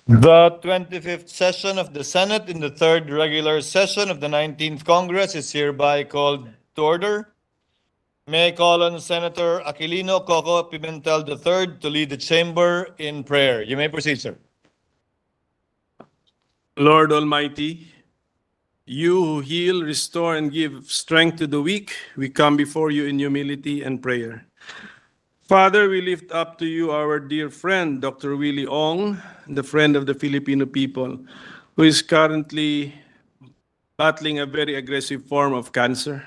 The 25th session of the Senate in the third regular session of the 19th Congress is hereby called to order. May I call on Senator Aquilino Coco Pimentel III to lead the chamber in prayer. You may proceed, sir. Lord Almighty, you who heal, restore, and give strength to the weak, we come before you in humility and prayer. Father, we lift up to you our dear friend, Dr. Willie Ong, the friend of the Filipino people, who is currently battling a very aggressive form of cancer.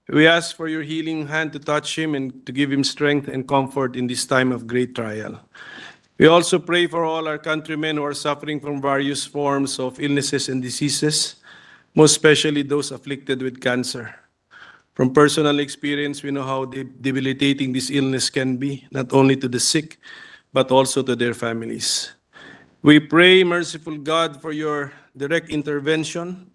We ask for your healing hand to touch him and to give him strength and comfort in this time of great trial. We also pray for all our countrymen who are suffering from various forms of illnesses and diseases, most especially those afflicted with cancer. From personal experience, we know how debilitating this illness can be, not only to the sick, but also to their families. We pray, merciful God, for your direct intervention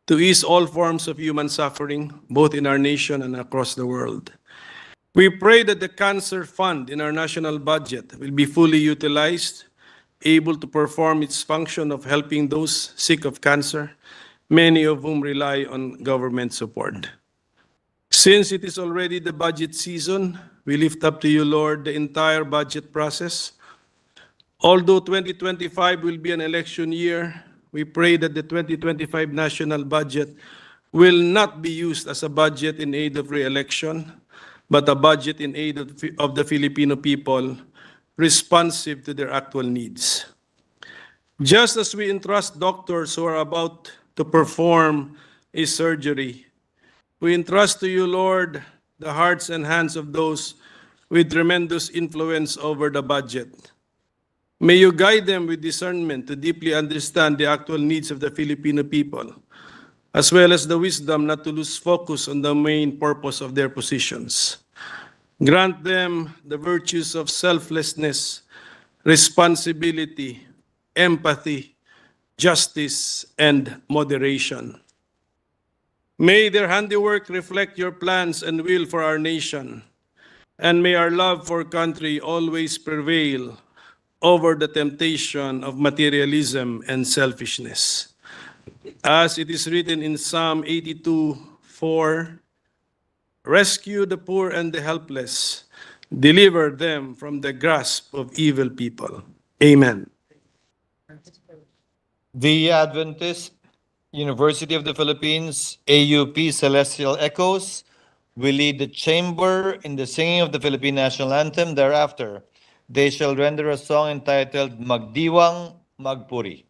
to ease all forms of human suffering, both in our nation and across the world. We pray that the cancer fund in our national budget will be fully utilized, able to perform its function of helping those sick of cancer, many of whom rely on government support. Since it is already the budget season, we lift up to you, Lord, the entire budget process. Although 2025 will be an election year, we pray that the 2025 national budget will not be used as a budget in aid of re-election, but a budget in aid of the Filipino people, responsive to their actual needs. Just as we entrust doctors who are about to perform a surgery, we entrust to you, Lord, the hearts and hands of those with tremendous influence over the budget. May you guide them with discernment to deeply understand the actual needs of the Filipino people, as well as the wisdom not to lose focus on the main purpose of their positions. Grant them the virtues of selflessness, responsibility, empathy, justice, and moderation. May their handiwork reflect your plans and will for our nation, and may our love for country always prevail over the temptation of materialism and selfishness. As it is written in Psalm 82:4, rescue the poor and the helpless, deliver them from the grasp of evil people. Amen. The Adventist University of the Philippines, AUP Celestial Echoes, will lead the chamber in the singing of the Philippine National Anthem. Thereafter, they shall render a song entitled Magdiwang Magpuri.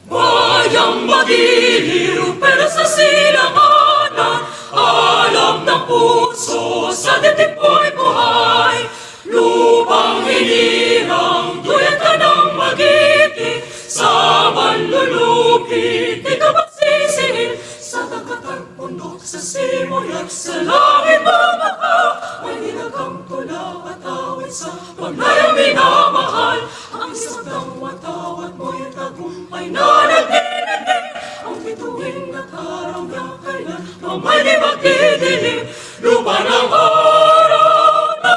Bayang magiliw pero sa silanganan, alam ng puso sa dibdib ko'y buhay. Lupang hinirang, duyan ka ng magiti, sa manlulupit, di ka magsisihil. Sa dagatang bundok, sa simoy at sa langit mamaka, may nilagang tula at awit sa pagnayang minamahal. Ang isang ng watawat mo'y tagumpay na nagdidinig, ang bituin at araw niya kailan mamay di magdidilim. Lupa ng araw na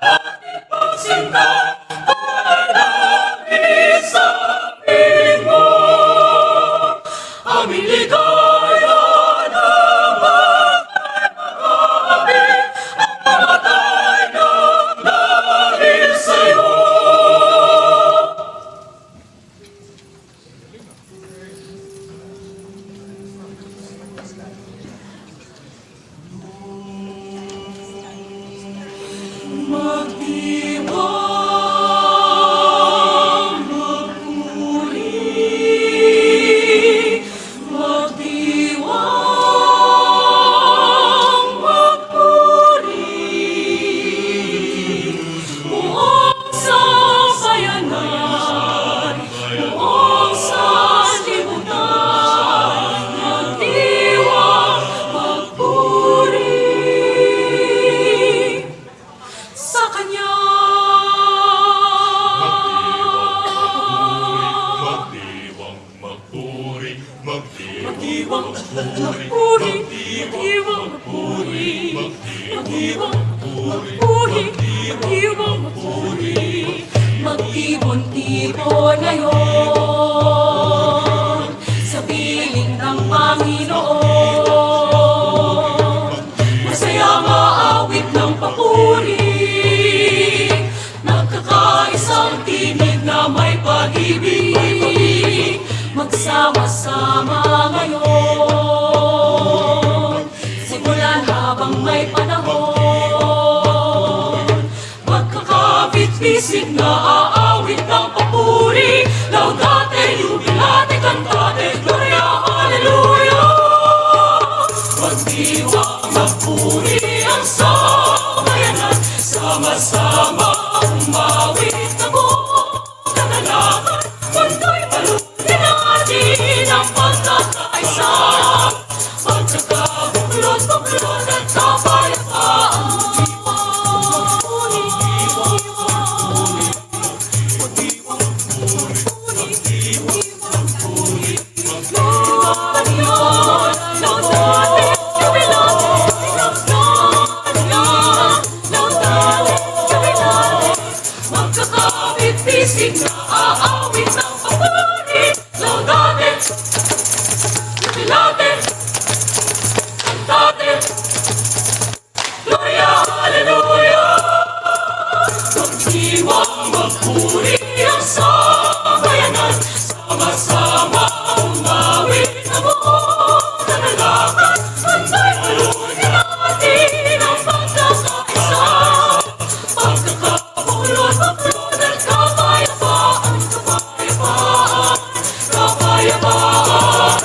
ating pagsinta, ay langit sa piling mo. Aming ligaya naman ay mag-aabit, ang mamatay ng dahil sa'yo. Magdiwang magpuri, magdiwang magpuri. Buong sa bayanan, buong sa libutan, magdiwang magpuri. Sa kanya Magdiwang magpuri, magdiwang magpuri, magdiwang magpuri, magdiwang magpuri, magdiwang magpuri. Sama-sama umawit na buo na nalakas. Hanggang tuluyan natin ang pagkakaisa. Pagkakabulot at kapayapaan, kapayapaan, kapayapaan.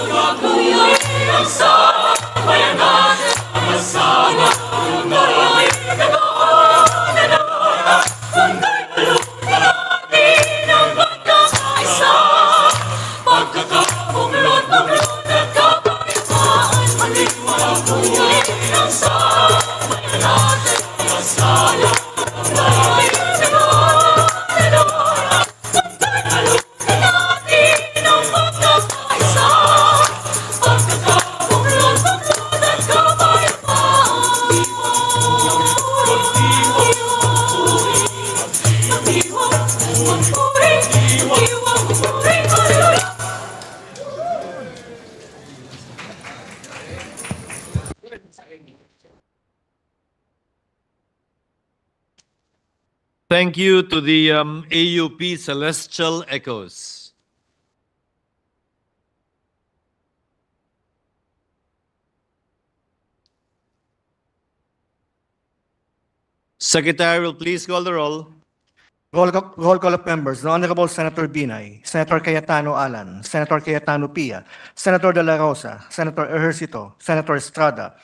Patuloy ang sambayanan. Sama-sama umawit na buo na nalakas. Hanggang tuluyan natin ang pagkakaisa. Pagkakabulot at kapayapaan. Patuloy ang sambayanan. Sama-sama umawit na buo na nalakas. Hanggang natin ang pagkakaisa. Pagkakabulot at kapayapaan. Thank you to the AUP Celestial Echoes. Secretary will please call the roll. Roll call of members. The Honorable Senator Binay, Senator Cayetano Alan, Senator Cayetano Pia, Senator De La Rosa, Senator Ejercito, Senator Estrada,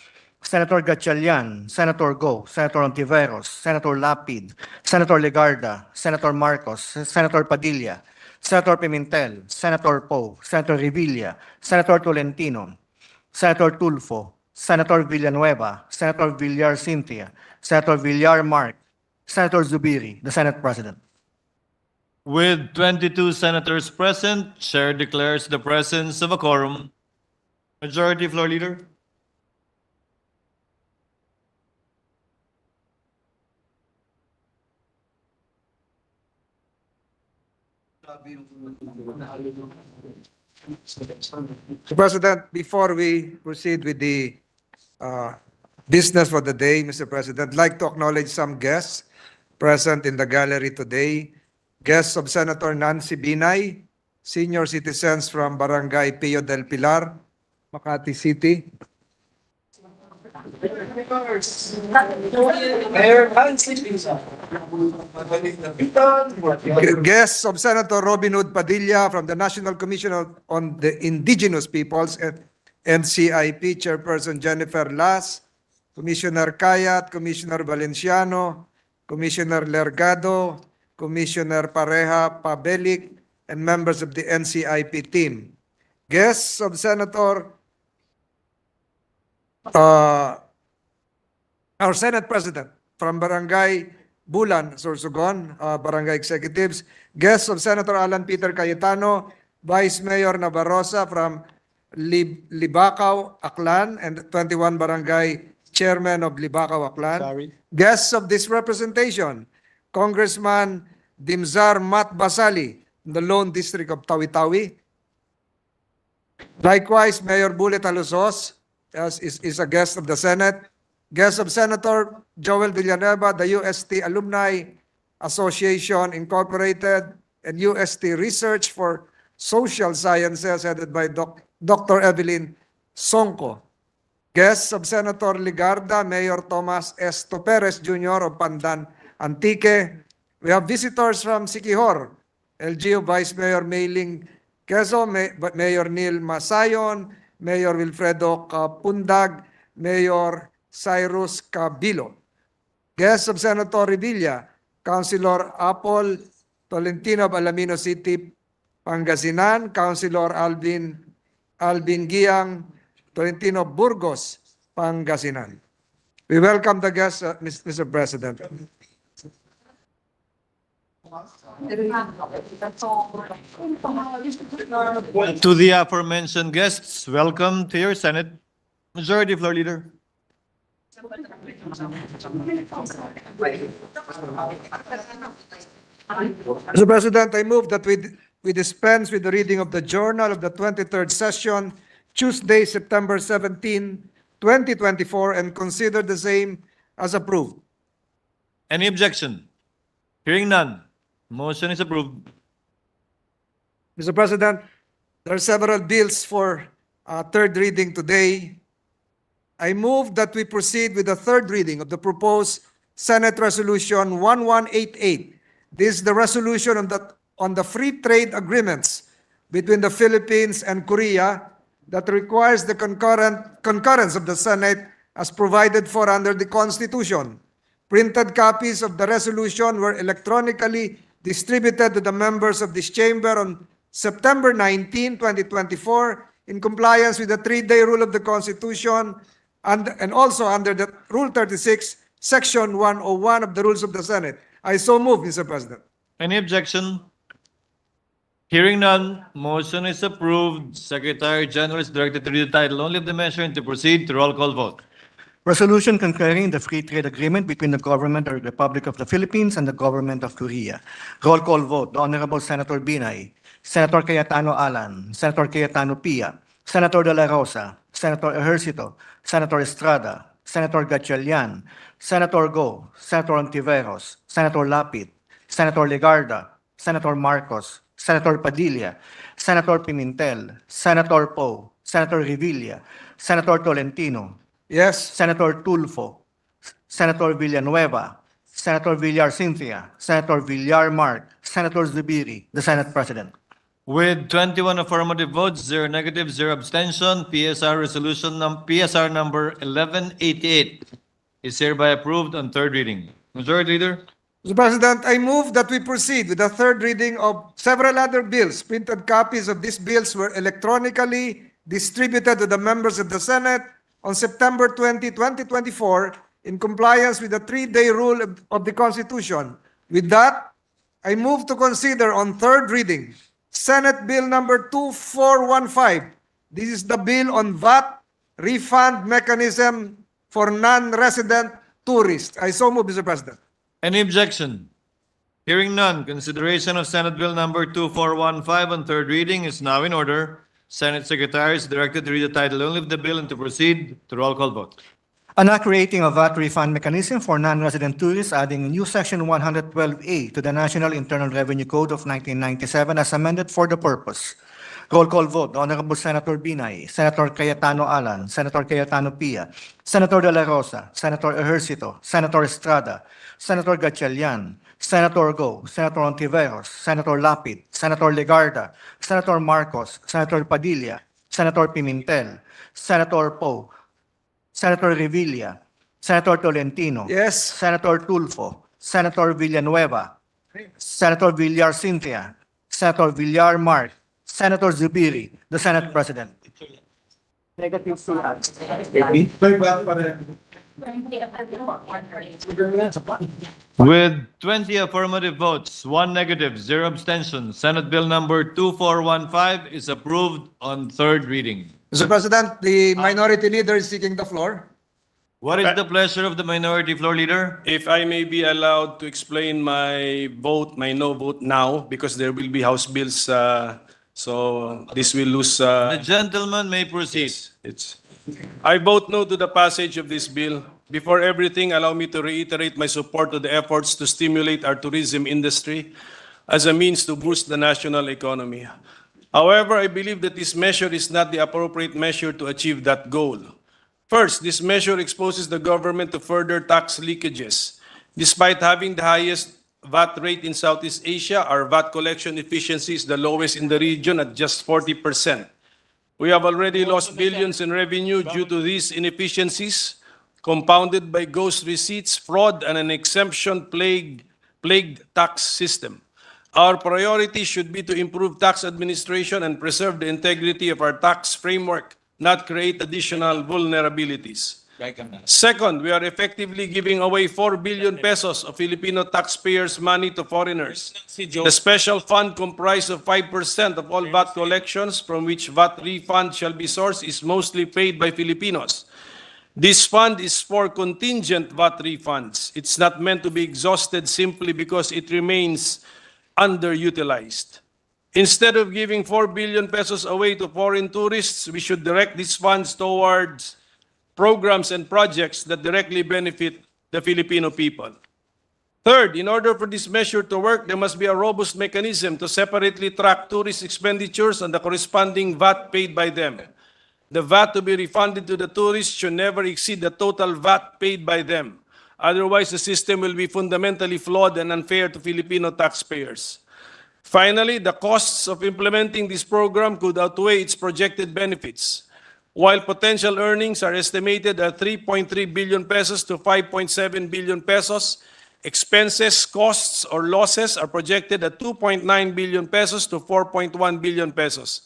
Senator Gatchalian, Senator Go, Senator Ontiveros, Senator Lapid, Senator Legarda, Senator Marcos, Senator Padilla, Senator Pimentel, Senator Poe, Senator Revilla, Senator Tolentino, Senator Tulfo, Senator Villanueva, Senator Villar Cynthia, Senator Villar Mark, Senator Zubiri, the Senate President. With 22 senators present, Chair declares the presence of a quorum. Majority Floor Leader. Mr. President, before we proceed with the business for the day, Mr. President, I'd like to acknowledge some guests present in the gallery today. Guests of Senator Nancy Binay, senior citizens from Barangay Pio del Pilar, Makati City. Guests of Senator Robin Hood Padilla from the National Commission on the Indigenous Peoples and NCIP, Chairperson Jennifer Las, Commissioner Kayat, Commissioner Valenciano, Commissioner Lergado, Commissioner Pareja Pabelik, and members of the NCIP team. Guests of Senator, our Senate President from Barangay Bulan, Sorsogon, Barangay Executives. Guests of Senator Alan Peter Cayetano, Vice Mayor Navarrosa from Libacao, Aklan, and 21 Barangay Chairman of Libacao, Aklan. Guests of this representation, Congressman Dimzar Mat Basali, in the Lone District of Tawi-Tawi. Likewise, Mayor Bullet Alusos is a guest of the Senate. Guest of Senator Joel Villanueva, the UST Alumni Association Incorporated, and UST Research for Social Sciences, headed by Dr. Evelyn Sonko. Guests of Senator Legarda, Mayor Tomas Esto Perez Jr. of Pandan, Antique. We have visitors from Siquijor, LGU Vice Mayor Mailing Quezon, Mayor Neil Masayon, Mayor Wilfredo Capundag, Mayor Cyrus Cabilo. Guests of Senator Revilla, Councilor Apol Tolentino of Alamino City, Pangasinan, Councilor Alvin Giang Tolentino Burgos, Pangasinan. We welcome the guests, Mr. President. To the aforementioned guests, welcome to your Senate. Majority Floor Leader. Mr. President, I move that we dispense with the reading of the journal of the 23rd session, Tuesday, September 17, 2024, and consider the same as approved. Any objection? Hearing none. Motion is approved. Mr. President, there are several bills for third reading today. I move that we proceed with the third reading of the proposed Senate Resolution 1188. This is the resolution on the free trade agreements between the Philippines and Korea that requires the concurrence of the Senate as provided for under the Constitution. Printed copies of the resolution were electronically distributed to the members of this chamber on September 19, 2024, in compliance with the 3-day rule of the Constitution and also under the Rule 36, Section 101 of the Rules of the Senate. I so move, Mr. President. Any objection? Hearing none, motion is approved. Secretary General is directed to read the title only of the measure and to proceed to roll call vote. Resolution concurring the free trade agreement between the government of the Republic of the Philippines and the government of Korea. Roll call vote. The Honorable Senator Binay, Senator Cayetano Alan, Senator Cayetano Pia, Senator De La Rosa, Senator Ejercito, Senator Estrada, Senator Gatchalian, Senator Go, Senator Ontiveros, Senator Lapid, Senator Legarda, Senator Marcos, Senator Padilla, Senator Pimentel, Senator Poe, Senator Revilla, Senator Tolentino, Yes. Senator Tulfo, Senator Villanueva, Senator Villar Cynthia, Senator Villar Mark, Senator Zubiri, the Senate President. With 21 affirmative votes, 0 negative, 0 abstention, PSR number 1188 is hereby approved on third reading. Majority Leader? Mr. President, I move that we proceed with the third reading of several other bills. Printed copies of these bills were electronically distributed to the members of the Senate on September 20, 2024, in compliance with the 3-day rule of the Constitution. With that, I move to consider on third reading Senate Bill number 2415. This is the bill on VAT refund mechanism for non-resident tourists. I so move, Mr. President. Any objection? Hearing none, consideration of Senate Bill number 2415 on third reading is now in order. Senate Secretary is directed to read the title only of the bill and to proceed to roll call vote. An act creating a VAT refund mechanism for non-resident tourists, adding a new Section 112A to the National Internal Revenue Code of 1997 as amended for the purpose. Roll call vote. The Honorable Senator Binay, Senator Cayetano Alan, Senator Cayetano Pia, Senator De La Rosa, Senator Ejercito, Senator Estrada, Senator Gatchalian, Senator Go, Senator Ontiveros, Senator Lapid, Senator Legarda, Senator Marcos, Senator Padilla, Senator Pimentel, Senator Poe, Senator Revilla, Senator Tolentino, Yes. Senator Tulfo, Senator Villanueva, Senator Villar Cynthia, Senator Villar Mark, Senator Zubiri, the Senate President. With 20 affirmative votes, 1 negative, 0 abstention, Senate Bill number 2415 is approved on third reading. Mr. President, the minority leader is seeking the floor. What is the pleasure of the minority floor leader? If I may be allowed to explain my vote, my no vote now, because there will be House bills, so this will lose. The gentleman may proceed. I vote no to the passage of this bill. Before everything, allow me to reiterate my support to the efforts to stimulate our tourism industry as a means to boost the national economy. However, I believe that this measure is not the appropriate measure to achieve that goal. First, this measure exposes the government to further tax leakages. Despite having the highest VAT rate in Southeast Asia, our VAT collection efficiency is the lowest in the region at just 40%. We have already lost billions in revenue due to these inefficiencies, compounded by ghost receipts, fraud, and an exemption-plagued tax system. Our priority should be to improve tax administration and preserve the integrity of our tax framework, not create additional vulnerabilities. Second, we are effectively giving away 4 billion pesos of Filipino taxpayers' money to foreigners. The special fund comprised of 5% of all VAT collections from which VAT refund shall be sourced is mostly paid by Filipinos. This fund is for contingent VAT refunds. It's not meant to be exhausted simply because it remains underutilized. Instead of giving 4 billion pesos away to foreign tourists, we should direct these funds towards programs and projects that directly benefit the Filipino people. Third, in order for this measure to work, there must be a robust mechanism to separately track tourist expenditures and the corresponding VAT paid by them. The VAT to be refunded to the tourists should never exceed the total VAT paid by them. Otherwise, the system will be fundamentally flawed and unfair to Filipino taxpayers. Finally, the costs of implementing this program could outweigh its projected benefits. While potential earnings are estimated at 3.3 billion pesos to 5.7 billion pesos, expenses, costs, or losses are projected at 2.9 billion pesos to 4.1 billion pesos.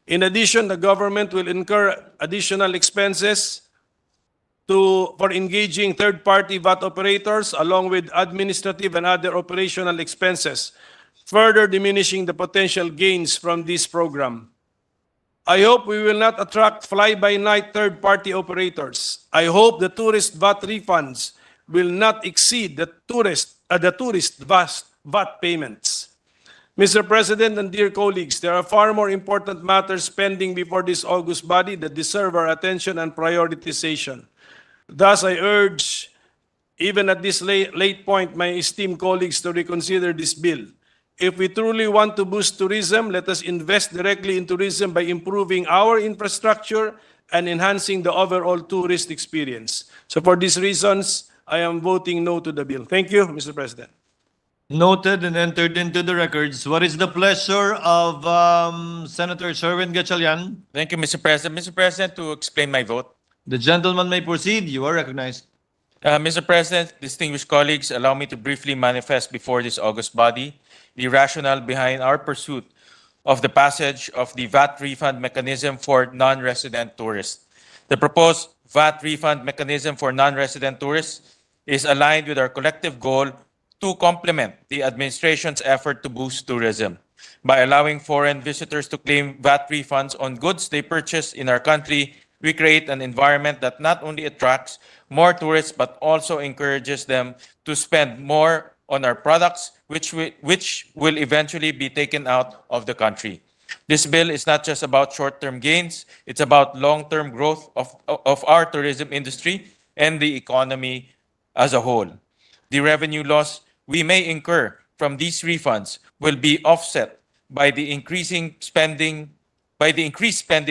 In addition, the government will incur additional expenses for engaging third-party VAT operators along with administrative and other operational expenses, further diminishing the potential gains from this program. I hope we will not attract fly-by-night third-party operators. I hope the tourist VAT refunds will not exceed the tourist VAT payments. Mr. President and dear colleagues, there are far more important matters pending before this august body that deserve our attention and prioritization. Thus, I urge, even at this late point, my esteemed colleagues to reconsider this bill. If we truly want to boost tourism, let us invest directly in tourism by improving our infrastructure and enhancing the overall tourist experience. So for these reasons, I am voting no to the bill. Thank you, Mr. President. Noted and entered into the records. What is the pleasure of Senator Sherwin Gatchalian? Thank you, Mr. President. Mr. President, to explain my vote. The gentleman may proceed. You are recognized. Mr. President, distinguished colleagues, allow me to briefly manifest before this august body the rationale behind our pursuit of the passage of the VAT refund mechanism for non-resident tourists. The proposed VAT refund mechanism for non-resident tourists is aligned with our collective goal to complement the administration's effort to boost tourism. By allowing foreign visitors to claim VAT refunds on goods they purchase in our country, we create an environment that not only attracts more tourists but also encourages them to spend more on our products, which will eventually be taken out of the country. This bill is not just about short-term gains, it's about long-term growth of our tourism industry and the economy as a whole. The revenue loss we may incur from these refunds will be offset by the increased spending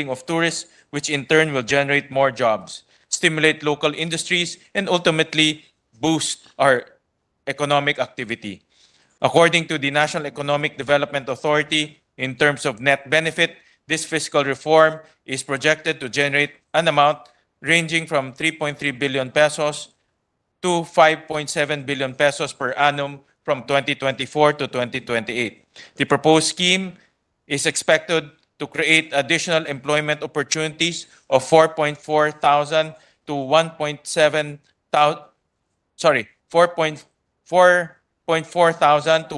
of tourists, which in turn will generate more jobs, stimulate local industries, and ultimately boost our economic activity. According to the National Economic Development Authority, in terms of net benefit, this fiscal reform is projected to generate an amount ranging from 3.3 billion pesos to 5.7 billion pesos per annum from 2024 to 2028. The proposed scheme is expected to create additional employment opportunities of 4.4 thousand to 1.7 thousand, sorry, 4.4 thousand to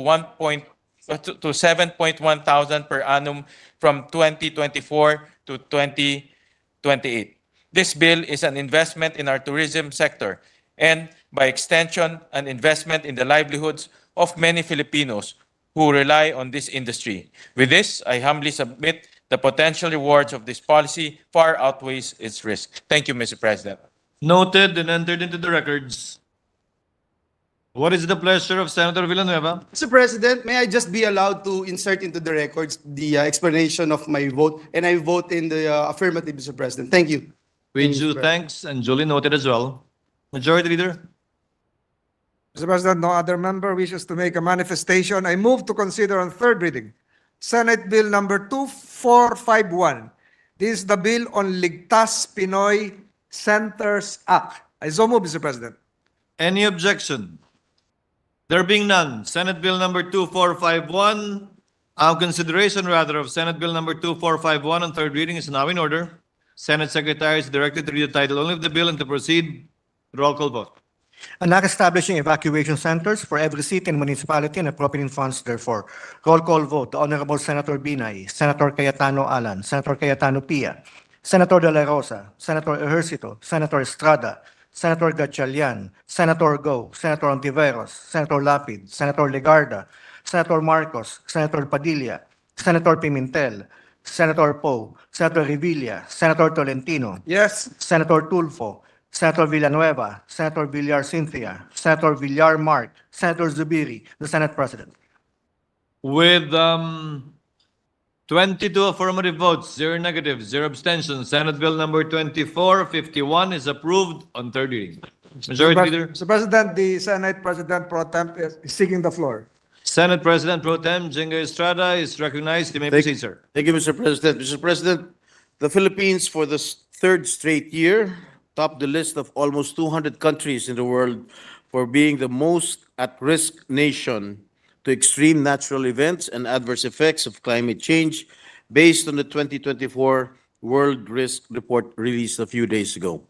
7.1 thousand per annum from 2024 to 2028. This bill is an investment in our tourism sector and, by extension, an investment in the livelihoods of many Filipinos who rely on this industry. With this, I humbly submit the potential rewards of this policy far outweighs its risk. Thank you, Mr. President. Noted and entered into the records. What is the pleasure of Senator Villanueva? Mr. President, may I just be allowed to insert into the records the explanation of my vote, and I vote in the affirmative, Mr. President. Thank you. With due thanks and duly noted as well. Majority Leader? Mr. President, no other member wishes to make a manifestation. I move to consider on third reading Senate Bill number 2451. This is the bill on Ligtas Pinoy Centers Act. I so move, Mr. President. Any objection? There being none, Senate Bill number 2451, consideration rather of Senate Bill number 2451 on third reading is now in order. Senate Secretary is directed to read the title only of the bill and to proceed. Roll call vote. An act establishing evacuation centers for every city and municipality and appropriating funds therefore. Roll call vote. The Honorable Senator Binay, Senator Cayetano Alan, Senator Cayetano Pia, Senator De La Rosa, Senator Ejercito, Senator Estrada, Senator Gatchalian, Senator Go, Senator Ontiveros, Senator Lapid, Senator Legarda, Senator Marcos, Senator Padilla, Senator Pimentel, Senator Poe, Senator Revilla, Senator Tolentino, Yes. Senator Tulfo, Senator Villanueva, Senator Villar Cynthia, Senator Villar Mark, Senator Zubiri, the Senate President. With 22 affirmative votes, 0 negatives, 0 abstentions, Senate Bill number 2451 is approved on third reading. Majority Leader. Mr. President, the Senate President Pro Temp is seeking the floor. Senate President Pro Tem Jingo Estrada is recognized. You may proceed, sir. Thank you, Mr. President. Mr. President, the Philippines for the third straight year topped the list of almost 200 countries in the world for being the most at-risk nation to extreme natural events and adverse effects of climate change based on the 2024 World Risk Report released a few days ago.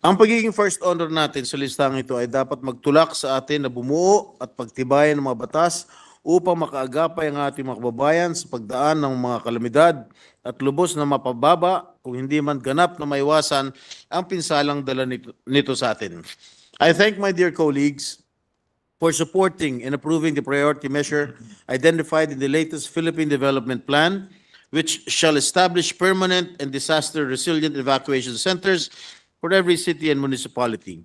Ang pagiging first honor natin sa listang ito ay dapat magtulak sa atin na bumuo at pagtibayan ng mga batas upang makaagapay ang ating mga kababayan sa pagdaan ng mga kalamidad at lubos na mapababa kung hindi man ganap na maiwasan ang pinsalang dala nito sa atin. I thank my dear colleagues for supporting and approving the priority measure identified in the latest Philippine Development Plan, which shall establish permanent and disaster-resilient evacuation centers for every city and municipality.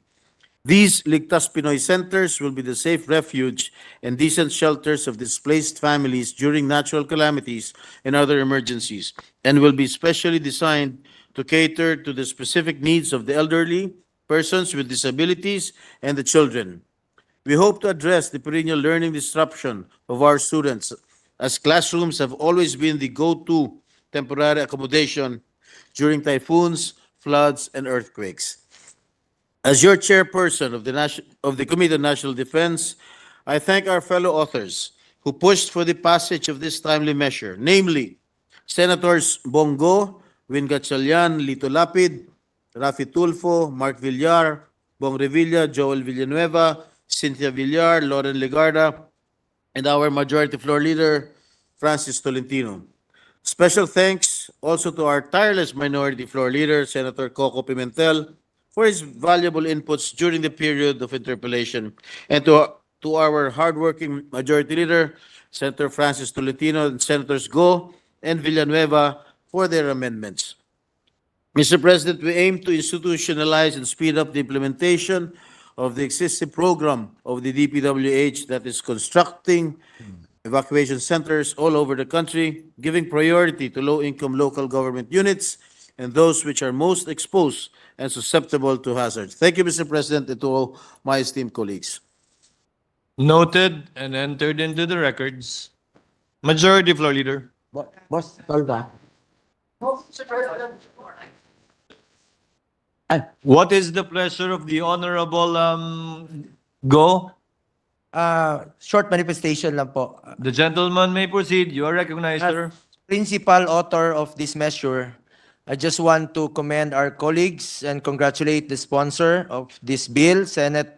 These Ligtas Pinoy centers will be the safe refuge and decent shelters of displaced families during natural calamities and other emergencies, and will be specially designed to cater to the specific needs of the elderly, persons with disabilities, and the children. We hope to address the perennial learning disruption of our students, as classrooms have always been the go-to temporary accommodation during typhoons, floods, and earthquakes. As your chairperson of the Committee on National Defense, I thank our fellow authors who pushed for the passage of this timely measure, namely Senators Bongo, Win Gatchalian, Lito Lapid, Rafi Tulfo, Mark Villar, Bong Revilla, Joel Villanueva, Cynthia Villar, Lauren Legarda, and our Majority Floor Leader, Francis Tolentino. Special thanks also to our tireless Minority Floor Leader, Senator Coco Pimentel, for his valuable inputs during the period of interpellation, and to our hardworking Majority Leader, Senator Francis Tolentino, and Senators Go and Villanueva for their amendments. Mr. President, we aim to institutionalize and speed up the implementation of the existing program of the DPWH that is constructing evacuation centers all over the country, giving priority to low-income local government units and those which are most exposed and susceptible to hazards. Thank you, Mr. President, and to all my esteemed colleagues. Noted and entered into the records. Majority Floor Leader. Boss, tolda. What is the pleasure of the Honorable Go? Short manifestation lang po. The gentleman may proceed. You are recognized, sir. Principal author of this measure, I just want to commend our colleagues and congratulate the sponsor of this bill, Senate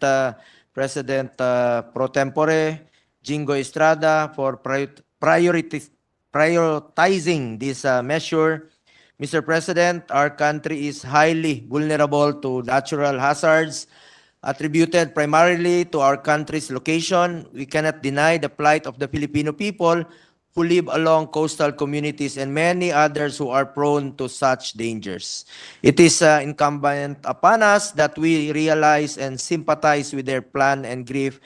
President Pro Tempore Jingo Estrada, for prioritizing this measure. Mr. President, our country is highly vulnerable to natural hazards attributed primarily to our country's location. We cannot deny the plight of the Filipino people who live along coastal communities and many others who are prone to such dangers. It is incumbent upon us that we realize and sympathize with their plan and grief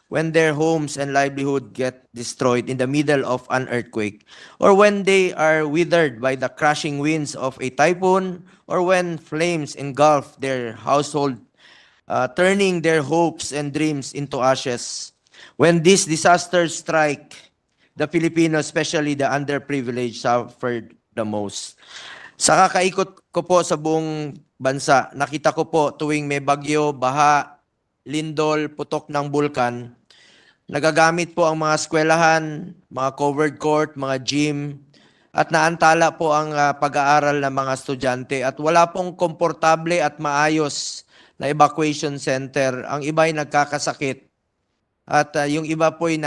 when their homes and livelihood get destroyed in the middle of an earthquake, or when they are withered by the crashing winds of a typhoon, or when flames engulf their household, turning their hopes and dreams into ashes. When these disasters strike, the Filipinos, especially the underprivileged, suffered the most. Sa kakaikot ko po sa buong bansa, nakita ko po tuwing may bagyo, baha, lindol, putok ng bulkan, nagagamit po ang mga eskwelahan, mga covered court, mga gym, at naantala po ang pag-aaral ng mga estudyante. At wala pong komportable at maayos na evacuation center. Ang iba ay nagkakasakit. At yung iba po ay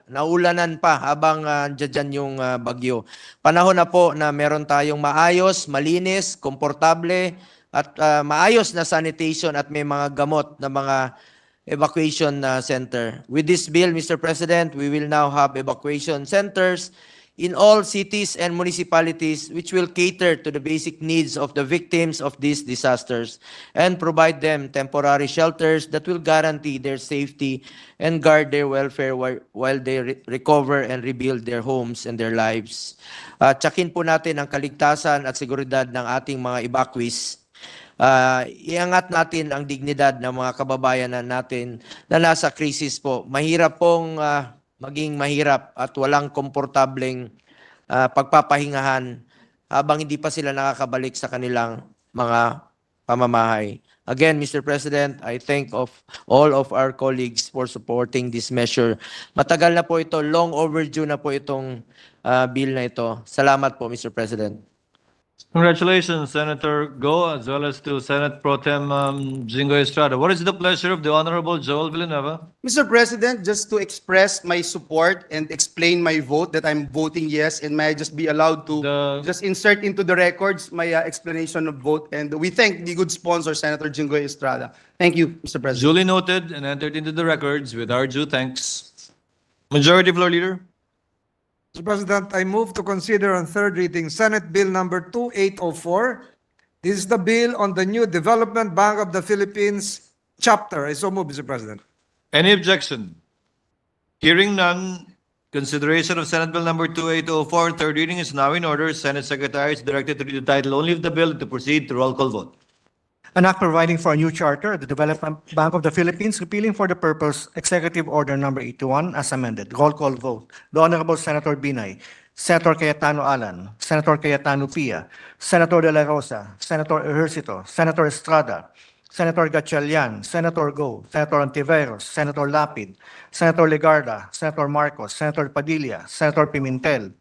naulanan pa habang dyan yung bagyo. Panahon na po na meron tayong maayos, malinis, komportable, at maayos na sanitation at may mga gamot na mga evacuation center. With this bill, Mr. President, we will now have evacuation centers in all cities and municipalities, which will cater to the basic needs of the victims of these disasters and provide them temporary shelters that will guarantee their safety and guard their welfare while they recover and rebuild their homes and their lives. Tsakin po natin ang kaligtasan at seguridad ng ating mga evacuees. Iangat natin ang dignidad ng mga kababayan natin na nasa krisis po. Mahirap pong maging mahirap at walang komportableng pagpapahingahan habang hindi pa sila nakakabalik sa kanilang mga pamamahay. Again, Mr. President, I thank of all of our colleagues for supporting this measure. Matagal na po ito, long overdue na po itong bill na ito. Salamat po, Mr. President. Congratulations, Senator Go, as well as to Senate Pro Tem Jingo Estrada. What is the pleasure of the Honorable Joel Villanueva? Mr. President, just to express my support and explain my vote that I'm voting yes, and may I just be allowed to just insert into the records my explanation of vote, and we thank the good sponsor, Senator Jingo Estrada. Thank you, Mr. President. Duly noted and entered into the records with our due thanks. Majority Floor Leader. Mr. President, I move to consider on third reading Senate Bill number 2804. This is the bill on the new Development Bank of the Philippines chapter. I so move, Mr. President. Any objection? Hearing none, consideration of Senate Bill number 2804, third reading is now in order. Senate Secretary is directed to read the title only of the bill to proceed to roll call vote. An act providing for a new charter of the Development Bank of the Philippines, repealing for the purpose Executive Order Number 81 as amended. Roll call vote. The Honorable Senator Binay, Senator Cayetano Alan, Senator Cayetano Pia, Senator De La Rosa, Senator Ejercito, Senator Estrada, Senator Gatchalian, Senator Go, Senator Antiveros, Senator Lapid, Senator Legarda, Senator Marcos, Senator Padilla, Senator Pimentel,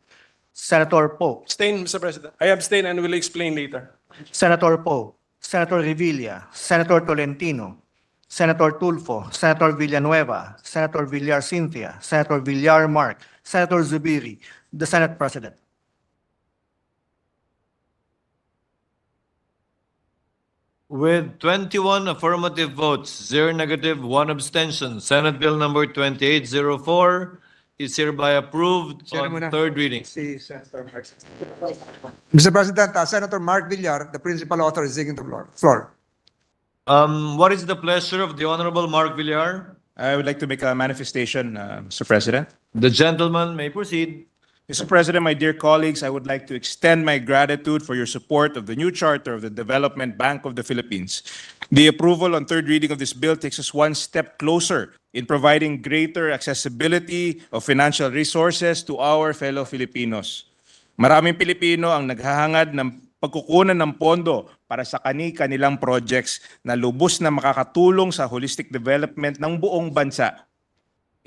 Senator Poe, Abstain, Mr. President. I abstain and will explain later. Senator Poe, Senator Revilla, Senator Tolentino, Senator Tulfo, Senator Villanueva, Senator Villar Cynthia, Senator Villar Mark, Senator Zubiri, the Senate President. With 21 affirmative votes, 0 negative, 1 abstention, Senate Bill number 2804 is hereby approved on third reading. Mr. President, Senator Mark Villar, the principal author, is taking the floor. What is the pleasure of the Honorable Mark Villar? I would like to make a manifestation, Mr. President. The gentleman may proceed. Mr. President, my dear colleagues, I would like to extend my gratitude for your support of the new charter of the Development Bank of the Philippines. The approval on third reading of this bill takes us one step closer in providing greater accessibility of financial resources to our fellow Filipinos. Maraming Pilipino ang naghahangad ng pagkukunan ng pondo para sa kani-kanilang projects na lubos na makakatulong sa holistic development ng buong bansa.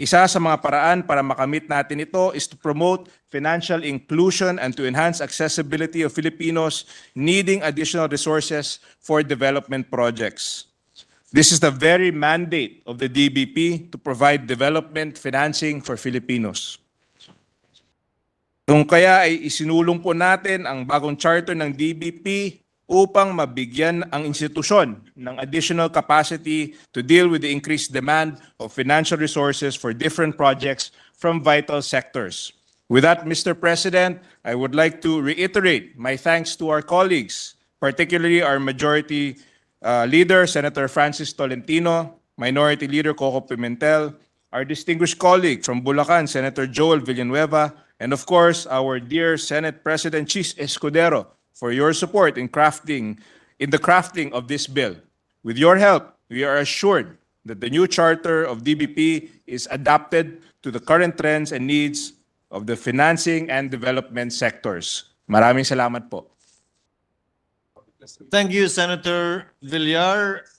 Isa sa mga paraan para makamit natin ito is to promote financial inclusion and to enhance accessibility of Filipinos needing additional resources for development projects. This is the very mandate of the DBP to provide development financing for Filipinos. Kung kaya ay isinulong po natin ang bagong charter ng DBP upang mabigyan ang institusyon ng additional capacity to deal with the increased demand of financial resources for different projects from vital sectors. With that, Mr. President, I would like to reiterate my thanks to our colleagues, particularly our Majority Leader, Senator Francis Tolentino, Minority Leader Coco Pimentel, our distinguished colleague from Bulacan, Senator Joel Villanueva, and of course, our dear Senate President Chis Escudero, for your support in the crafting of this bill. With your help, we are assured that the new charter of DBP is adapted to the current trends and needs of the financing and development sectors. Maraming salamat po. Thank you, Senator Villar.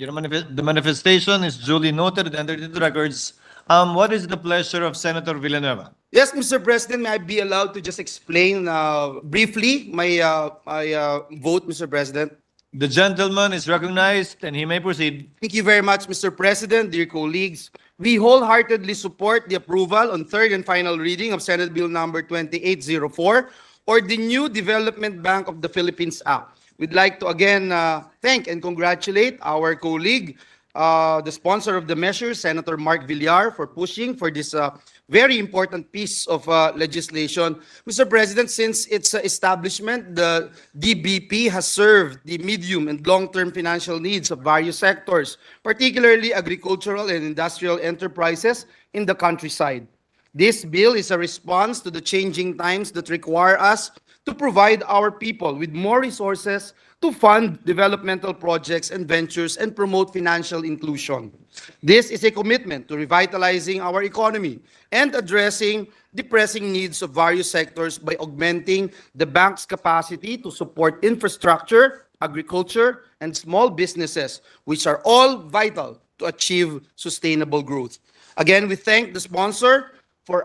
The manifestation is duly noted and entered into the records. What is the pleasure of Senator Villanueva? Yes, Mr. President, may I be allowed to just explain briefly my vote, Mr. President? The gentleman is recognized and he may proceed. Thank you very much, Mr. President, dear colleagues. We wholeheartedly support the approval on third and final reading of Senate Bill number 2804, or the new Development Bank of the Philippines Act. We'd like to again thank and congratulate our colleague, the sponsor of the measure, Senator Mark Villar, for pushing for this very important piece of legislation. Mr. President, since its establishment, the DBP has served the medium and long-term financial needs of various sectors, particularly agricultural and industrial enterprises in the countryside. This bill is a response to the changing times that require us to provide our people with more resources to fund developmental projects and ventures and promote financial inclusion. This is a commitment to revitalizing our economy and addressing the pressing needs of various sectors by augmenting the bank's capacity to support infrastructure, agriculture, and small businesses, which are all vital to achieve sustainable growth. Again, we thank the sponsor for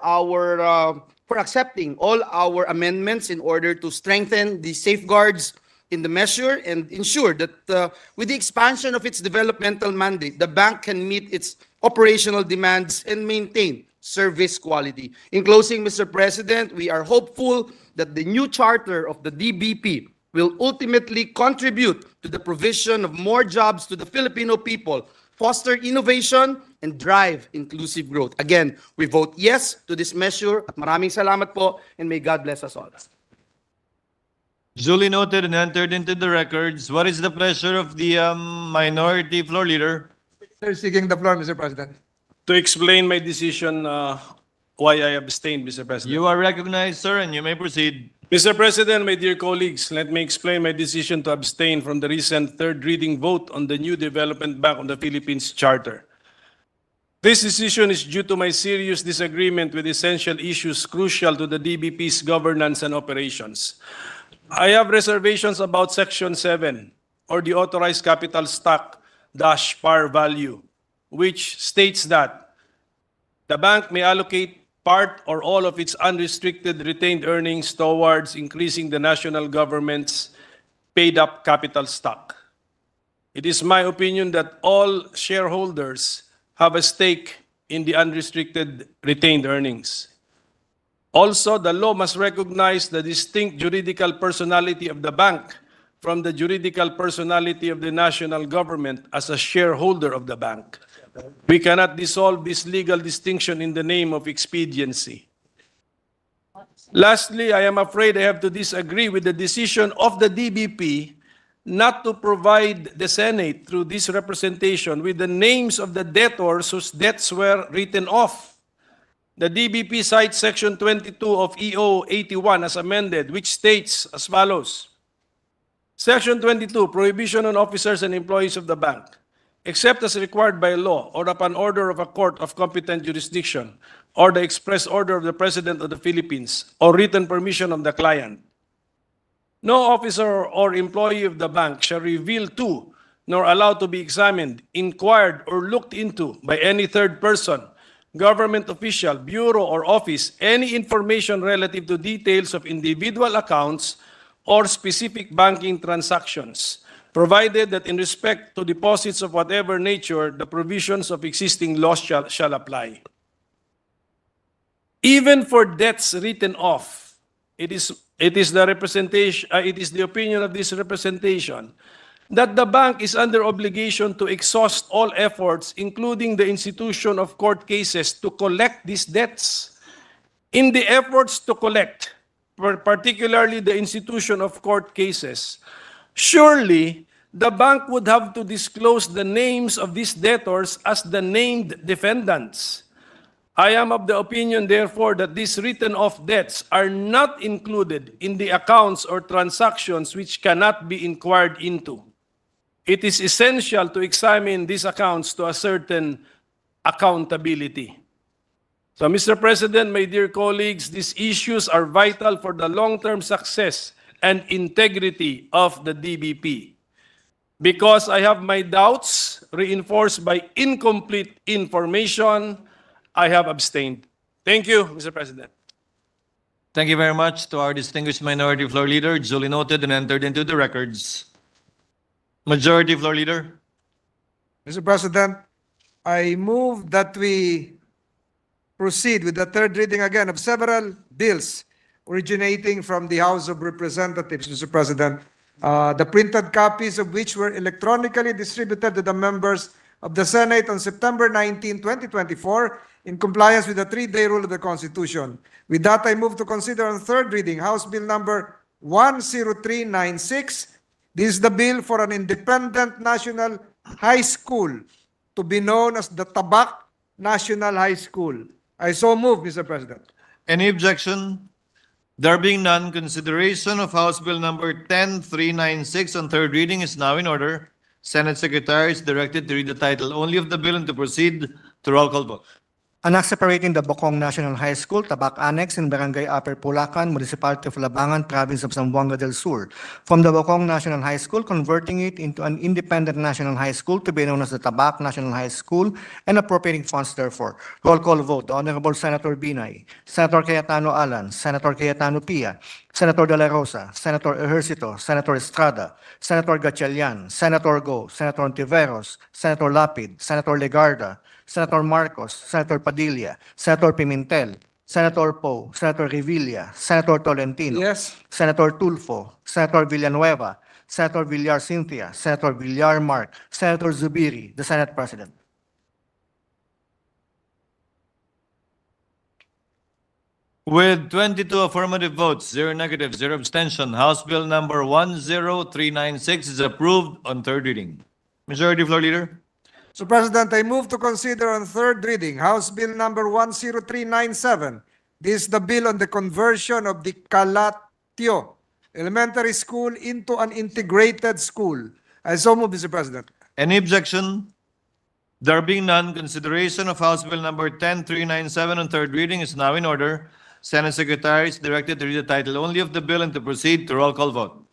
accepting all our amendments in order to strengthen the safeguards in the measure and ensure that with the expansion of its developmental mandate, the bank can meet its operational demands and maintain service quality. In closing, Mr. President, we are hopeful that the new charter of the DBP will ultimately contribute to the provision of more jobs to the Filipino people, foster innovation, and drive inclusive growth. Again, we vote yes to this measure. At maraming salamat po, and may God bless us all. Duly noted and entered into the records. What is the pleasure of the minority floor leader? Sir, seeking the floor, Mr. President. To explain my decision why I abstained, Mr. President. You are recognized, sir, and you may proceed. Mr. President, my dear colleagues, let me explain my decision to abstain from the recent third reading vote on the new Development Bank of the Philippines Charter. This decision is due to my serious disagreement with essential issues crucial to the DBP's governance and operations. I have reservations about Section 7, or the authorized capital stock dash par value, which states that the bank may allocate part or all of its unrestricted retained earnings towards increasing the national government's paid-up capital stock. It is my opinion that all shareholders have a stake in the unrestricted retained earnings. Also, the law must recognize the distinct juridical personality of the bank from the juridical personality of the national government as a shareholder of the bank. We cannot dissolve this legal distinction in the name of expediency. Lastly, I am afraid I have to disagree with the decision of the DBP not to provide the Senate through this representation with the names of the debtors whose debts were written off. The DBP cites Section 22 of EO 81 as amended, which states as follows. Section 22, Prohibition on officers and employees of the bank, except as required by law or upon order of a court of competent jurisdiction or the express order of the President of the Philippines or written permission of the client. No officer or employee of the bank shall reveal to nor allowed to be examined, inquired, or looked into by any third person, government official, bureau, or office any information relative to details of individual accounts or specific banking transactions, provided that in respect to deposits of whatever nature, the provisions of existing laws shall apply. Even for debts written off, it is the opinion of this representation that the bank is under obligation to exhaust all efforts, including the institution of court cases, to collect these debts. In the efforts to collect, particularly the institution of court cases, surely the bank would have to disclose the names of these debtors as the named defendants. I am of the opinion, therefore, that these written-off debts are not included in the accounts or transactions which cannot be inquired into. It is essential to examine these accounts to a certain accountability. So, Mr. President, my dear colleagues, these issues are vital for the long-term success and integrity of the DBP. Because I have my doubts reinforced by incomplete information, I have abstained. Thank you, Mr. President. Thank you very much to our distinguished minority floor leader, duly noted and entered into the records. Majority floor leader. Mr. President, I move that we proceed with the third reading again of several bills originating from the House of Representatives, Mr. President, the printed copies of which were electronically distributed to the members of the Senate on September 19, 2024, in compliance with the 3-day rule of the Constitution. With that, I move to consider on third reading House Bill number 10396. This is the bill for an independent national high school to be known as the Tabak National High School. I so move, Mr. President. Any objection? There being none, consideration of House Bill number 10396 on third reading is now in order. Senate Secretary is directed to read the title only of the bill and to proceed to roll call vote. An act separating the Bocong National High School, Tabak Annex in Barangay Upper Pulacan, Municipality of Labangan, Province of Zamboanga del Sur, from the Bocong National High School, converting it into an independent national high school to be known as the Tabak National High School, and appropriating funds therefore. Roll call vote. The Honorable Senator Binay, Senator Cayetano Alan, Senator Cayetano Pia, Senator De La Rosa, Senator Ejercito, Senator Estrada, Senator Gatchalian, Senator Go, Senator Ontiveros, Senator Lapid, Senator Legarda, Senator Marcos, Senator Padilla, Senator Pimentel, Senator Poe, Senator Revilla, Senator Tolentino, Yes. Senator Tulfo, Senator Villanueva, Senator Villar Cynthia, Senator Villar Mark, Senator Zubiri, the Senate President. With 22 affirmative votes, 0 negative, 0 abstention, House Bill number 10396 is approved on third reading. Majority Floor Leader. So, President, I move to consider on third reading House Bill number 10397. This is the bill on the conversion of the Calatio Elementary School into an integrated school. I so move, Mr. President. Any objection? There being none, consideration of House Bill number 10397 on third reading is now in order. Senate Secretary is directed to read the title only of the bill and to proceed to roll call vote.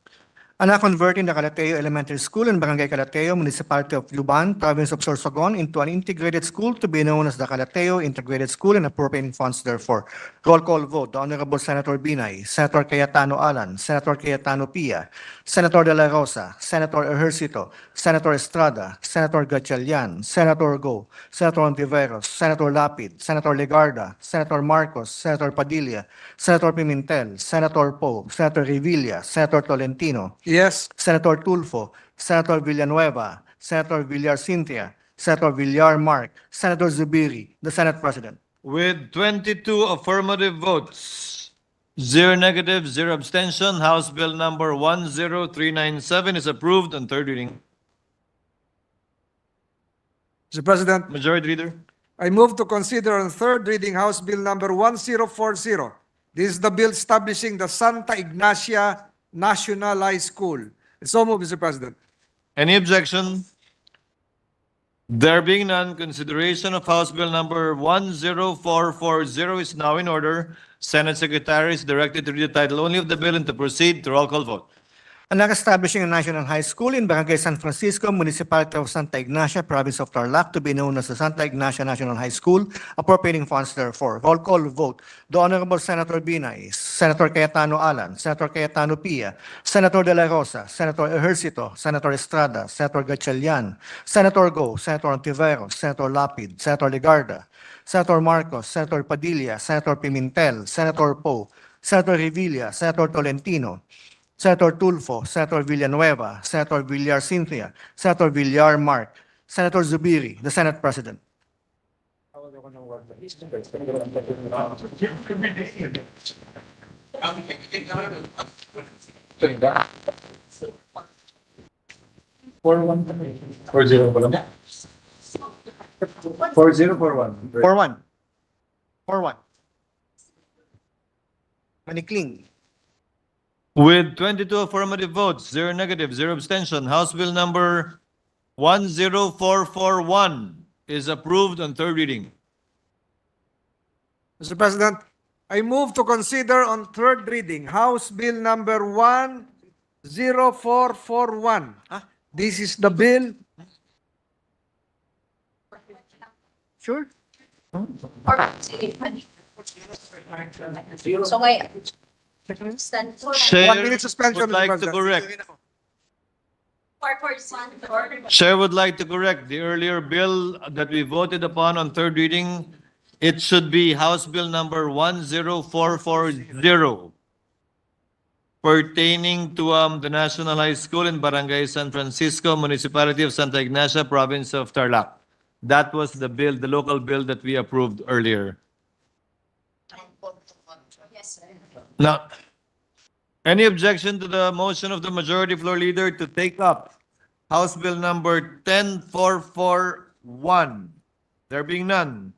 An act converting the Calateo Elementary School in Barangay Calateo, Municipality of Luban, Province of Sorsogon, into an integrated school to be known as the Calateo Integrated School and appropriating funds therefore. Roll call vote. The Honorable Senator Binay, Senator Cayetano Alan, Senator Cayetano Pia, Senator De La Rosa, Senator Ejercito, Senator Estrada, Senator Gatchalian, Senator Go, Senator Ontiveros, Senator Lapid, Senator Legarda, Senator Marcos, Senator Padilla, Senator Pimentel, Senator Poe, Senator Revilla, Senator Tolentino, Yes. Senator Tulfo, Senator Villanueva, Senator Villar Cynthia, Senator Villar Mark, Senator Zubiri, the Senate President. With 22 affirmative votes, 0 negative, 0 abstention, House Bill number 10397 is approved on third reading. Mr. President, Majority Leader. I move to consider on third reading House Bill number 1040. This is the bill establishing the Santa Ignacia National High School. So move, Mr. President. Any objection? There being none, consideration of House Bill number 10440 is now in order. Senate Secretary is directed to read the title only of the bill and to proceed to roll call vote. An act establishing a national high school in Barangay San Francisco, Municipality of Santa Ignacia, Province of Tarlac, to be known as the Santa Ignacia National High School, appropriating funds therefore. Roll call vote. The Honorable Senator Binay, Senator Cayetano Alan, Senator Cayetano Pia, Senator De La Rosa, Senator Ejercito, Senator Estrada, Senator Gatchalian, Senator Go, Senator Ontiveros, Senator Lapid, Senator Legarda, Senator Marcos, Senator Padilla, Senator Pimentel, Senator Poe, Senator Revilla, Senator Tolentino, Senator Tulfo, Senator Villanueva, Senator Villar Cynthia, Senator Villar Mark, Senator Zubiri, the Senate President. For one. Manikling. With 22 affirmative votes, 0 negative, 0 abstention, House Bill number 10441 is approved on third reading. Mr. President, I move to consider on third reading House Bill number 10441. This is the bill. Sure. So ngayon, Chair 1 minute suspension, would Mr. like to President. correct. Chair would like to correct the earlier bill that we voted upon on third reading. It should be House Bill number 10440. pertaining to the National High School in Barangay San Francisco, Municipality of Santa Ignacia, Province of Tarlac. That was the bill, the local bill that we approved earlier. Now, any objection to the motion of the Majority Floor Leader to take up House Bill number 10441? There being none,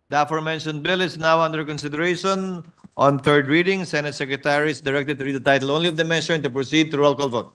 the aforementioned bill is now under consideration on third reading. Senate Secretary is directed to read the title only of the measure and to proceed to roll call vote.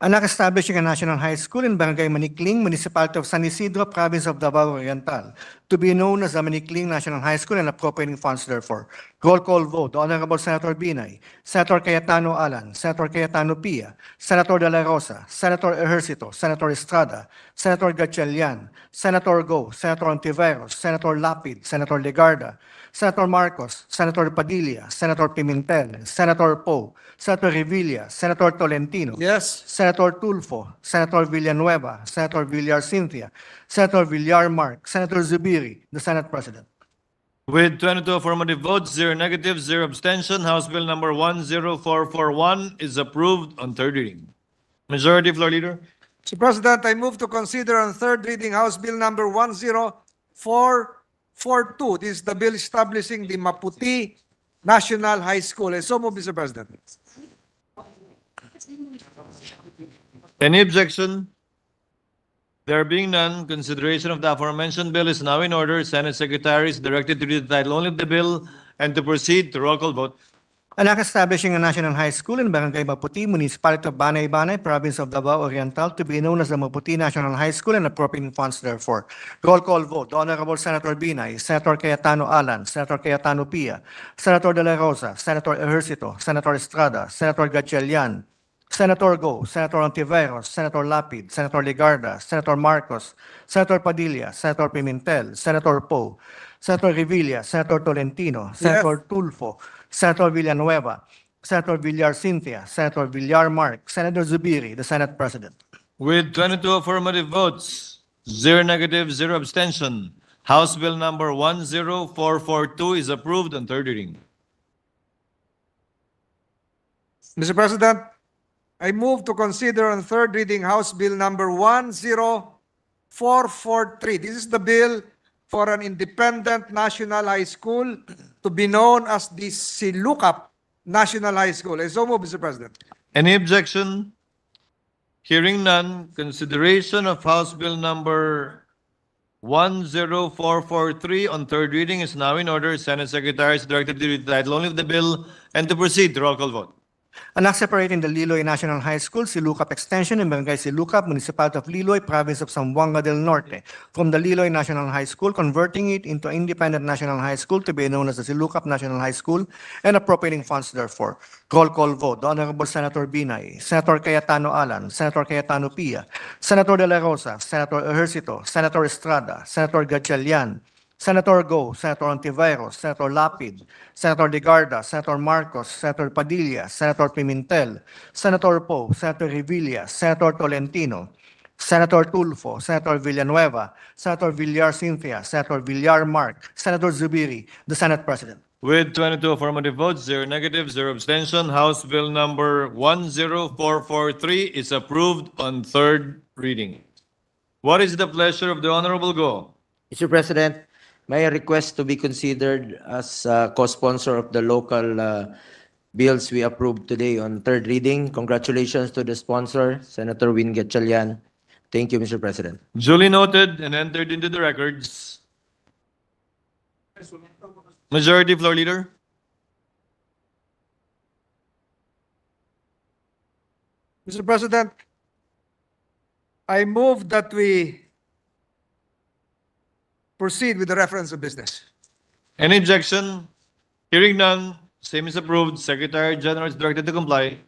Anak establishing a national high school in Barangay Manikling, Municipality of San Isidro, Province of Davao Oriental, to be known as the Manikling National High School and appropriating funds therefore. Roll call vote. The Honorable Senator Binay, Senator Cayetano Alan, Senator Cayetano Pia, Senator De La Rosa, Senator Ejercito, Senator Estrada, Senator Gatchalian, Senator Go, Senator Ontiveros, Senator Lapid, Senator Legarda, Senator Marcos, Senator Padilla, Senator Pimentel, Senator Poe, Senator Revilla, Senator Tolentino, Yes. Senator Tulfo, Senator Villanueva, Senator Villar Cynthia, Senator Villar Mark, Senator Zubiri, the Senate President. With 22 affirmative votes, 0 negative, 0 abstention, House Bill number 10441 is approved on third reading. Majority Floor Leader. Mr. President, I move to consider on third reading House Bill number 10442. This is the bill establishing the Maputi National High School. I so move, Mr. President. Any objection? There being none, consideration of the aforementioned bill is now in order. Senate Secretary is directed to read the title only of the bill and to proceed to roll call vote. Anak establishing a national high school in Barangay Maputi, Municipality of Banay-Banay, Province of Davao Oriental, to be known as the Maputi National High School and appropriating funds therefore. Roll call vote. The Honorable Senator Binay, Senator Cayetano Alan, Senator Cayetano Pia, Senator De La Rosa, Senator Ejercito, Senator Estrada, Senator Gatchalian, Senator Go, Senator Ontiveros, Senator Lapid, Senator Legarda, Senator Marcos, Senator Padilla, Senator Pimentel, Senator Poe, Senator Revilla, Senator Tolentino, Senator Tulfo, Senator Villanueva, Senator Villar Cynthia, Senator Villar Mark, Senator Zubiri, the Senate President. With 22 affirmative votes, 0 negative, 0 abstention, House Bill number 10442 is approved on third reading. Mr. President, I move to consider on third reading House Bill number 10443. This is the bill for an independent national high school to be known as the Silukap National High School. I so move, Mr. President. Any objection? Hearing none, consideration of House Bill number 10443 on third reading is now in order. Senate Secretary is directed to read the title only of the bill and to proceed to roll call vote. Anak separating the Liloy National High School, Silukap Extension in Barangay Silukap, Municipality of Liloy, Province of Zamboanga del Norte, from the Liloy National High School, converting it into an independent national high school to be known as the Silukap National High School and appropriating funds therefore. Roll call vote. The Honorable Senator Binay, Senator Cayetano Alan, Senator Cayetano Pia, Senator De La Rosa, Senator Ejercito, Senator Estrada, Senator Gatchalian, Senator Go, Senator Ontiveros, Senator Lapid, Senator Legarda, Senator Marcos, Senator Padilla, Senator Pimentel, Senator Poe, Senator Revilla, Senator Tolentino, Senator Tulfo, Senator Villanueva, Senator Villar Cynthia, Senator Villar Mark, Senator Zubiri, the Senate President. With 22 affirmative votes, 0 negative, 0 abstention, House Bill number 10443 is approved on third reading. What is the pleasure of the Honorable Go? Mr. President, may I request to be considered as co-sponsor of the local bills we approved today on third reading. Congratulations to the sponsor, Senator Win Gatchalian. Thank you, Mr. President. Duly noted and entered into the records. Majority Floor Leader. Mr. President, I move that we proceed with the reference of business. Any objection? Hearing none, same is approved. Secretary General is directed to comply.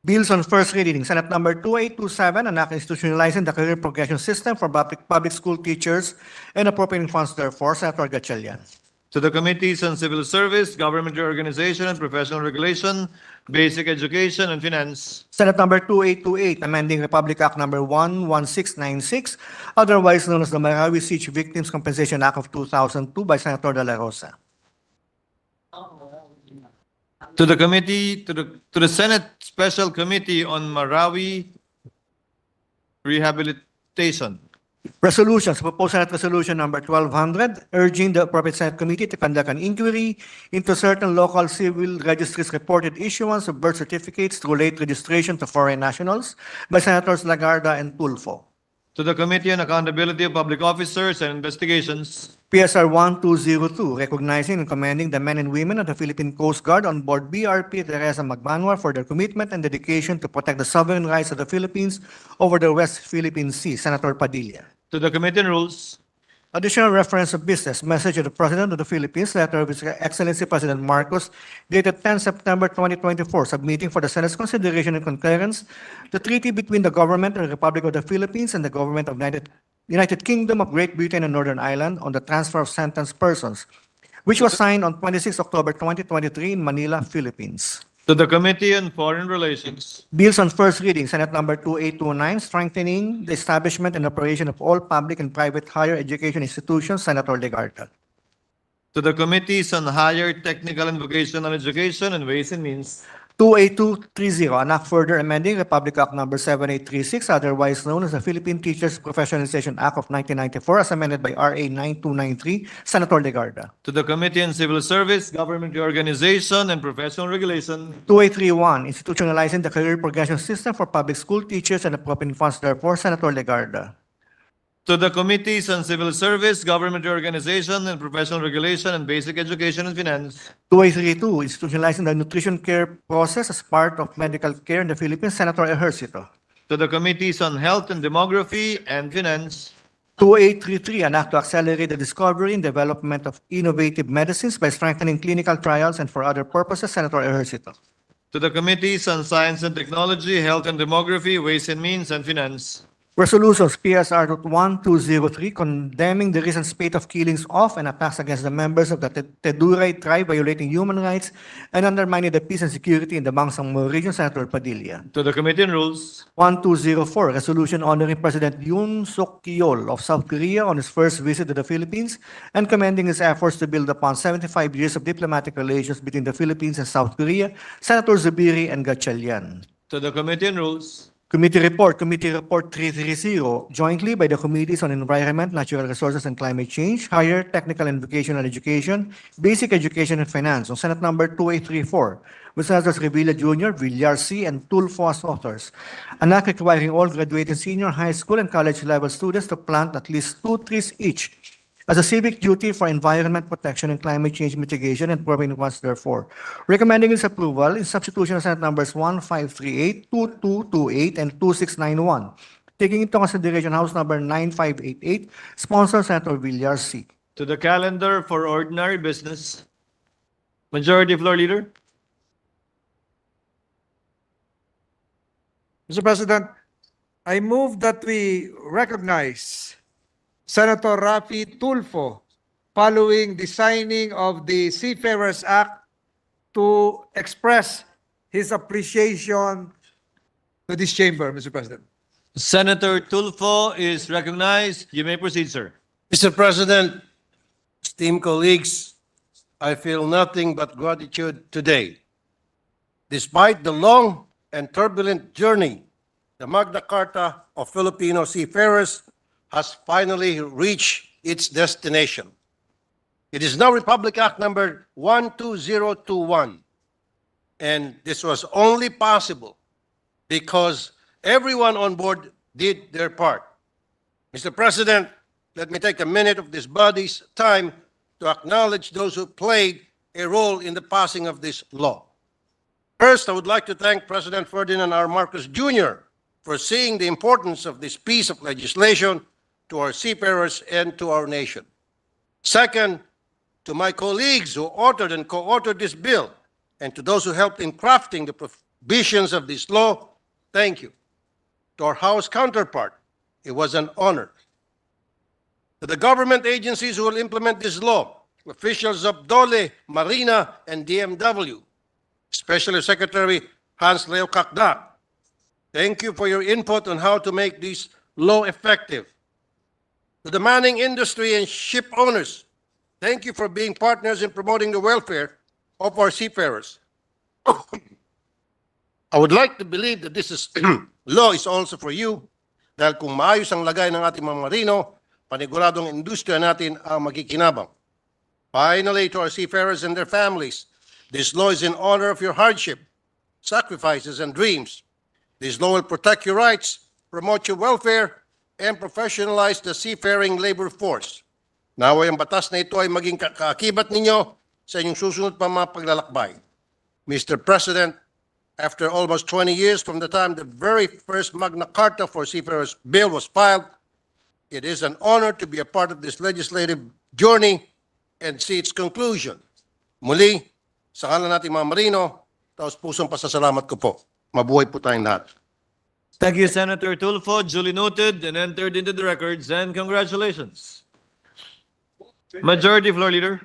Bills on first reading. Senate number 2827, an act institutionalizing the career progression system for public school teachers and appropriating funds therefore. Senator Gatchalian. To the Committees on Civil Service, Government Reorganization and Professional Regulation, Basic Education and Finance. Senate number 2828, amending Republic Act number 11696, otherwise known as the Marawi Siege Victims Compensation Act of 2002 by Senator De La Rosa. To the committee, to the Senate Special Committee on Marawi Rehabilitation. Resolutions, proposed Senate Resolution number 1200, urging the appropriate Senate committee to conduct an inquiry into certain local civil registries reported issuance of birth certificates through late registration to foreign nationals by Senators Lagarda and Tulfo. To the Committee on Accountability of Public Officers and Investigations. PSR 1202, recognizing and commending the men and women of the Philippine Coast Guard on board BRP Teresa Magbanwa for their commitment and dedication to protect the sovereign rights of the Philippines over the West Philippine Sea. Senator Padilla. To the Committee on Rules. Additional reference of business, message of the President of the Philippines, letter of His Excellency President Marcos, dated 10 September 2024, submitting for the Senate's consideration and concurrence the treaty between the Government of the Republic of the Philippines and the Government of United Kingdom of Great Britain and Northern Ireland on the transfer of sentenced persons, which was signed on 26 October 2023 in Manila, Philippines. To the Committee on Foreign Relations. Bills on first reading, Senate number 2829, strengthening the establishment and operation of all public and private higher education institutions, Senator Legarda. To the Committees on Higher Technical and Vocational Education and Ways and Means. 28230, an act further amending Republic Act number 7836, otherwise known as the Philippine Teachers Professionalization Act of 1994, as amended by RA 9293, Senator Legarda. To the Committee on Civil Service, Government Reorganization, and Professional Regulation. 2831, institutionalizing the career progression system for public school teachers and appropriate funds, therefore, Senator Legarda. To the Committees on Civil Service, Government Reorganization, and Professional Regulation, and Basic Education and Finance. 2832, institutionalizing the nutrition care process as part of medical care in the Philippines, Senator Ejercito. To the Committees on Health and Demography and Finance. 2833, an act to accelerate the discovery and development of innovative medicines by strengthening clinical trials and for other purposes, Senator Ejercito. To the Committees on Science and Technology, Health and Demography, Ways and Means, and Finance. Resolutions, PSR 1203, condemning the recent spate of killings of and attacks against the members of the Teduray tribe, violating human rights and undermining the peace and security in the Bangsamoro region, Senator Padilla. To the Committee on Rules. 1204, resolution honoring President Yoon Suk Yeol of South Korea on his first visit to the Philippines and commending his efforts to build upon 75 years of diplomatic relations between the Philippines and South Korea, Senator Zubiri and Gatchalian. To the Committee on Rules. Committee Report 330, jointly by the Committees on Environment, Natural Resources and Climate Change, Higher Technical and Vocational Education, Basic Education and Finance, on Senate number 2834, with Senators Revilla Jr., Villar C., and Tulfo as authors. An act requiring all graduating senior high school and college level students to plant at least 2 trees each as a civic duty for environment protection and climate change mitigation and providing funds therefore. Recommending its approval in substitution of Senate numbers 1538, 2228, and 2691. Taking into consideration House number 9588, sponsor Senator Villar C. To the calendar for ordinary business. Majority Floor Leader. Mr. President, I move that we recognize Senator Rafi Tulfo following the signing of the Seafarers Act to express his appreciation to this chamber, Mr. President. Senator Tulfo is recognized. You may proceed, sir. Mr. President, esteemed colleagues, I feel nothing but gratitude today. Despite the long and turbulent journey, the Magna Carta of Filipino seafarers has finally reached its destination. It is now Republic Act number 12021, and this was only possible because everyone on board did their part. Mr. President, let me take a minute of this body's time to acknowledge those who played a role in the passing of this law. First, I would like to thank President Ferdinand R. Marcos Jr. for seeing the importance of this piece of legislation to our seafarers and to our nation. Second, to my colleagues who authored and co-authored this bill, and to those who helped in crafting the provisions of this law, thank you. To our House counterpart, it was an honor. To the government agencies who will implement this law, officials of DOLE, Marina, and DMW, especially Secretary Hans Leo Kakda, thank you for your input on how to make this law effective. To the manning industry and ship owners, thank you for being partners in promoting the welfare of our seafarers. I would like to believe that this is law is also for you dahil kung maayos ang lagay ng ating mga marino, paniguradong industriya natin ang magkikinabang. Finally, to our seafarers and their families, this law is in honor of your hardship, sacrifices, and dreams. This law will protect your rights, promote your welfare, and professionalize the seafaring labor force. Naway ang batas na ito ay maging kaakibat ninyo sa inyong susunod pa mga paglalakbay. Mr. President, after almost 20 years from the time the very first Magna Carta for Seafarers Bill was filed, it is an honor to be a part of this legislative journey and see its conclusion. Muli, sa ngalan nating mga marino, taos pusong pasasalamat ko po. Mabuhay po tayong lahat. Thank you, Senator Tulfo. Duly noted and entered into the records, and congratulations. Majority Floor Leader.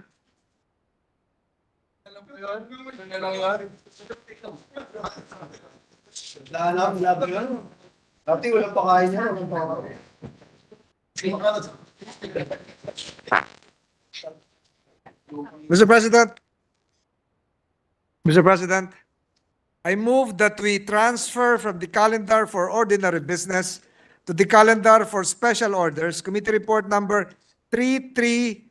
Dati wala pa kain niya. Mr. President, I move that we transfer from the calendar for ordinary business to the calendar for special orders, Committee Report number 330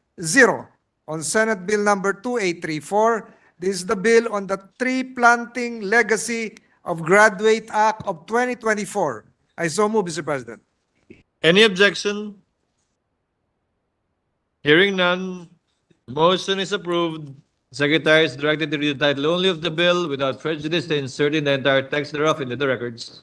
on Senate Bill number 2834. This is the bill on the tree planting legacy of Graduate Act of 2024. I so move, Mr. President. Any objection? Hearing none, motion is approved. Secretary is directed to read the title only of the bill without prejudice to insert in the entire text thereof into the records.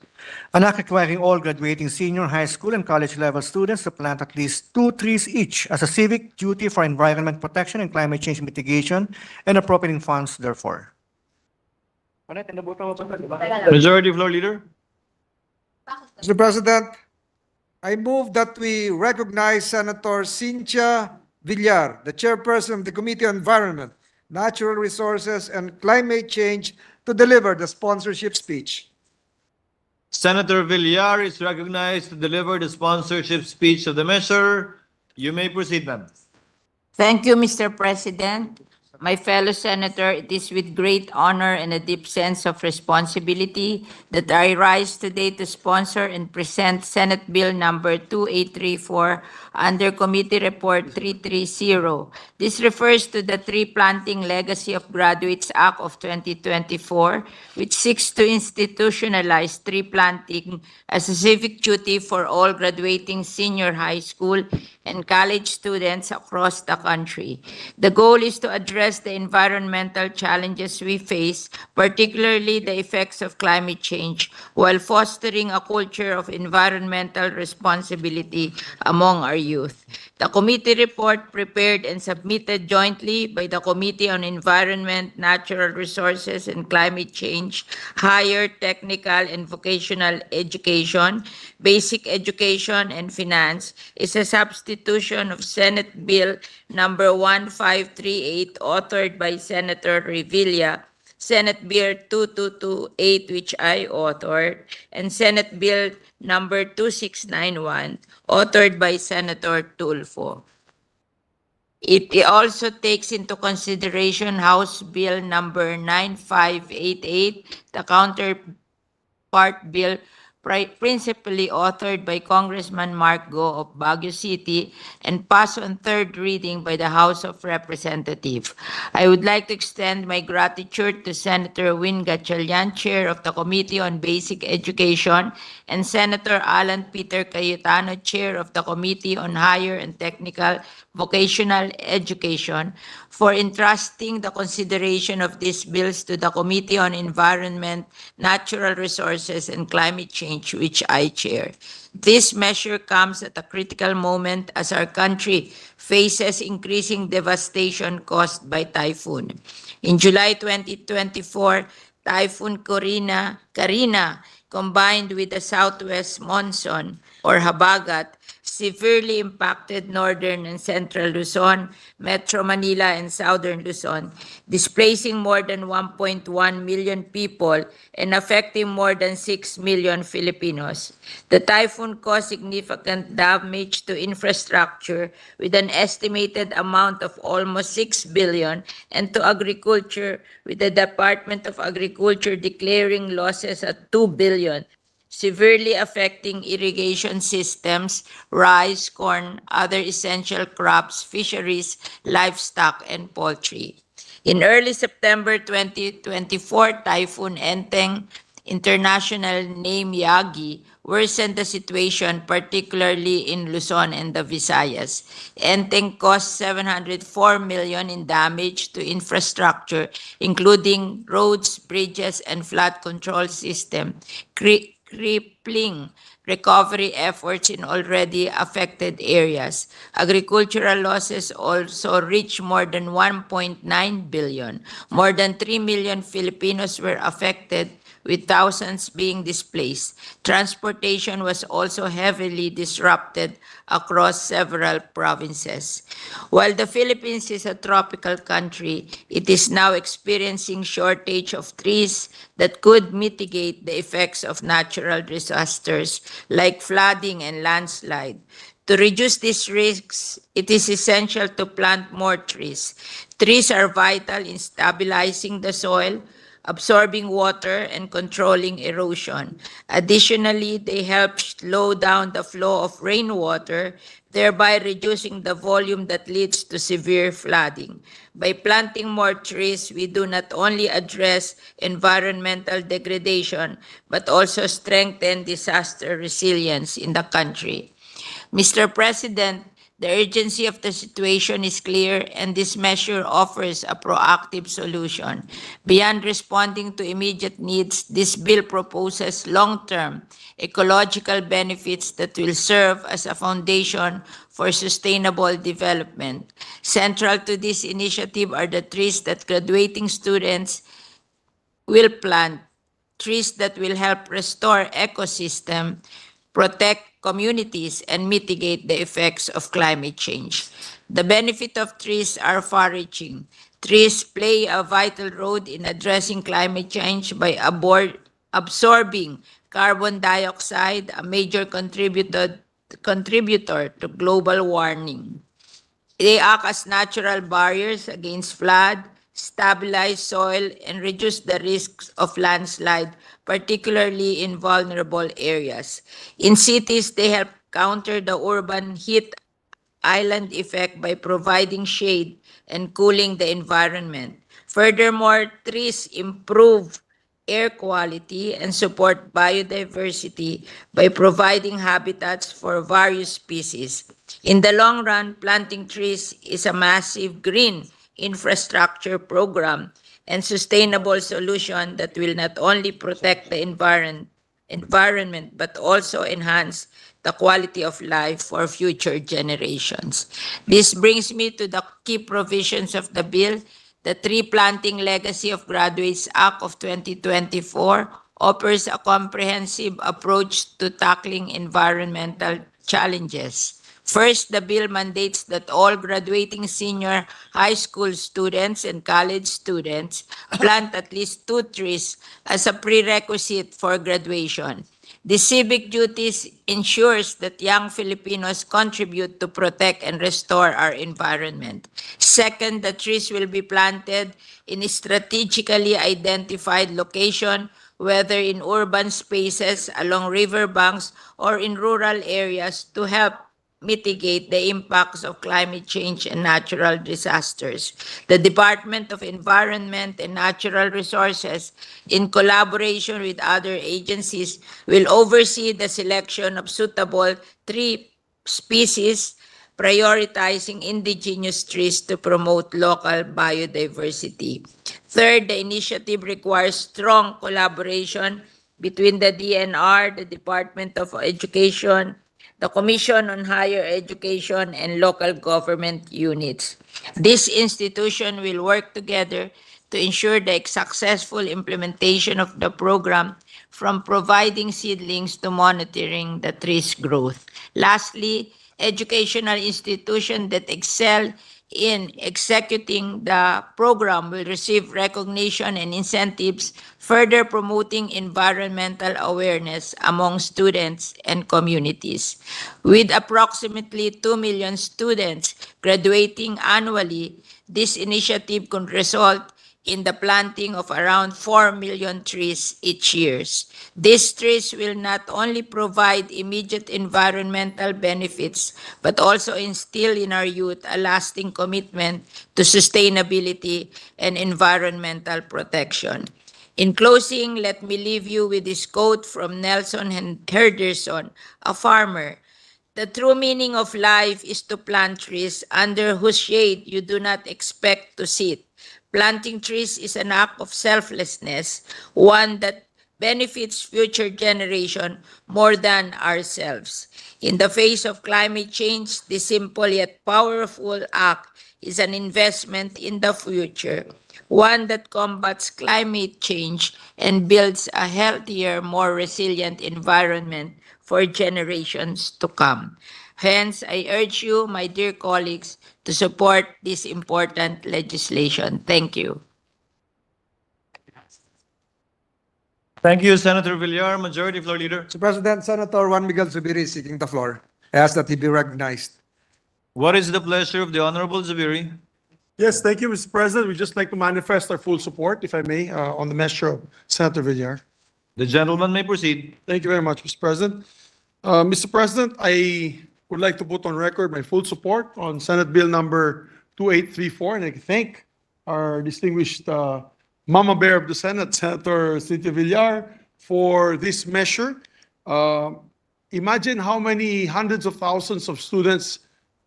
An act requiring all graduating senior high school and college level students to plant at least 2 trees each as a civic duty for environment protection and climate change mitigation and appropriating funds therefore. Majority Floor Leader. Mr. President, I move that we recognize Senator Cynthia Villar, the chairperson of the Committee on Environment, Natural Resources, and Climate Change, to deliver the sponsorship speech. Senator Villar is recognized to deliver the sponsorship speech of the measure. You may proceed, ma'am. Thank you, Mr. President. My fellow senator, it is with great honor and a deep sense of responsibility that I rise today to sponsor and present Senate Bill number 2834 under Committee Report 330. This refers to the Tree Planting Legacy of Graduates Act of 2024, which seeks to institutionalize tree planting as a civic duty for all graduating senior high school and college students across the country. The goal is to address the environmental challenges we face, particularly the effects of climate change, while fostering a culture of environmental responsibility among our youth. The committee report prepared and submitted jointly by the Committee on Environment, Natural Resources, and Climate Change, Higher Technical and Vocational Education, Basic Education, and Finance is a substitution of Senate Bill number 1538, authored by Senator Revilla, Senate Bill 2228, which I authored, and Senate Bill number 2691, authored by Senator Tulfo. It also takes into consideration House Bill number 9588, the counterpart bill principally authored by Congressman Mark Go of Baguio City and passed on third reading by the House of Representatives. I would like to extend my gratitude to Senator Win Gatchalian, Chair of the Committee on Basic Education, and Senator Alan Peter Cayetano, Chair of the Committee on Higher and Technical Vocational Education, for entrusting the consideration of these bills to the Committee on Environment, Natural Resources, and Climate Change, which I chair. This measure comes at a critical moment as our country faces increasing devastation caused by typhoon. In July 2024, Typhoon Karina combined with the southwest monsoon or habagat, severely impacted northern and central Luzon, Metro Manila, and southern Luzon, displacing more than 1.1 million people and affecting more than 6 million Filipinos. The typhoon caused significant damage to infrastructure with an estimated amount of almost 6 billion and to agriculture with the Department of Agriculture declaring losses at 2 billion, severely affecting irrigation systems, rice, corn, other essential crops, fisheries, livestock, and poultry. In early September 2024, Typhoon Enteng, international name Yagi, worsened the situation, particularly in Luzon and the Visayas. Enteng caused 704 million in damage to infrastructure, including roads, bridges, and flood control system, crippling recovery efforts in already affected areas. Agricultural losses also reached more than 1.9 billion. More than 3 million Filipinos were affected, with thousands being displaced. Transportation was also heavily disrupted across several provinces. While the Philippines is a tropical country, it is now experiencing shortage of trees that could mitigate the effects of natural disasters like flooding and landslide. To reduce these risks, it is essential to plant more trees. Trees are vital in stabilizing the soil, absorbing water, and controlling erosion. Additionally, they help slow down the flow of rainwater, thereby reducing the volume that leads to severe flooding. By planting more trees, we do not only address environmental degradation, but also strengthen disaster resilience in the country. Mr. President, the urgency of the situation is clear, and this measure offers a proactive solution. Beyond responding to immediate needs, this bill proposes long-term ecological benefits that will serve as a foundation for sustainable development. Central to this initiative are the trees that graduating students will plant, trees that will help restore ecosystem, protect communities, and mitigate the effects of climate change. The benefit of trees are far-reaching. Trees play a vital role in addressing climate change by absorbing carbon dioxide, a major contributor to global warming. They act as natural barriers against flood, stabilize soil, and reduce the risks of landslide, particularly in vulnerable areas. In cities, they help counter the urban heat island effect by providing shade and cooling the environment. Furthermore, trees improve air quality and support biodiversity by providing habitats for various species. In the long run, planting trees is a massive green infrastructure program and sustainable solution that will not only protect the environment but also enhance the quality of life for future generations. This brings me to the key provisions of the bill. The Tree Planting Legacy of Graduates Act of 2024 offers a comprehensive approach to tackling environmental challenges. First, the bill mandates that all graduating senior high school students and college students plant at least 2 trees as a prerequisite for graduation. The civic duties ensures that young Filipinos contribute to protect and restore our environment. Second, the trees will be planted in a strategically identified location, whether in urban spaces, along riverbanks, or in rural areas to help mitigate the impacts of climate change and natural disasters. The Department of Environment and Natural Resources, in collaboration with other agencies, will oversee the selection of suitable tree species, prioritizing indigenous trees to promote local biodiversity. Third, the initiative requires strong collaboration between the DNR, the Department of Education, the Commission on Higher Education, and local government units. This institution will work together to ensure the successful implementation of the program, from providing seedlings to monitoring the tree's growth. Lastly, educational institutions that excel in executing the program will receive recognition and incentives, further promoting environmental awareness among students and communities. With approximately 2 million students graduating annually, this initiative could result in the planting of around 4 million trees each year. These trees will not only provide immediate environmental benefits, but also instill in our youth a lasting commitment to sustainability and environmental protection. In closing, let me leave you with this quote from Nelson Henderson, a farmer. The true meaning of life is to plant trees under whose shade you do not expect to sit. Planting trees is an act of selflessness, one that benefits future generation more than ourselves. In the face of climate change, this simple yet powerful act is an investment in the future, one that combats climate change and builds a healthier, more resilient environment for generations to come. Hence, I urge you, my dear colleagues, to support this important legislation. Thank you. Thank you, Senator Villar. Majority Floor Leader. Mr. President, Senator Juan Miguel Zubiri is seeking the floor. I ask that he be recognized. What is the pleasure of the Honorable Zubiri? Yes, thank you, Mr. President. We'd just like to manifest our full support, if I may, on the measure of Senator Villar. The gentleman may proceed. Thank you very much, Mr. President. Mr. President, I would like to put on record my full support on Senate Bill number 2834, and I thank our distinguished Mama Bear of the Senate, Senator Cynthia Villar, for this measure. Imagine how many hundreds of thousands of students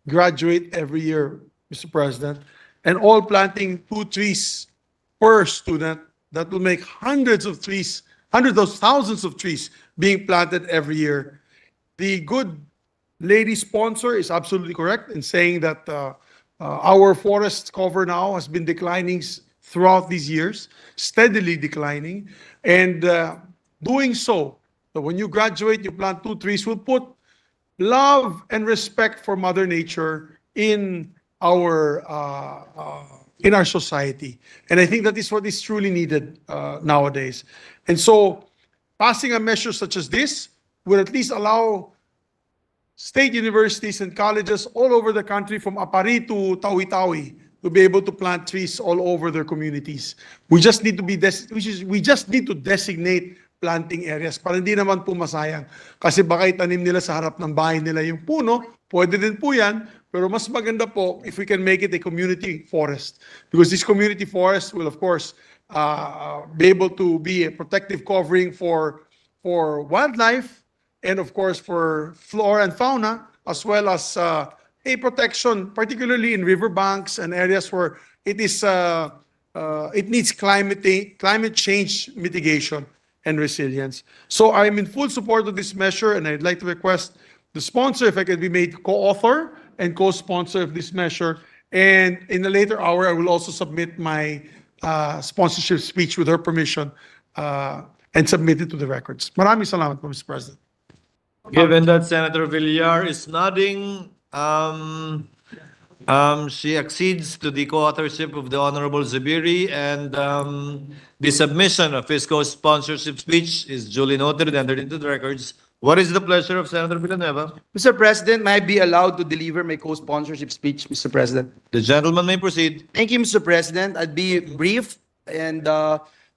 graduate every year, Mr. President, and all planting 2 trees per student. That will make hundreds of trees, hundreds of thousands of trees being planted every year. The good lady sponsor is absolutely correct in saying that our forest cover now has been declining throughout these years, steadily declining, and doing so, when you graduate, you plant 2 trees, will put love and respect for Mother Nature in our society. And I think that is what is truly needed nowadays. And so passing a measure such as this would at least allow state universities and colleges all over the country, from Apari to Tawi-Tawi, to be able to plant trees all over their communities. We just need to designate planting areas para hindi naman po masayang. Kasi baka itanim nila sa harap ng bahay nila yung puno, pwede din po yan, pero mas maganda po if we can make it a community forest. Because this community forest will, of course, be able to be a protective covering for wildlife, and of course for flora and fauna, as well as a protection, particularly in riverbanks and areas where it needs climate change mitigation and resilience. So I'm in full support of this measure, and I'd like to request the sponsor, if I can be made co-author and co-sponsor of this measure. And in a later hour, I will also submit my sponsorship speech with her permission and submit it to the records. Maraming salamat po, Mr. President. Given that Senator Villar is nodding, she accedes to the co-authorship of the Honorable Zubiri, and the submission of his co-sponsorship speech is duly noted and entered into the records. What is the pleasure of Senator Villanueva? Mr. President, may I be allowed to deliver my co-sponsorship speech, Mr. President? The gentleman may proceed. Thank you, Mr. President. I'd be brief and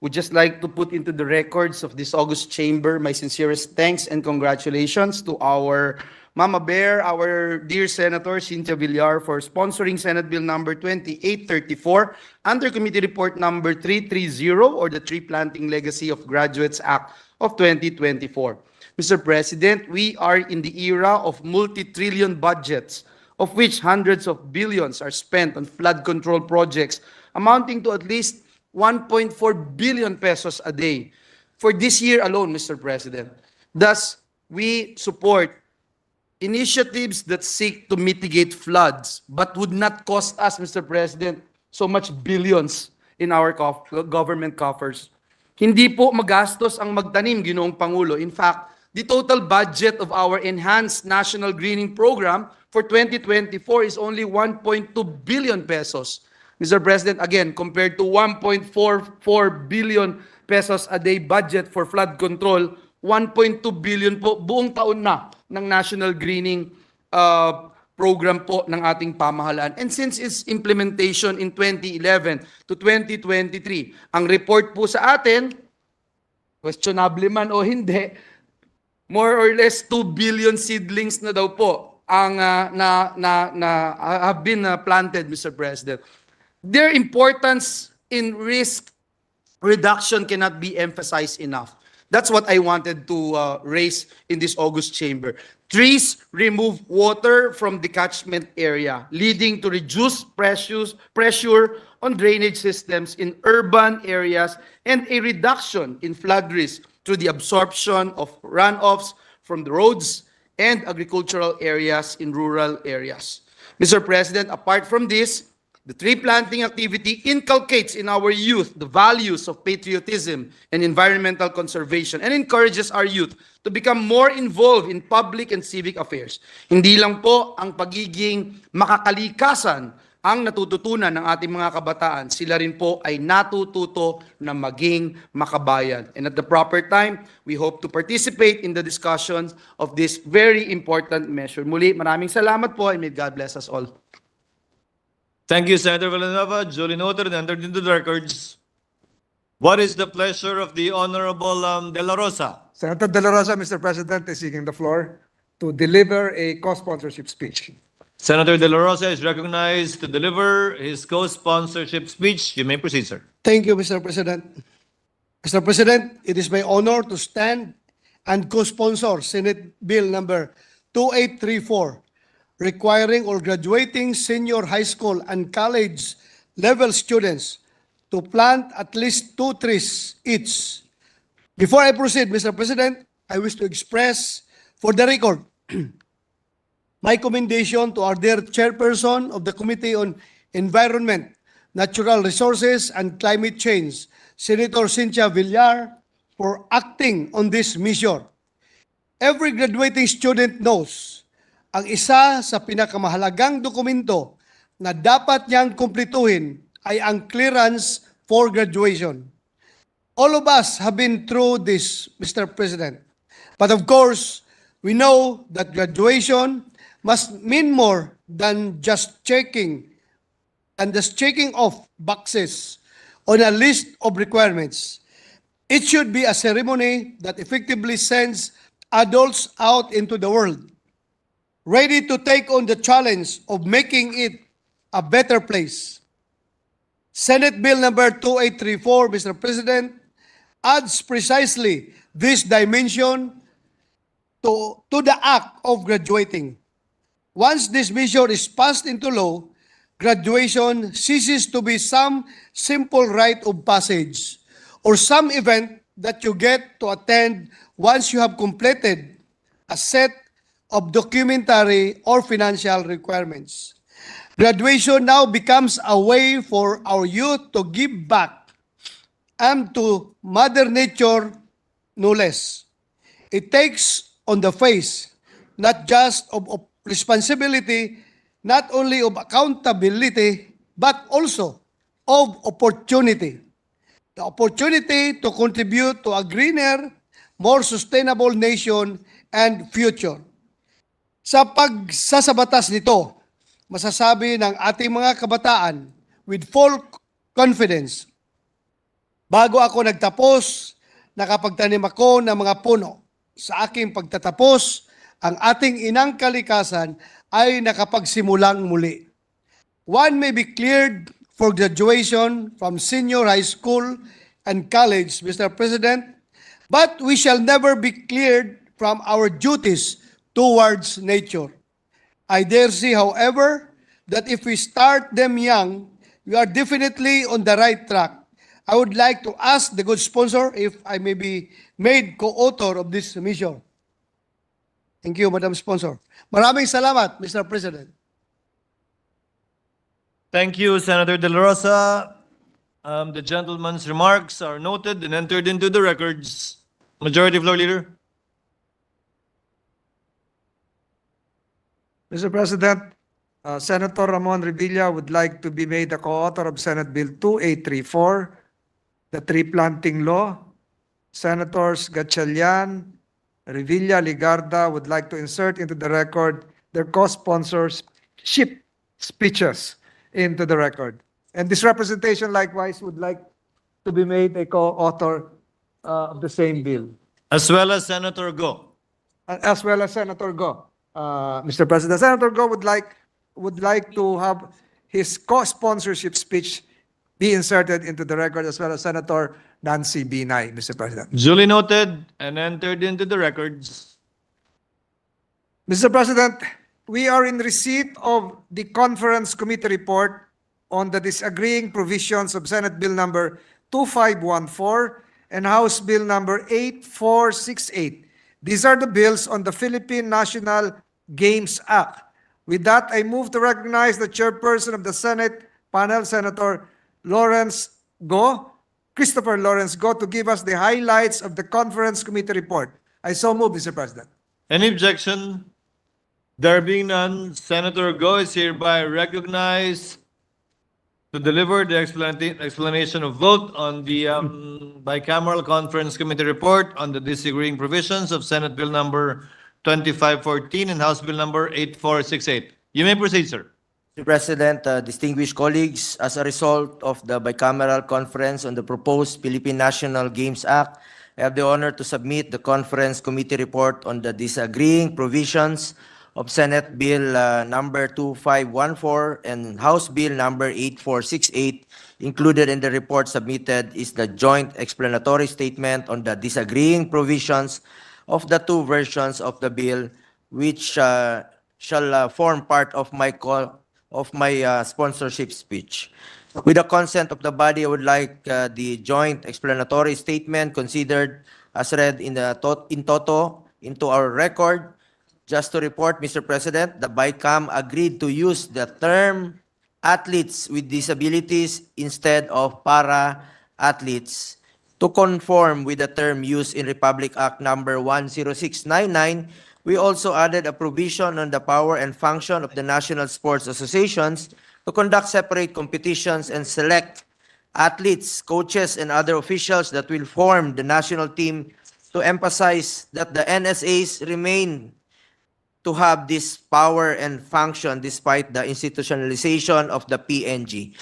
would just like to put into the records of this August chamber my sincerest thanks and congratulations to our Mama Bear, our dear Senator Cynthia Villar, for sponsoring Senate Bill number 2834 under Committee Report number 330, or the Tree Planting Legacy of Graduates Act of 2024. Mr. President, we are in the era of multi-trillion budgets, of which hundreds of billions are spent on flood control projects amounting to at least 1.4 billion pesos a day for this year alone, Mr. President. Thus, we support initiatives that seek to mitigate floods but would not cost us, Mr. President, so much billions in our government coffers. Hindi po magastos ang magtanim, Ginoong Pangulo. In fact, the total budget of our enhanced national greening program for 2024 is only 1.2 billion pesos. Mr. President, again, compared to 1.44 billion pesos a day budget for flood control, 1.2 billion po buong taon na ng national greening program po ng ating pamahalaan. And since its implementation in 2011 to 2023, ang report po sa atin, questionable man o hindi, more or less 2 billion seedlings na daw po ang have been planted, Mr. President. Their importance in risk reduction cannot be emphasized enough. That's what I wanted to raise in this August chamber. Trees remove water from the catchment area, leading to reduced pressure on drainage systems in urban areas and a reduction in flood risk through the absorption of runoffs from the roads and agricultural areas in rural areas. Mr. President, apart from this, the tree planting activity inculcates in our youth the values of patriotism and environmental conservation and encourages our youth to become more involved in public and civic affairs. Hindi lang po ang pagiging makakalikasan ang natututunan ng ating mga kabataan, sila rin po ay natututo na maging makabayan. And at the proper time, we hope to participate in the discussions of this very important measure. Muli, maraming salamat po and may God bless us all. Thank you, Senator Villanueva. Duly noted and entered into the records. What is the pleasure of the Honorable De La Rosa? Senator De La Rosa, Mr. President, is seeking the floor to deliver a co-sponsorship speech. Senator De La Rosa is recognized to deliver his co-sponsorship speech. You may proceed, sir. Thank you, Mr. President. Mr. President, it is my honor to stand and co-sponsor Senate Bill number 2834, requiring all graduating senior high school and college level students to plant at least 2 trees each. Before I proceed, Mr. President, I wish to express for the record my commendation to our dear chairperson of the Committee on Environment, Natural Resources, and Climate Change, Senator Cynthia Villar, for acting on this mission. Every graduating student knows ang isa sa pinakamahalagang dokumento na dapat niyang kumpletuhin ay ang clearance for graduation. All of us have been through this, Mr. President. But of course, we know that graduation must mean more than just checking off boxes on a list of requirements. It should be a ceremony that effectively sends adults out into the world, ready to take on the challenge of making it a better place. Senate Bill number 2834, Mr. President, adds precisely this dimension to the act of graduating. Once this measure is passed into law, graduation ceases to be some simple rite of passage or some event that you get to attend once you have completed a set of documentary or financial requirements. Graduation now becomes a way for our youth to give back and to Mother Nature, no less. It takes on the face not just of responsibility, not only of accountability, but also of opportunity. The opportunity to contribute to a greener, more sustainable nation and future. Sa pagsasabatas nito, masasabi ng ating mga kabataan with full confidence, bago ako nagtapos, nakapagtanim ako ng mga puno. Sa aking pagtatapos, ang ating inang kalikasan ay nakapagsimulang muli. One may be cleared for graduation from senior high school and college, Mr. President, but we shall never be cleared from our duties towards nature. I dare say, however, that if we start them young, we are definitely on the right track. I would like to ask the good sponsor if I may be made co-author of this mission. Thank you, Madam Sponsor. Maraming salamat, Mr. President. Thank you, Senator De La Rosa. The gentleman's remarks are noted and entered into the records. Majority Floor Leader. Mr. President, Senator Ramon Revilla would like to be made the co-author of Senate Bill 2834, the tree planting law. Senators Gatchalian, Revilla, Ligarda would like to insert into the record their co-sponsors' speeches into the record. And this representation likewise would like to be made a co-author of the same bill. As well as Senator Go. As well as Senator Go. Mr. President, Senator Go would like to have his co-sponsorship speech be inserted into the record, as well as Senator Nancy Binay, Mr. President. Duly noted and entered into the records. Mr. President, we are in receipt of the conference committee report on the disagreeing provisions of Senate Bill number 2514 and House Bill number 8468. These are the bills on the Philippine National Games Act. With that, I move to recognize the chairperson of the Senate panel, Senator Christopher Lawrence Go, to give us the highlights of the conference committee report. I so move, Mr. President. Any objection? There being none, Senator Go is hereby recognized to deliver the explanation of vote on the bicameral conference committee report on the disagreeing provisions of Senate Bill number 2514 and House Bill number 8468. You may proceed, sir. Mr. President, distinguished colleagues, as a result of the bicameral conference on the proposed Philippine National Games Act, I have the honor to submit the conference committee report on the disagreeing provisions of Senate Bill number 2514 and House Bill number 8468. Included in the report submitted is the joint explanatory statement on the disagreeing provisions of the two versions of the bill, which shall form part of my sponsorship speech. With the consent of the body, I would like the joint explanatory statement considered as read in toto into our record. Just to report, Mr. President, the BICAM agreed to use the term athletes with disabilities instead of para-athletes to conform with the term used in Republic Act number 10699. We also added a provision on the power and function of the national sports associations to conduct separate competitions and select athletes, coaches, and other officials that will form the national team, to emphasize that the NSAs remain to have this power and function despite the institutionalization of the PNG.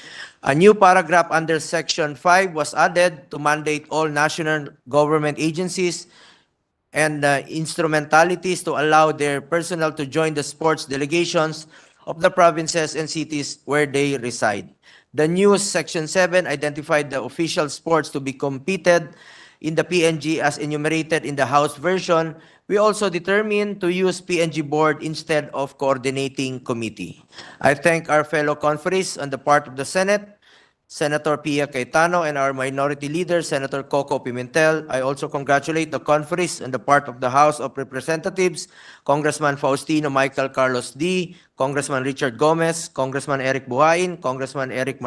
A new paragraph under Section 5 was added to mandate all national government agencies and instrumentalities to allow their personnel to join the sports delegations of the provinces and cities where they reside. The new Section 7 identified the official sports to be competed in the PNG as enumerated in the House version. We also determined to use PNG board instead of coordinating committee. I thank our fellow conferees on the part of the Senate, Senator Pia Cayetano, and our minority leader, Senator Coco Pimentel. I also congratulate the conferees on the part of the House of Representatives, Congressman Faustino Michael Carlos D., Congressman Richard Gomez, Congressman Eric Buhain, Congressman Eric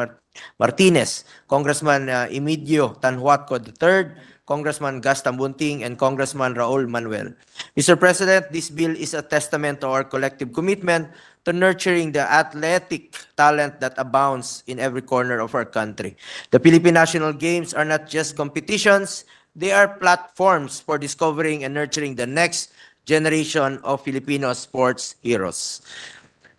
Martinez, Congressman Emidio Tanhuatco III, Congressman Gas Tambunting, and Congressman Raul Manuel. Mr. President, this bill is a testament to our collective commitment to nurturing the athletic talent that abounds in every corner of our country. The Philippine National Games are not just competitions, they are platforms for discovering and nurturing the next generation of Filipino sports heroes.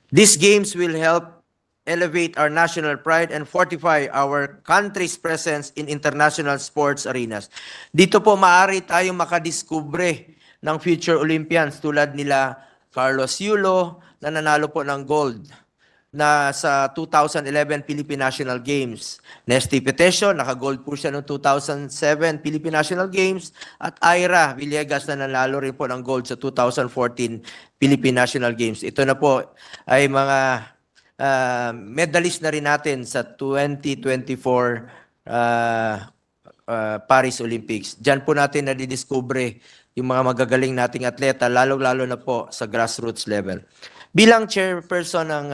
These games will help elevate our national pride and fortify our country's presence in international sports arenas. Dito po maaari tayong makadiskubre ng future Olympians tulad nila Carlos Yulo na nanalo po ng gold na sa 2011 Philippine National Games. Nesty Petesio, naka-gold po siya noong 2007 Philippine National Games. At Ira Villegas na nanalo rin po ng gold sa 2014 Philippine National Games. Ito na po ay mga medalist na rin natin sa 2024 Paris Olympics. Diyan po natin nadidiskubre yung mga magagaling nating atleta, lalo-lalo na po sa grassroots level. Bilang chairperson ng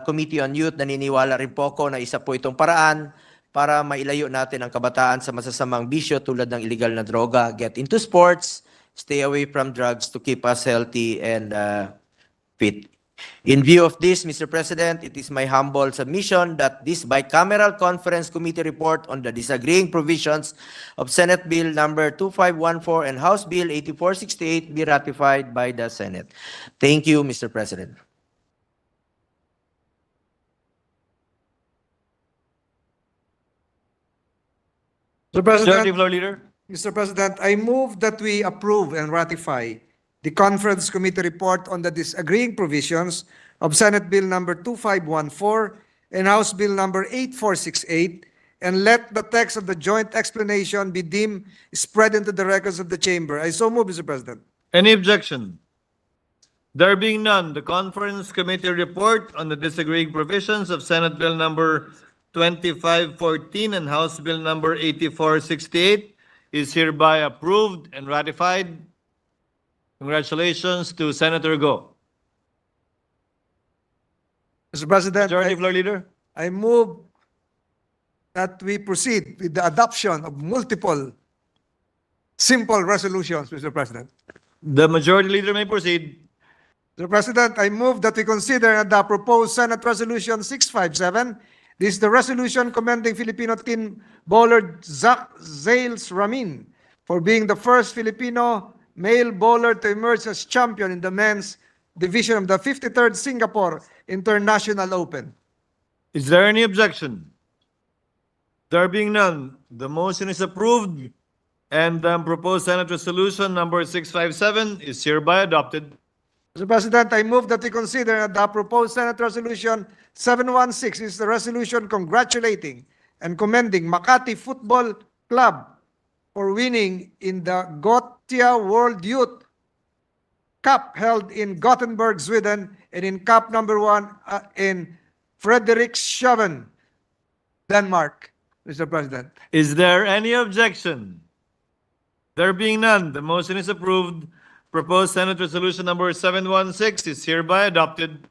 Committee on Youth, naniniwala rin po ako na isa po itong paraan para mailayo natin ang kabataan sa masasamang bisyo tulad ng illegal na droga, get into sports, stay away from drugs to keep us healthy and fit. In view of this, Mr. President, it is my humble submission that this bicameral conference committee report on the disagreeing provisions of Senate Bill number 2514 and House Bill 8468 be ratified by the Senate. Thank you, Mr. President. Mr. Majority President, Floor Leader. Mr. President, I move that we approve and ratify the conference committee report on the disagreeing provisions of Senate Bill number 2514 and House Bill number 8468, and let the text of the joint explanation be deemed spread into the records of the chamber. I so move, Mr. President. Any objection? There being none, the conference committee report on the disagreeing provisions of Senate Bill number 2514 and House Bill number 8468 is hereby approved and ratified. Congratulations to Senator Go. Mr. President, Majority Floor Leader. I move that we proceed with the adoption of multiple simple resolutions, Mr. President. The Majority Leader may proceed. Mr. President, I move that we consider the proposed Senate Resolution 657. This is the resolution commending Filipino team bowler Zach Zales Ramin for being the first Filipino male bowler to emerge as champion in the men's division of the 53rd Singapore International Open. Is there any objection? There being none, the motion is approved and the proposed Senate Resolution number 657 is hereby adopted. Mr. President, I move that we consider the proposed Senate Resolution 716 is the resolution congratulating and commending Makati Football Club for winning in the Gothia World Youth Cup held in Gothenburg, Sweden, and in Cup number 1 in Frederikshavn, Denmark, Mr. President. Is there any objection? There being none, the motion is approved. Proposed Senate Resolution number 716 is hereby adopted.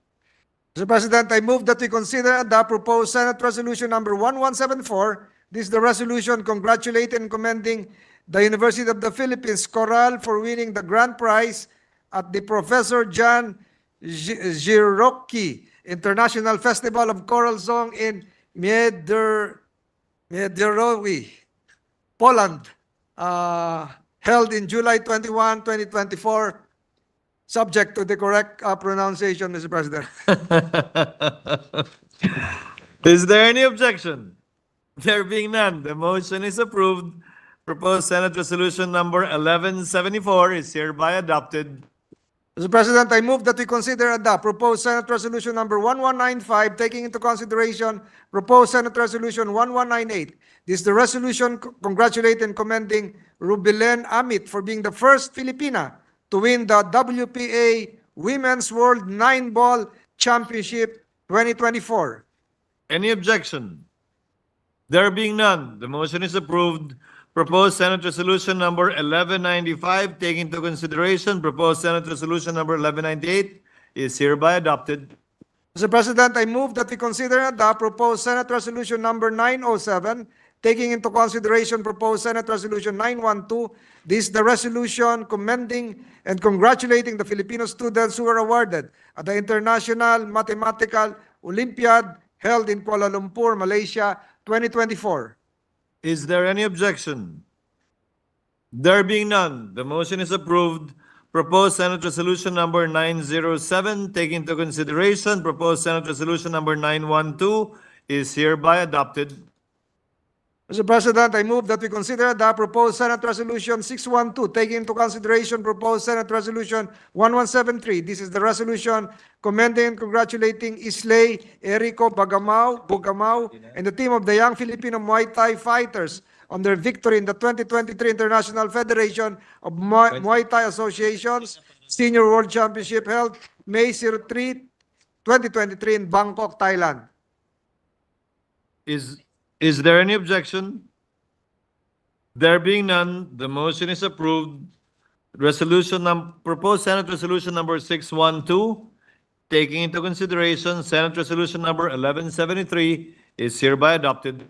Mr. President, I move that we consider the proposed Senate Resolution number 1174. This is the resolution congratulating and commending the University of the Philippines Coral for winning the grand prize at the Professor John Giroki International Festival of Choral Song in Miederowie, Poland, held in July 21, 2024, subject to the correct pronunciation, Mr. President. Is there any objection? There being none, the motion is approved. Proposed Senate Resolution number 1174 is hereby adopted. Mr. President, I move that we consider the proposed Senate Resolution number 1195, taking into consideration proposed Senate Resolution 1198. This is the resolution congratulating and commending Rubilen Amit for being the first Filipina to win the WPA Women's World 9-Ball Championship 2024. Any objection? There being none, the motion is approved. Proposed Senate Resolution number 1195, taking into consideration proposed Senate Resolution number 1198, is hereby adopted. Mr. President, I move that we consider the proposed Senate Resolution number 907, taking into consideration proposed Senate Resolution 912. This is the resolution commending and congratulating the Filipino students who were awarded at the International Mathematical Olympiad held in Kuala Lumpur, Malaysia, 2024. Is there any objection? There being none, the motion is approved. Proposed Senate Resolution number 907, taking into consideration proposed Senate Resolution number 912, is hereby adopted. Mr. President, I move that we consider the proposed Senate Resolution 612, taking into consideration proposed Senate Resolution 1173. This is the resolution commending and congratulating Islay Erico Bugamao and the team of the young Filipino Muay Thai fighters on their victory in the 2023 International Federation of Muay Thai Associations Senior World Championship held May 03, 2023 in Bangkok, Thailand. Is there any objection? There being none, the motion is approved. Proposed Senate Resolution number 612, taking into consideration Senate Resolution number 1173, is hereby adopted.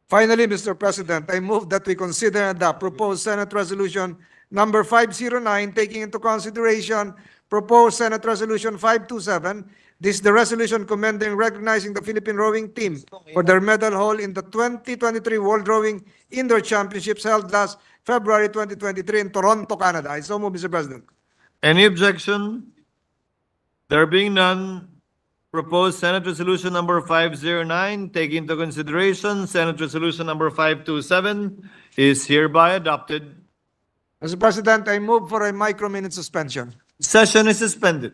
Finally, Mr. President, I move that we consider the proposed Senate Resolution number 509, taking into consideration proposed Senate Resolution 527. This is the resolution commending recognizing the Philippine rowing team for their medal haul in the 2023 World Rowing Indoor Championships held last February 2023 in Toronto, Canada. I so move, Mr. President. Any objection? There being none, proposed Senate Resolution number 509, taking into consideration Senate Resolution number 527 is hereby adopted. Mr. President, I move for a micro-minute suspension. Session is suspended.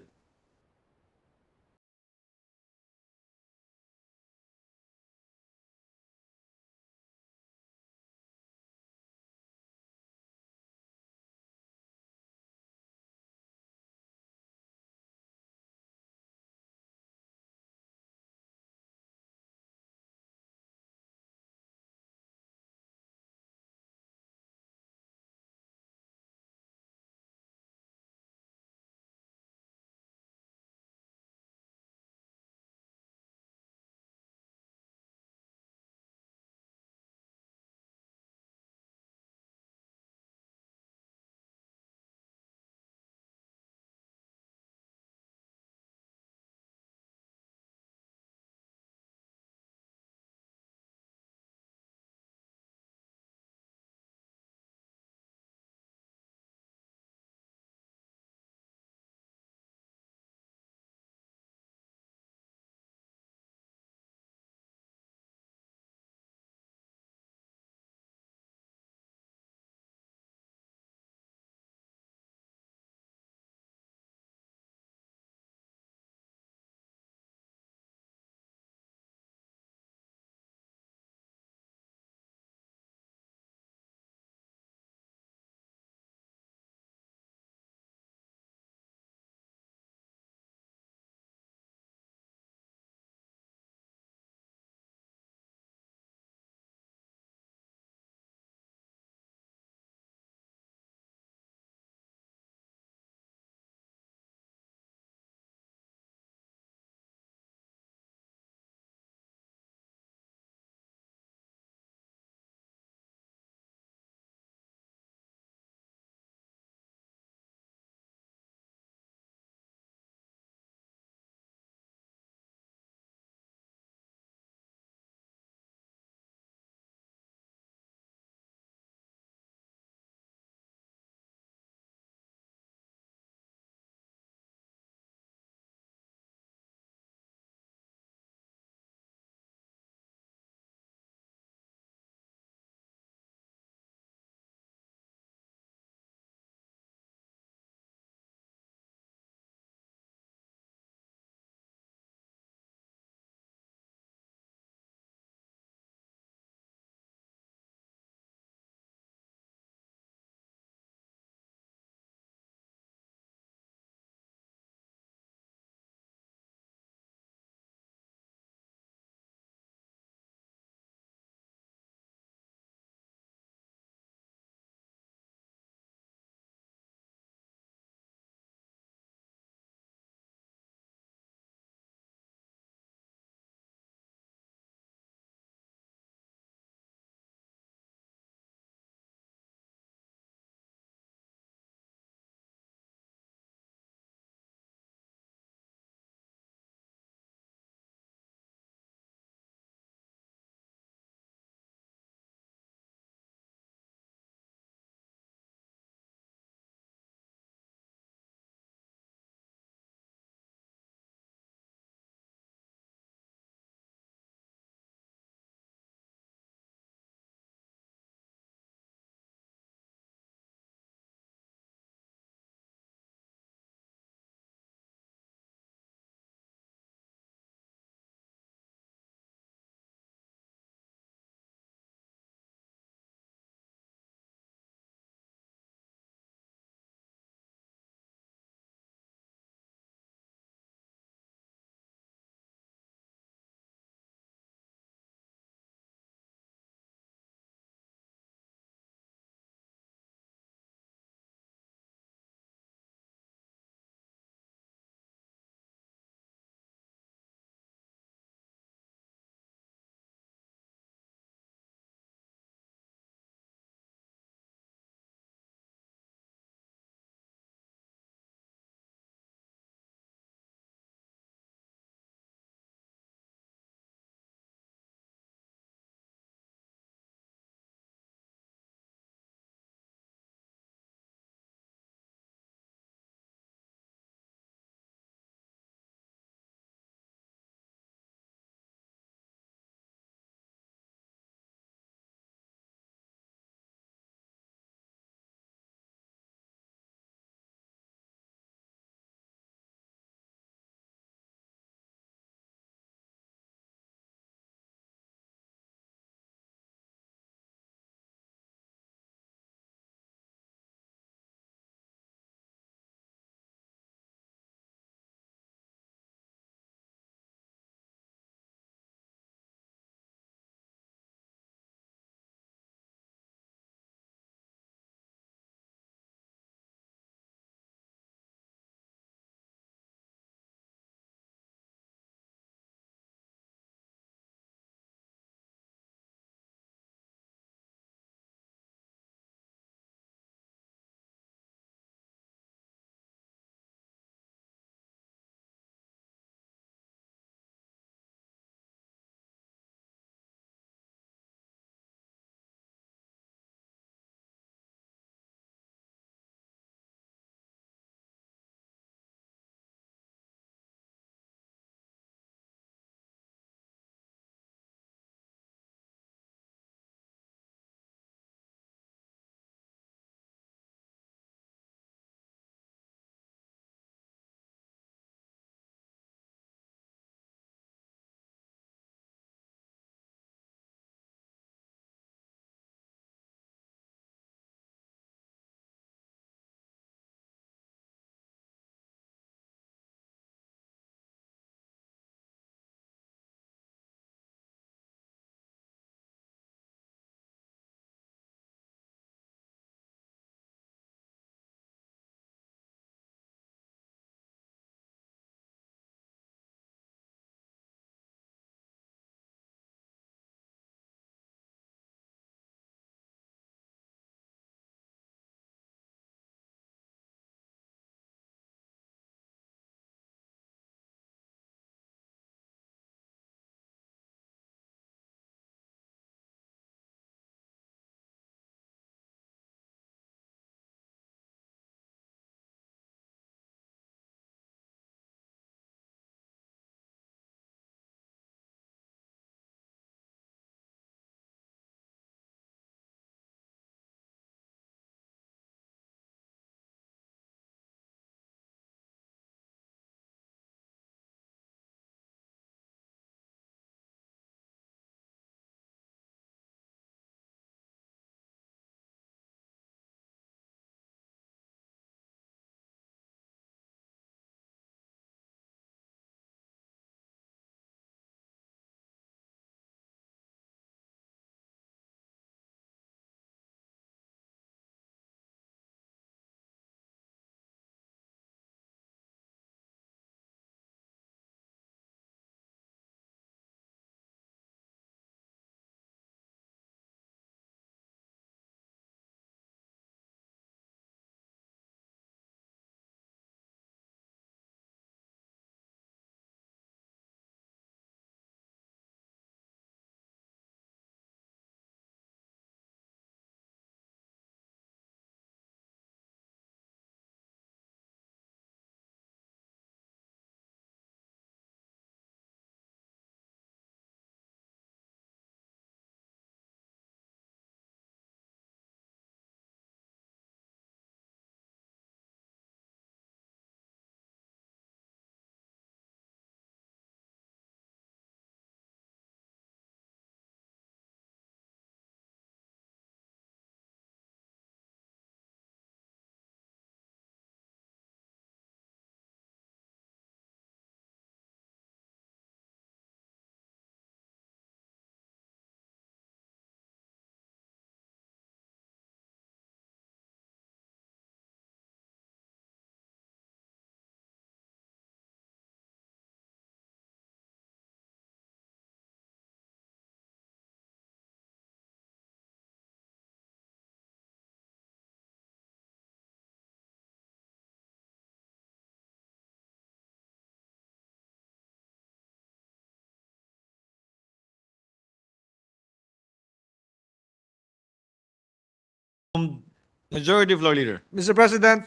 Majority Floor Leader. Mr. President,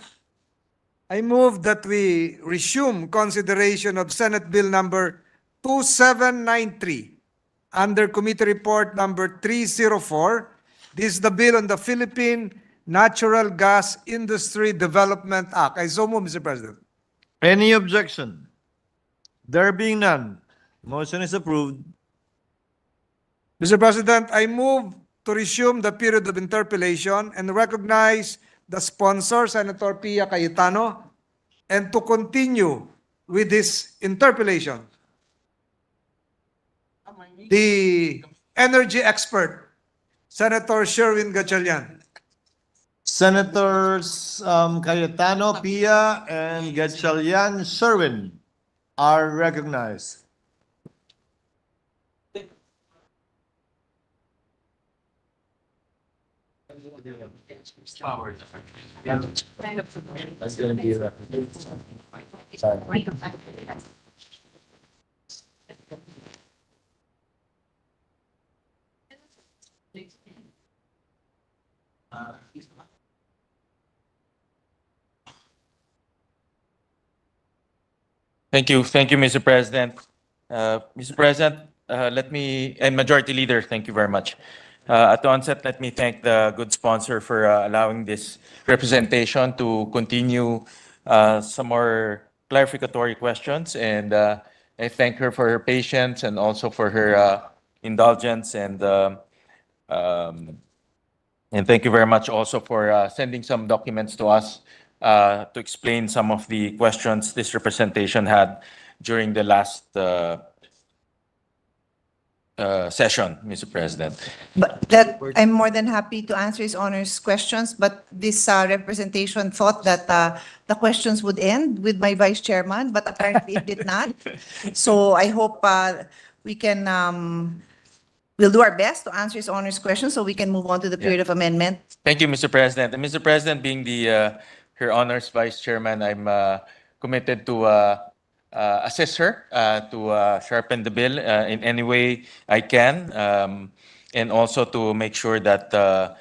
I move that we resume consideration of Senate Bill number 2793 under Committee Report number 304. This is the bill on the Philippine Natural Gas Industry Development Act. I so move, Mr. President. Any objection? There being none, motion is approved. Mr. President, I move to resume the period of interpellation and recognize the sponsor, Senator Pia Cayetano, and to continue with this interpellation. The energy expert, Senator Sherwin Gatchalian. Senators Cayetano, Pia, and Gatchalian Sherwin are recognized. Thank you, Mr. President. Mr. President, and Majority Leader, thank you very much. At the onset, let me thank the good sponsor for allowing this representation to continue some more clarificatory questions. And I thank her for her patience and also for her indulgence. And thank you very much also for sending some documents to us to explain some of the questions this representation had during the last session, Mr. President. But that I'm more than happy to answer His Honor's questions, but this representation thought that the questions would end with my Vice Chairman, but apparently it did not. So I hope we can, we'll do our best to answer His Honor's questions so we can move on to the period of amendment. Thank you, Mr. President. And Mr. President, being Her Honor's Vice Chairman, I'm committed to assist her to sharpen the bill in any way I can, and also to make sure that the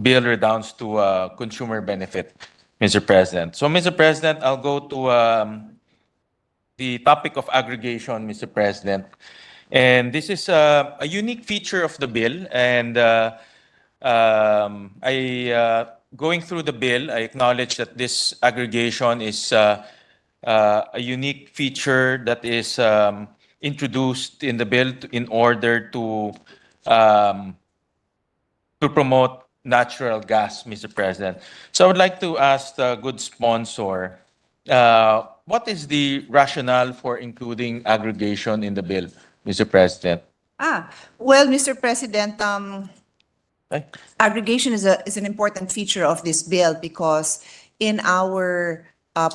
bill redounds to consumer benefit, Mr. President. So, Mr. President, I'll go to the topic of aggregation, Mr. President. And this is a unique feature of the bill. And going through the bill, I acknowledge that this aggregation is a unique feature that is introduced in the bill in order to promote natural gas, Mr. President. So I would like to ask the good sponsor, what is the rationale for including aggregation in the bill, Mr. President? Well, Mr. President, aggregation is an important feature of this bill because in our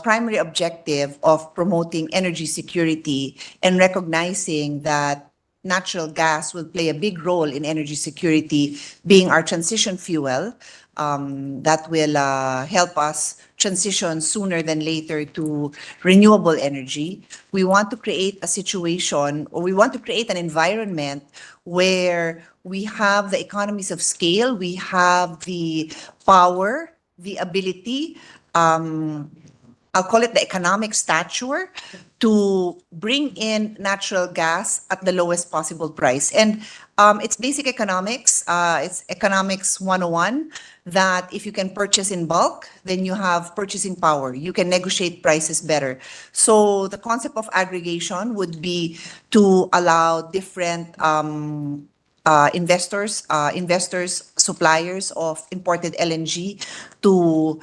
primary objective of promoting energy security and recognizing that natural gas will play a big role in energy security, being our transition fuel, that will help us transition sooner than later to renewable energy. We want to create a situation, or we want to create an environment where we have the economies of scale, we have the power, the ability, I'll call it the economic stature, to bring in natural gas at the lowest possible price. And it's basic economics, it's economics 101, that if you can purchase in bulk, then you have purchasing power. You can negotiate prices better. So the concept of aggregation would be to allow different investors, suppliers of imported LNG to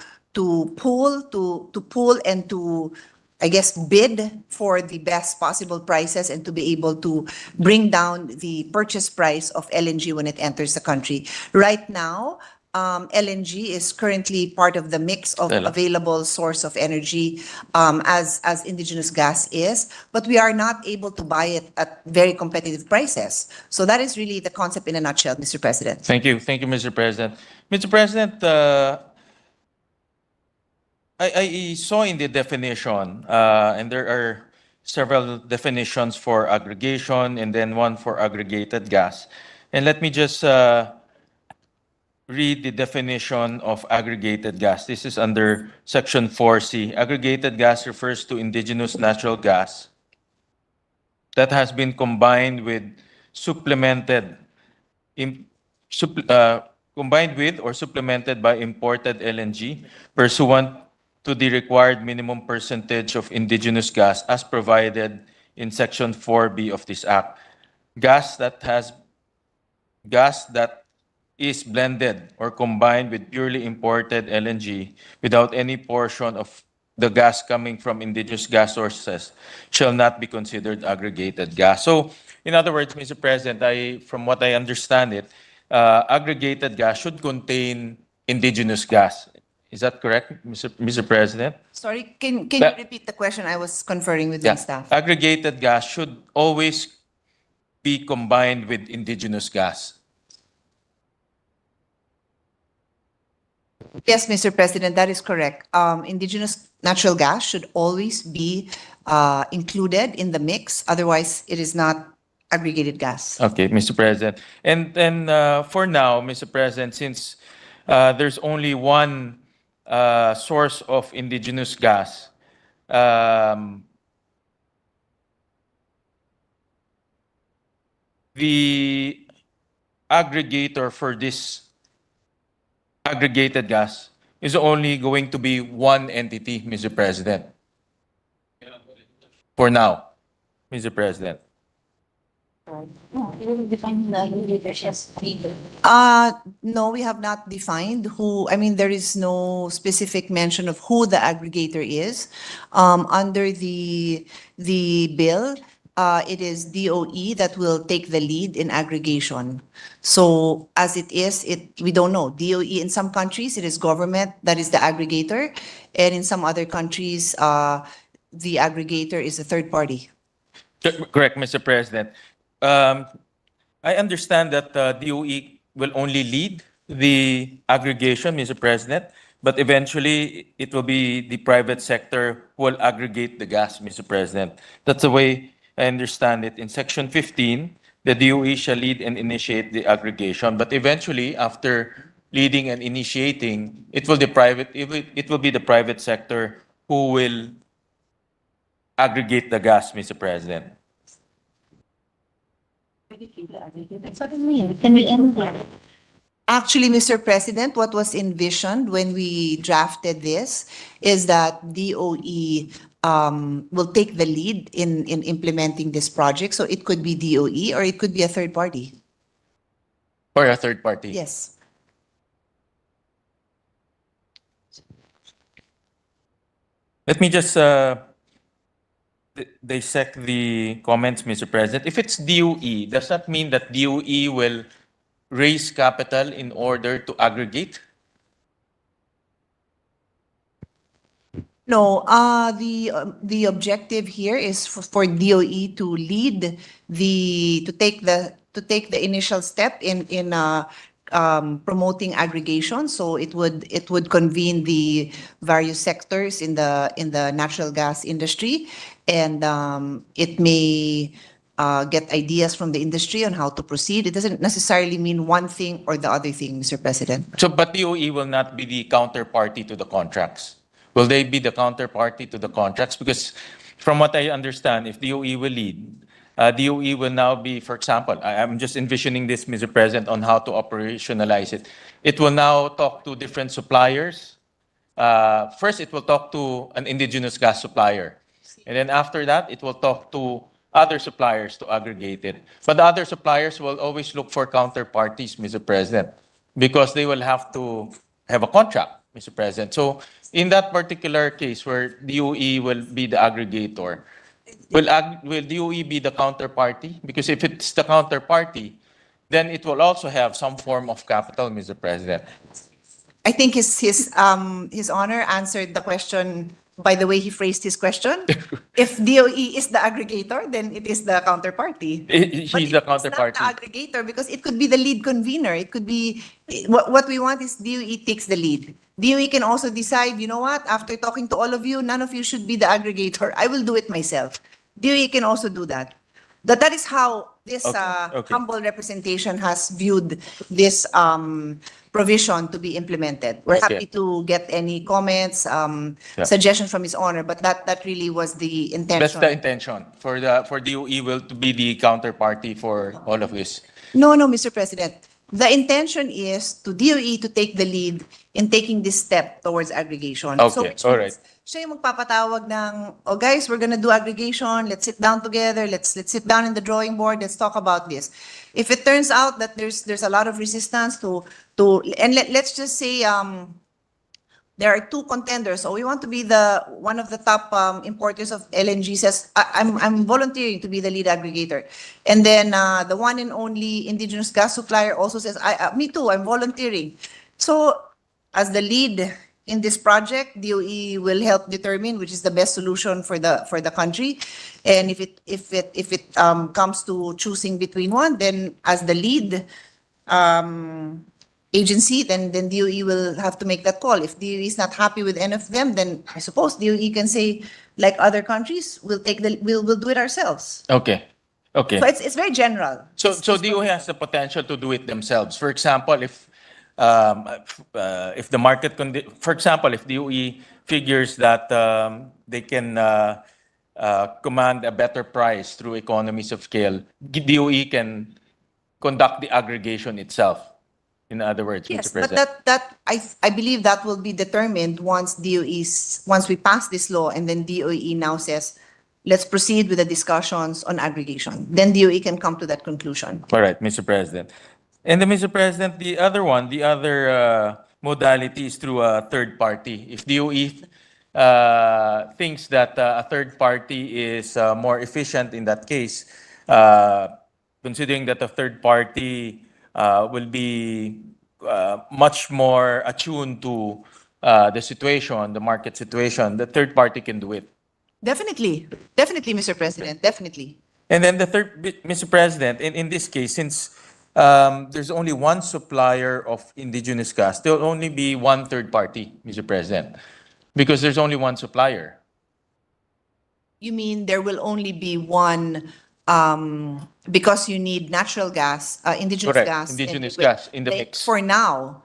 pool and to, I guess, bid for the best possible prices and to be able to bring down the purchase price of LNG when it enters the country. Right now, LNG is currently part of the mix of available source of energy, as indigenous gas is, but we are not able to buy it at very competitive prices. So that is really the concept in a nutshell, Mr. President. Thank you, Mr. President. Mr. President, I saw in the definition, and there are several definitions for aggregation and then one for aggregated gas. And let me just read the definition of aggregated gas. This is under Section 4C. Aggregated gas refers to indigenous natural gas that has been combined with supplemented im- combined with or supplemented by imported LNG pursuant to the required minimum percentage of indigenous gas as provided in Section 4B of this Act. Gas that is blended or combined with purely imported LNG without any portion of the gas coming from indigenous gas sources shall not be considered aggregated gas. So, in other words, Mr. President, from what I understand it, aggregated gas should contain indigenous gas. Is that correct, Mr. President? Sorry, can you That- repeat the question? I was conferring with Yeah. my staff. Aggregated gas should always be combined with indigenous gas. Yes, Mr. President, that is correct. Indigenous natural gas should always be included in the mix. Otherwise, it is not aggregated gas. Okay, Mr. President. And then for now, Mr. President, since there's only one source of indigenous gas, the aggregator for this aggregated gas is only going to be one entity, Mr. President. For now, Mr. President. No, we have not defined who, I mean, there is no specific mention of who the aggregator is. Under the bill, it is DOE that will take the lead in aggregation. So as it is, we don't know. DOE in some countries, it is government that is the aggregator. And in some other countries, the aggregator is a third party. Correct, Mr. President. I understand that DOE will only lead the aggregation, Mr. President, but eventually it will be the private sector who will aggregate the gas, Mr. President. That's the way I understand it. In Section 15, the DOE shall lead and initiate the aggregation, but eventually, after leading and initiating, it will be the private sector who will aggregate the gas, Mr. President. Actually, Mr. President, what was envisioned when we drafted this is that DOE will take the lead in implementing this project. So it could be DOE or it could be a third party. Or a third party? Yes. Let me just dissect the comments, Mr. President. If it's DOE, does that mean that DOE will raise capital in order to aggregate? No, the objective here is for DOE to lead to take the initial step in promoting aggregation. So it would convene the various sectors in the natural gas industry, and it may get ideas from the industry on how to proceed. It doesn't necessarily mean one thing or the other thing, Mr. President. So, but DOE will not be the counterparty to the contracts. Will they be the counterparty to the contracts? Because from what I understand, if DOE will lead, DOE will now be, for example, I'm just envisioning this, Mr. President, on how to operationalize it. It will now talk to different suppliers. First, it will talk to an indigenous gas supplier. And then after that, it will talk to other suppliers to aggregate it. But the other suppliers will always look for counterparties, Mr. President, because they will have to have a contract, Mr. President. So in that particular case where DOE will be the aggregator, will DOE be the counterparty? Because if it's the counterparty, then it will also have some form of capital, Mr. President. I think his honor answered the question by the way he phrased his question. If DOE is the aggregator, then it is the counterparty. He's the counterparty. It's not the aggregator because it could be the lead convener. It could be what we want is DOE takes the lead. DOE can also decide, you know what, after talking to all of you, none of you should be the aggregator. I will do it myself. DOE can also do that. That is how this Okay. humble representation has viewed this provision to be implemented. We're Okay. happy to get any comments, Yeah. suggestions from His Honor, but that really was the intention. That's the intention for DOE will to be the counterparty for all of this. No, Mr. President. The intention is to DOE to take the lead in taking this step towards aggregation. So Okay, which all means siya yung magpapatawag ng, oh guys, we're gonna do aggregation, let's sit down together, let's sit down in the drawing board, let's talk about this. If it turns out that there's a lot of resistance and let's just say there are two contenders. So we want to be one of the top importers of LNG says, I'm volunteering to be the lead aggregator. And then the one and only indigenous gas supplier also says, me too, I'm volunteering. So as the lead in this project, DOE will help determine which is the best solution for the country. And if it comes to choosing between one, then as the lead agency, then DOE will have to make that call. If DOE is not happy with any of them, then I suppose DOE can say, like other countries, we'll do it ourselves. Okay. Okay. So it's very general. So DOE has the potential to do it themselves. For example, if the market for example, if DOE figures that they can command a better price through economies of scale, DOE can conduct the aggregation itself. In other words, Yes, Mr. but President. I believe that will be determined once we pass this law and then DOE now says, let's proceed with the discussions on aggregation. Then DOE can come to that conclusion. All right, Mr. President. And then, Mr. President, the other modality is through a third party. If DOE thinks that a third party is more efficient in that case, considering that a third party will be much more attuned to the situation, the market situation, the third party can do it. Definitely, Mr. President, definitely. And then the third, Mr. President, in this case, since there's only one supplier of indigenous gas, there will only be one third party, Mr. President, because there's only one supplier. You mean there will only be one because you need natural gas, indigenous Correct. gas. Indigenous gas in the mix. For now,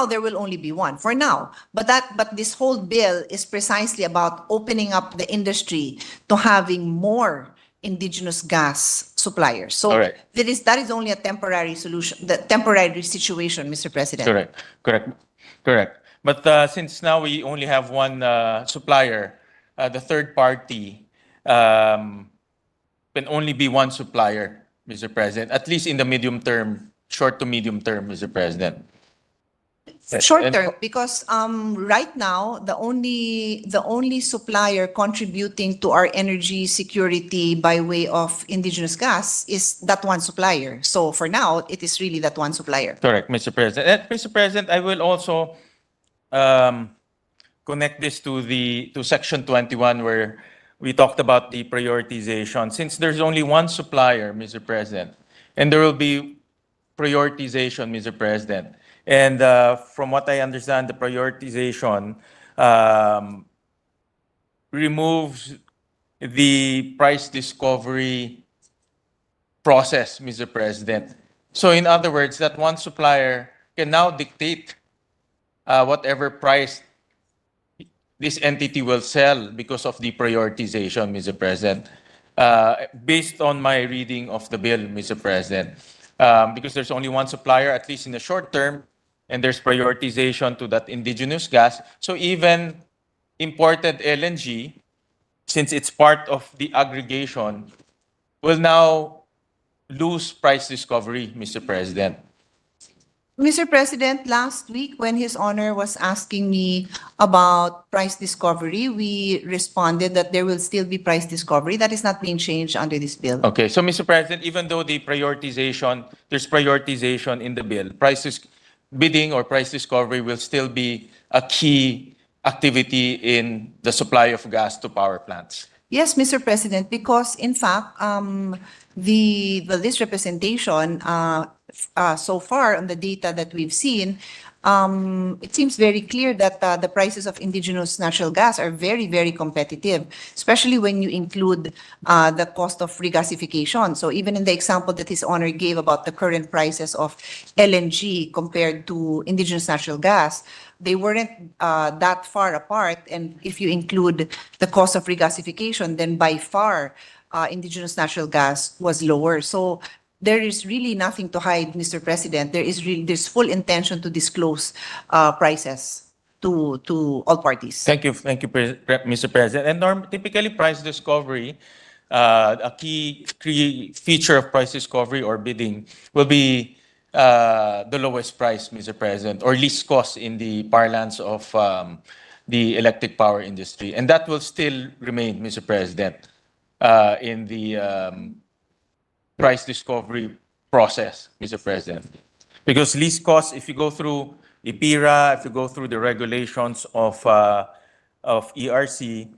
there will only be one. For now, but this whole bill is precisely about opening up the industry to having more indigenous gas suppliers. So Correct. that is only a temporary solution, the temporary situation, Mr. President. Correct. But since now we only have one supplier, the third party can only be one supplier, Mr. President, at least in the medium term, short to medium term, Mr. President. Short term, because right now the only supplier contributing to our energy security by way of indigenous gas is that one supplier. So for now, it is really that one supplier. Correct, Mr. President. And Mr. President, I will also connect this to Section 21, where we talked about the prioritization. Since there's only one supplier, Mr. President, and there will be prioritization, Mr. President. And from what I understand, the prioritization removes the price discovery process, Mr. President. So in other words, that one supplier can now dictate whatever price this entity will sell because of the prioritization, Mr. President, based on my reading of the bill, Mr. President. Because there's only one supplier, at least in the short term, and there's prioritization to that indigenous gas. So even imported LNG, since it's part of the aggregation, will now lose price discovery, Mr. President. Mr. President, last week when His Honor was asking me about price discovery, we responded that there will still be price discovery. That is not being changed under this bill. Okay, so Mr. President, even though there's prioritization in the bill, bidding or price discovery will still be a key activity in the supply of gas to power plants. Yes, Mr. President, because in fact, this representation so far on the data that we've seen it seems very clear that the prices of indigenous natural gas are very, very competitive, especially when you include the cost of regasification. So even in the example that His Honor gave about the current prices of LNG compared to indigenous natural gas, they weren't that far apart. And if you include the cost of regasification, then by far, indigenous natural gas was lower. So there is really nothing to hide, Mr. President. There's full intention to disclose prices to all parties. Thank you, Mr. President. And typically, price discovery, a key feature of price discovery or bidding will be the lowest price, Mr. President, or least cost in the parlance of the electric power industry, and that will still remain, Mr. President, in the price discovery process, Mr. President. Because least cost, if you go through IPIRA, if you go through the regulations of ERC,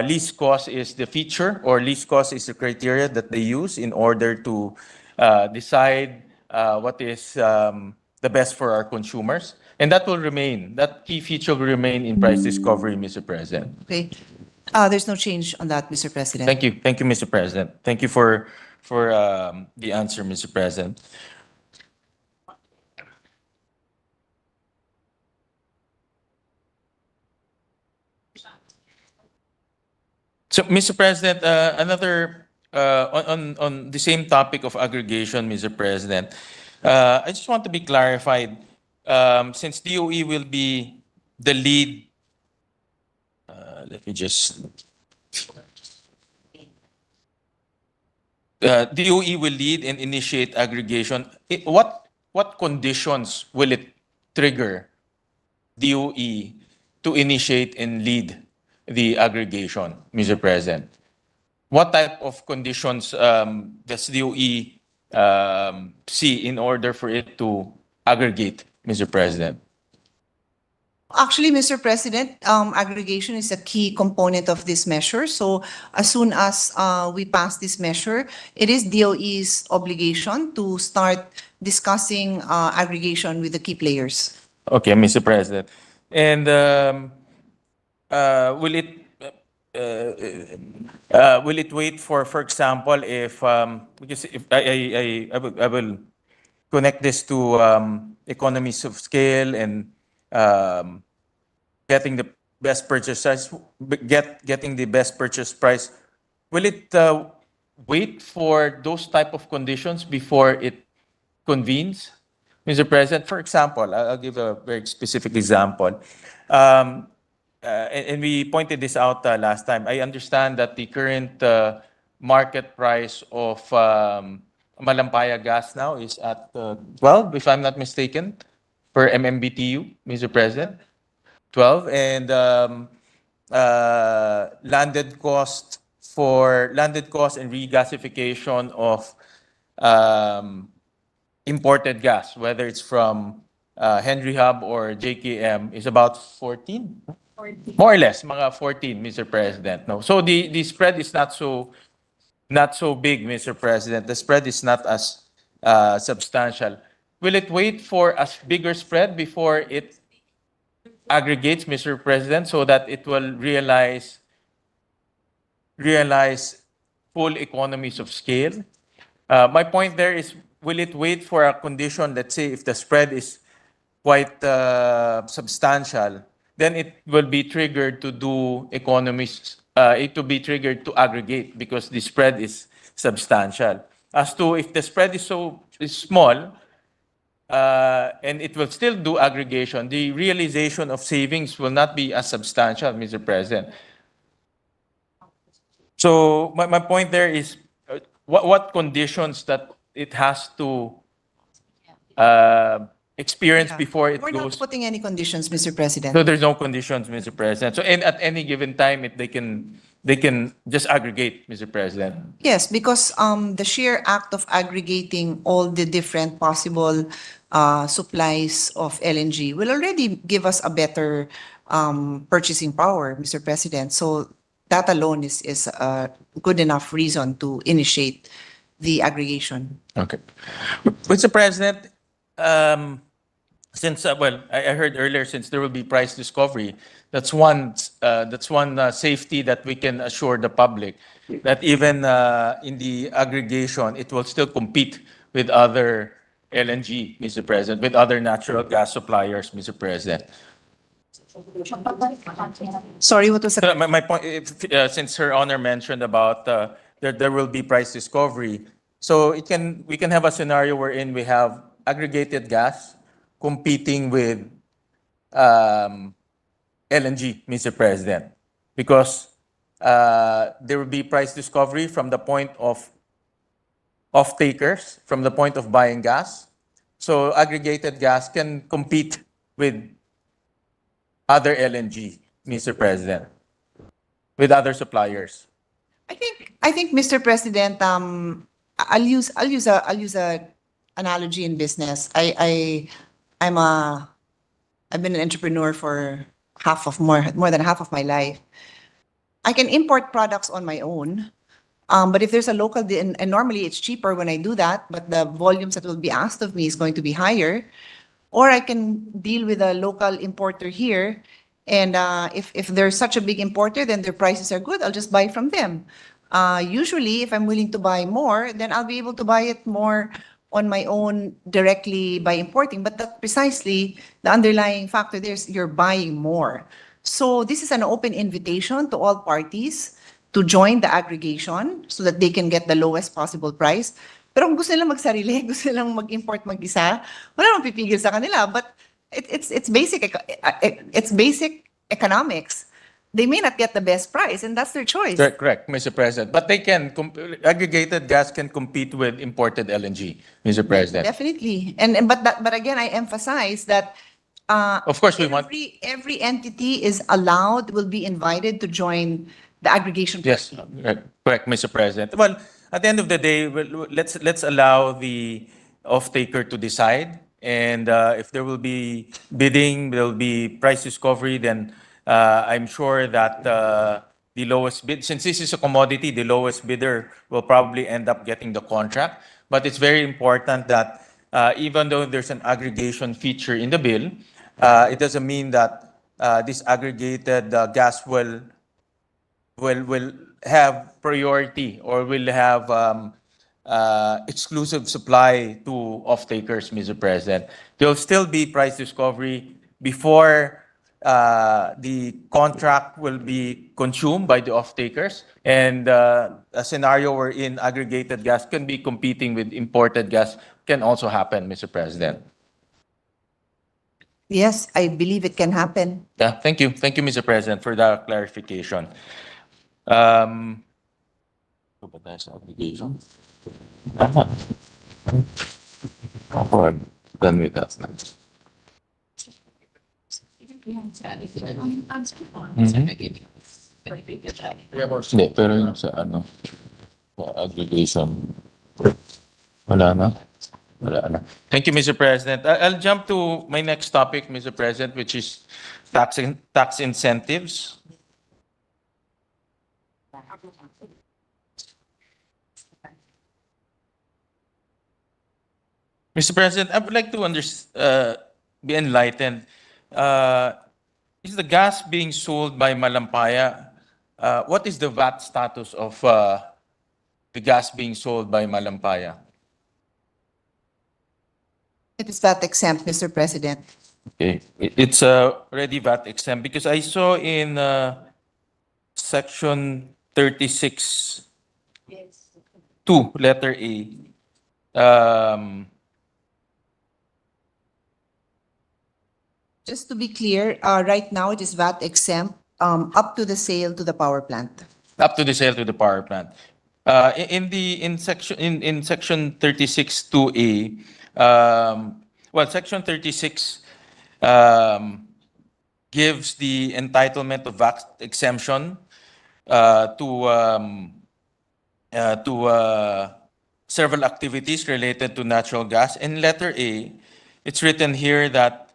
least cost is the feature, or least cost is the criteria that they use in order to decide what is the best for our consumers. And that will remain, that key feature will remain in price discovery, Mr. President. Okay. There's no change on that, Mr. President. Thank you, Mr. President. Thank you for the answer, Mr. President. So, Mr. President, another on the same topic of aggregation, Mr. President, I just want to be clarified. Since DOE will be the lead, let me just. DOE will lead and initiate aggregation. What conditions will it trigger DOE to initiate and lead the aggregation, Mr. President? What type of conditions does DOE see in order for it to aggregate, Mr. President? Actually, Mr. President, aggregation is a key component of this measure. So as soon as we pass this measure, it is DOE's obligation to start discussing aggregation with the key players. Okay, Mr. President. And will it wait for example, if because if I will connect this to economies of scale and getting the best purchase price, getting the best purchase price, will it wait for those type of conditions before it convenes, Mr. President? For example, I'll give a very specific example. And we pointed this out last time. I understand that the current market price of Malampaya gas now is at 12, if I'm not mistaken, per MMBTU, Mr. President. 12, and landed cost and regasification of imported gas, whether it's from Henry Hub or JKM, is about 14? 14. More or less, mga 14, Mr. President. No, so the spread is not so big, Mr. President. The spread is not as substantial. Will it wait for a bigger spread before it aggregates, Mr. President, so that it will realize full economies of scale? My point there is, will it wait for a condition, let's say if the spread is quite substantial, then it will be triggered to do economies, it will be triggered to aggregate because the spread is substantial. As to if the spread is small, and it will still do aggregation, the realization of savings will not be as substantial, Mr. President. So my point there is, what conditions that it has to experience before it We're goes. not putting any conditions, Mr. President. So there's no conditions, Mr. President. So at any given time, they can just aggregate, Mr. President. Yes, because the sheer act of aggregating all the different possible supplies of LNG will already give us a better purchasing power, Mr. President. So that alone is a good enough reason to initiate the aggregation. Okay. Mr. President, since I heard earlier, since there will be price discovery, that's one safety that we can assure the public that even in the aggregation, it will still compete with other LNG, Mr. President, with other natural gas suppliers, Mr. President. Sorry, what was the? So my point, since Her Honor mentioned about there will be price discovery, so we can have a scenario wherein we have aggregated gas competing with LNG, Mr. President, because there will be price discovery from the point of off-takers, from the point of buying gas. So aggregated gas can compete with other LNG, Mr. President, with other suppliers. I think, Mr. President, I'll use a analogy in business. I've been an entrepreneur for more than half of my life. I can import products on my own, but if there's a local, and normally it's cheaper when I do that, but the volumes that will be asked of me is going to be higher. Or I can deal with a local importer here, and if they're such a big importer, then their prices are good, I'll just buy from them. Usually, if I'm willing to buy more, then I'll be able to buy it more on my own directly by importing. But that's precisely the underlying factor there is you're buying more. So this is an open invitation to all parties to join the aggregation so that they can get the lowest possible price. Pero kung gusto nilang magsarili, gusto nilang mag-import mag-isa, wala namang pipigil sa kanila. But it's basic economics. They may not get the best price, and that's their choice. Correct, Mr. President. But they can, aggregated gas can compete with imported LNG, Mr. President. Definitely. But again, I emphasize that Of course, we want. every entity is allowed, will be invited to join the aggregation. Yes, correct, Mr. President. Well, at the end of the day, let's allow the off-taker to decide. And if there will be bidding, there will be price discovery, then I'm sure that the lowest bid, since this is a commodity, the lowest bidder will probably end up getting the contract. But it's very important that even though there's an aggregation feature in the bill, it doesn't mean that this aggregated gas will have priority or will have exclusive supply to off-takers, Mr. President. There will still be price discovery before the contract will be consumed by the off-takers, and a scenario wherein aggregated gas can be competing with imported gas can also happen, Mr. President. Yes, I believe it can happen. Yeah, thank you, Mr. President, for that clarification. Ano ba tayo sa obligation? Okay, I'm done with that now. Hindi, pero yung sa ano, sa aggregation, wala na. Wala na. Thank you, Mr. President. I'll jump to my next topic, Mr. President, which is tax incentives. Mr. President, I would like to be enlightened. Is the gas being sold by Malampaya? What is the VAT status of the gas being sold by Malampaya? It is VAT exempt, Mr. President. Okay, it's already VAT exempt because I saw in section 36, 2, letter A. Just to be clear, right now it is VAT exempt up to the sale to the power plant. Up to the sale to the power plant. In section 36 2A, well, section 36 gives the entitlement of VAT exemption to several activities related to natural gas. In letter A, it's written here that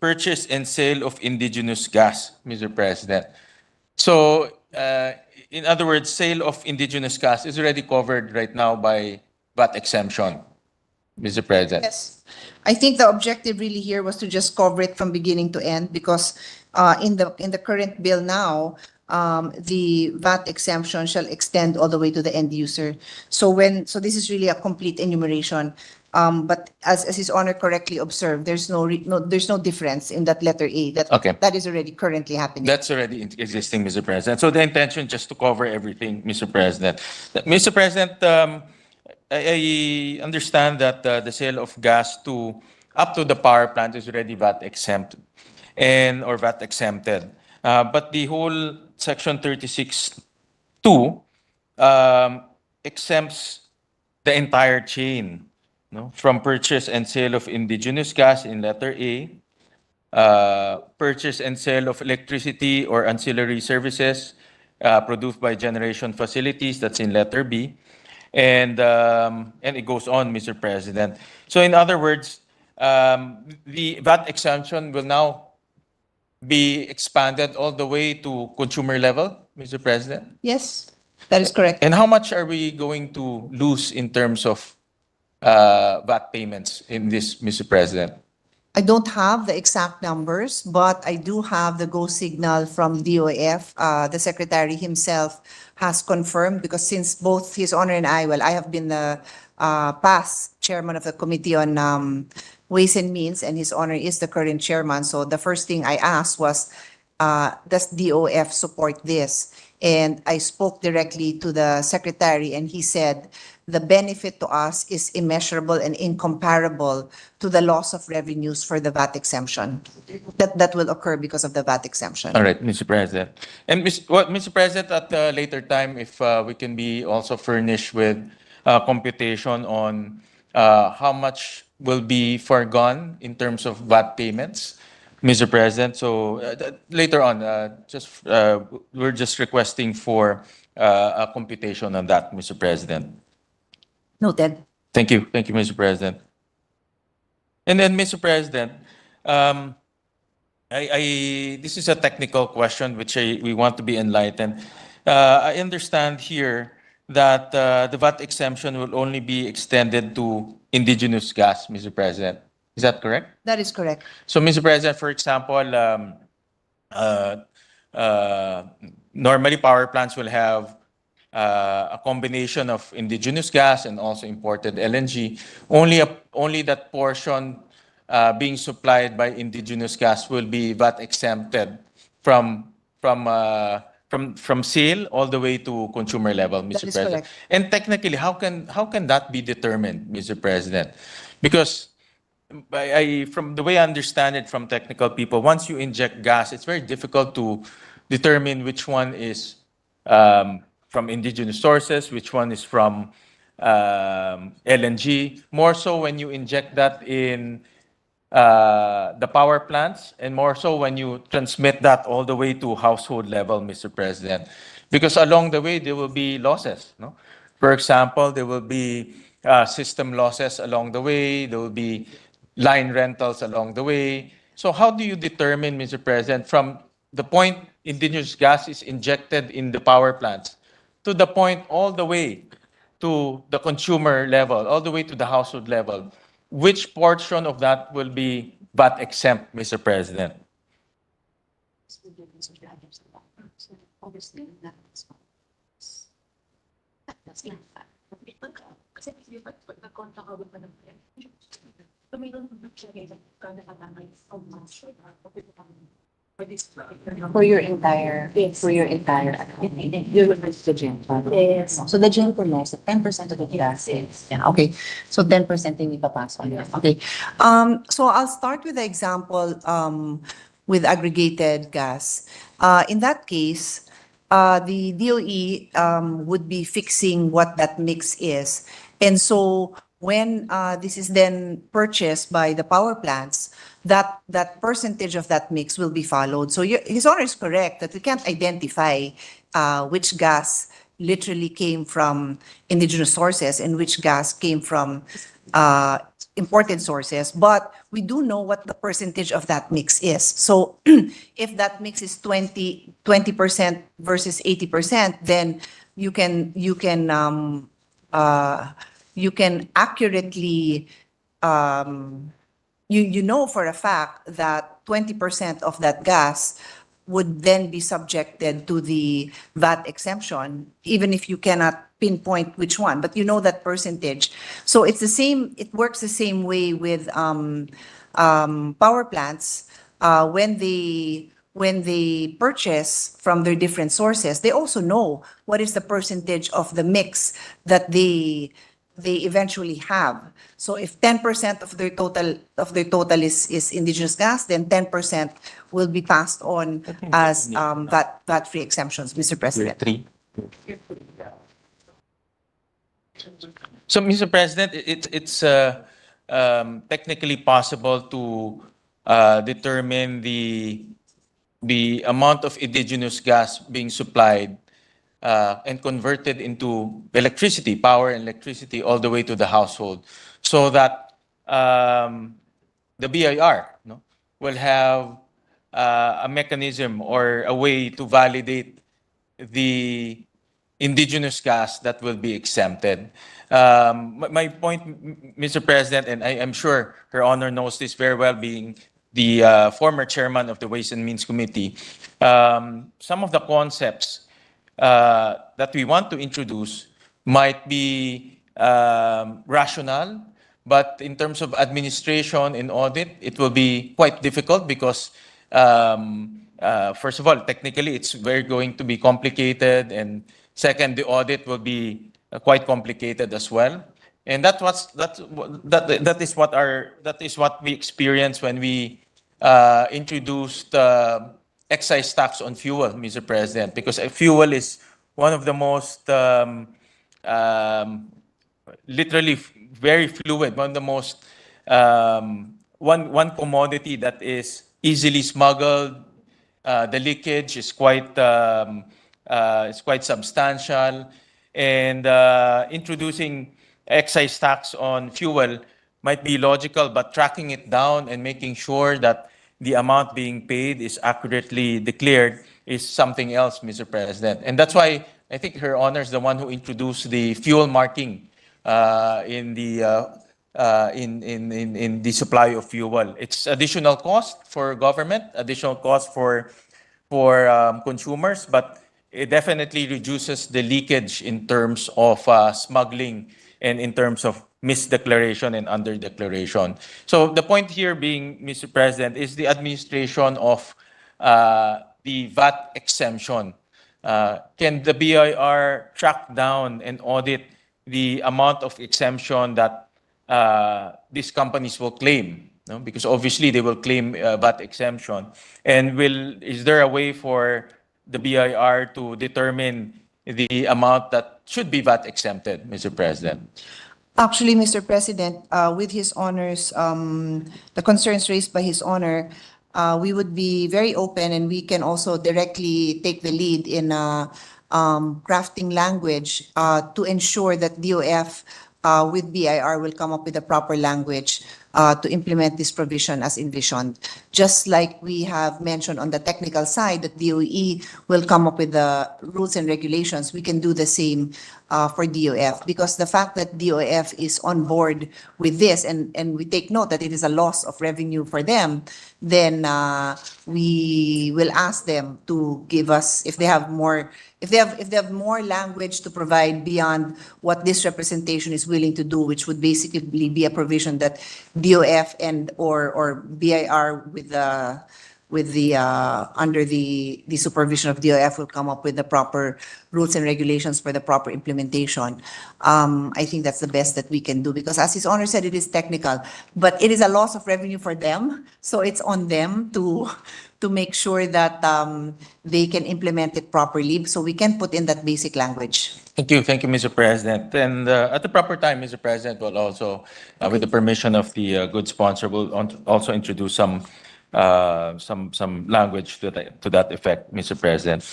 purchase and sale of indigenous gas, Mr. President. So, in other words, sale of indigenous gas is already covered right now by VAT exemption. Mr. President? Yes. I think the objective really here was to just cover it from beginning to end because in the current bill now, the VAT exemption shall extend all the way to the end user. So this is really a complete enumeration. But as His Honor correctly observed, there's no difference in that letter A. Okay. That is already currently happening. That's already existing, Mr. President. So the intention just to cover everything, Mr. President. Mr. President, I understand that the sale of gas up to the power plant is already VAT exempt or VAT exempted. But the whole Section 36(2) exempts the entire chain, no, from purchase and sale of indigenous gas in letter A, purchase and sale of electricity or ancillary services produced by generation facilities, that's in letter B, and it goes on, Mr. President. So in other words, the VAT exemption will now be expanded all the way to consumer level, Mr. President? Yes, that is correct. And how much are we going to lose in terms of VAT payments in this, Mr. President? I don't have the exact numbers, but I do have the go signal from DOF. The secretary himself has confirmed because since both His Honor and I have been the past chairman of the Committee on Ways and Means, and His Honor is the current chairman. So the first thing I asked was, does DOF support this? And I spoke directly to the secretary, and he said, the benefit to us is immeasurable and incomparable to the loss of revenues for the VAT exemption that will occur because of the VAT exemption. All right, Mr. President. And Mr. President, at a later time, if we can be also furnished with computation on how much will be foregone in terms of VAT payments, Mr. President. So later on, we're just requesting for a computation on that, Mr. President. Noted. Thank you, Mr. President. And then, Mr. President, this is a technical question which we want to be enlightened. I understand here that the VAT exemption will only be extended to indigenous gas, Mr. President. Is that correct? That is correct. So, Mr. President, for example, normally power plants will have a combination of indigenous gas and also imported LNG. Only that portion being supplied by indigenous gas will be VAT exempted from sale all the way to consumer level, Mr. That is President. correct. And technically, how can that be determined, Mr. President? Because from the way I understand it from technical people, once you inject gas, it's very difficult to determine which one is from indigenous sources, which one is from LNG. More so when you inject that in the power plants, and more so when you transmit that all the way to household level, Mr. President. Because along the way, there will be losses. No? For example, there will be system losses along the way. There will be line rentals along the way. So how do you determine, Mr. President, from the point indigenous gas is injected in the power plants to the point all the way to the consumer level, all the way to the household level, which portion of that will be VAT exempt, Mr. President? For your entire, you will reach the GENCO. Yes. So the GENCO knows that 10% of the gas is, yeah, okay. So 10% yung ipapasok. Okay. So I'll start with the example with aggregated gas. In that case, the DOE would be fixing what that mix is. And so when this is then purchased by the power plants, that percentage of that mix will be followed. So His Honor is correct that we can't identify which gas literally came from indigenous sources and which gas came from imported sources, but we do know what the percentage of that mix is. So if that mix is 20% versus 80%, then you can accurately you know for a fact that 20% of that gas would then be subjected to the VAT exemption, even if you cannot pinpoint which one, but you know that percentage. So it's the same, it works the same way with power plants. When they purchase from their different sources, they also know what is the percentage of the mix that they eventually have. So if 10% of their total is indigenous gas, then 10% will be passed on as VAT-free exemptions, Mr. President. Three. So, Mr. President, it's technically possible to determine the amount of indigenous gas being supplied and converted into electricity, power and electricity, all the way to the household, so that the BIR, no, will have a mechanism or a way to validate the indigenous gas that will be exempted. My point, Mr. President, and I am sure Her Honor knows this very well, being the former chairman of the Ways and Means Committee, some of the concepts that we want to introduce might be rational, but in terms of administration and audit, it will be quite difficult because, first of all, technically, it's very going to be complicated, and second, the audit will be quite complicated as well. And that is what we experienced when we introduced excise tax on fuel, Mr. President, because fuel is one of the most literally very fluid, one of the most one commodity that is easily smuggled. The leakage is quite substantial, and introducing excise tax on fuel might be logical, but tracking it down and making sure that the amount being paid is accurately declared is something else, Mr. President. And that's why I think Her Honor is the one who introduced the fuel marking in the supply of fuel. It's additional cost for government, additional cost for consumers, but it definitely reduces the leakage in terms of smuggling and in terms of misdeclaration and underdeclaration. So the point here being, Mr. President, is the administration of the VAT exemption. Can the BIR track down and audit the amount of exemption that these companies will claim? No? Because obviously they will claim VAT exemption. And is there a way for the BIR to determine the amount that should be VAT exempted, Mr. President? Actually, Mr. President, with His Honor's, the concerns raised by His Honor, we would be very open, and we can also directly take the lead in crafting language to ensure that DOF with BIR will come up with the proper language to implement this provision as envisioned. Just like we have mentioned on the technical side that DOE will come up with the rules and regulations, we can do the same for DOF, because the fact that DOF is on board with this, and we take note that it is a loss of revenue for them, then we will ask them to give us, if they have more language to provide beyond what this representation is willing to do, which would basically be a provision that DOF and or BIR with the under the supervision of DOF will come up with the proper rules and regulations for the proper implementation. I think that's the best that we can do, because as His Honor said, it is technical, but it is a loss of revenue for them, so it's on them to make sure that they can implement it properly, so we can put in that basic language. Thank you, Mr. President. And at the proper time, Mr. President, will also, with the permission of the good sponsor, will also introduce some language to that effect, Mr. President.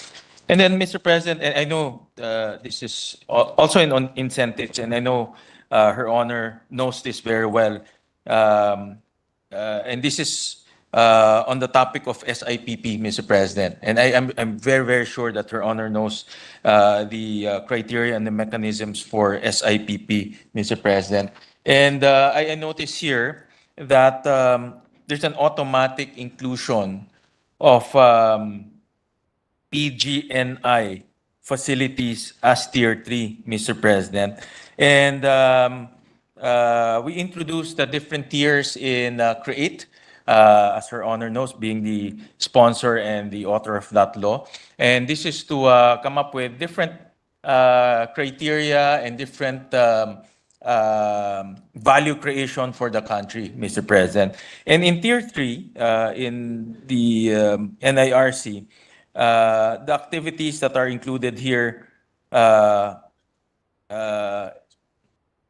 And then, Mr. President, and I know this is also on incentives, and I know Her Honor knows this very well, and this is on the topic of SIPP, Mr. President. And I'm very, very sure that Her Honor knows the criteria and the mechanisms for SIPP, Mr. President. And I notice here that there's an automatic inclusion of PGNI facilities as Tier 3, Mr. President. And we introduced the different tiers in CREATE, as Her Honor knows, being the sponsor and the author of that law. And this is to come up with different criteria and different value creation for the country, Mr. President. And in Tier 3, in the NIRC, the activities that are included here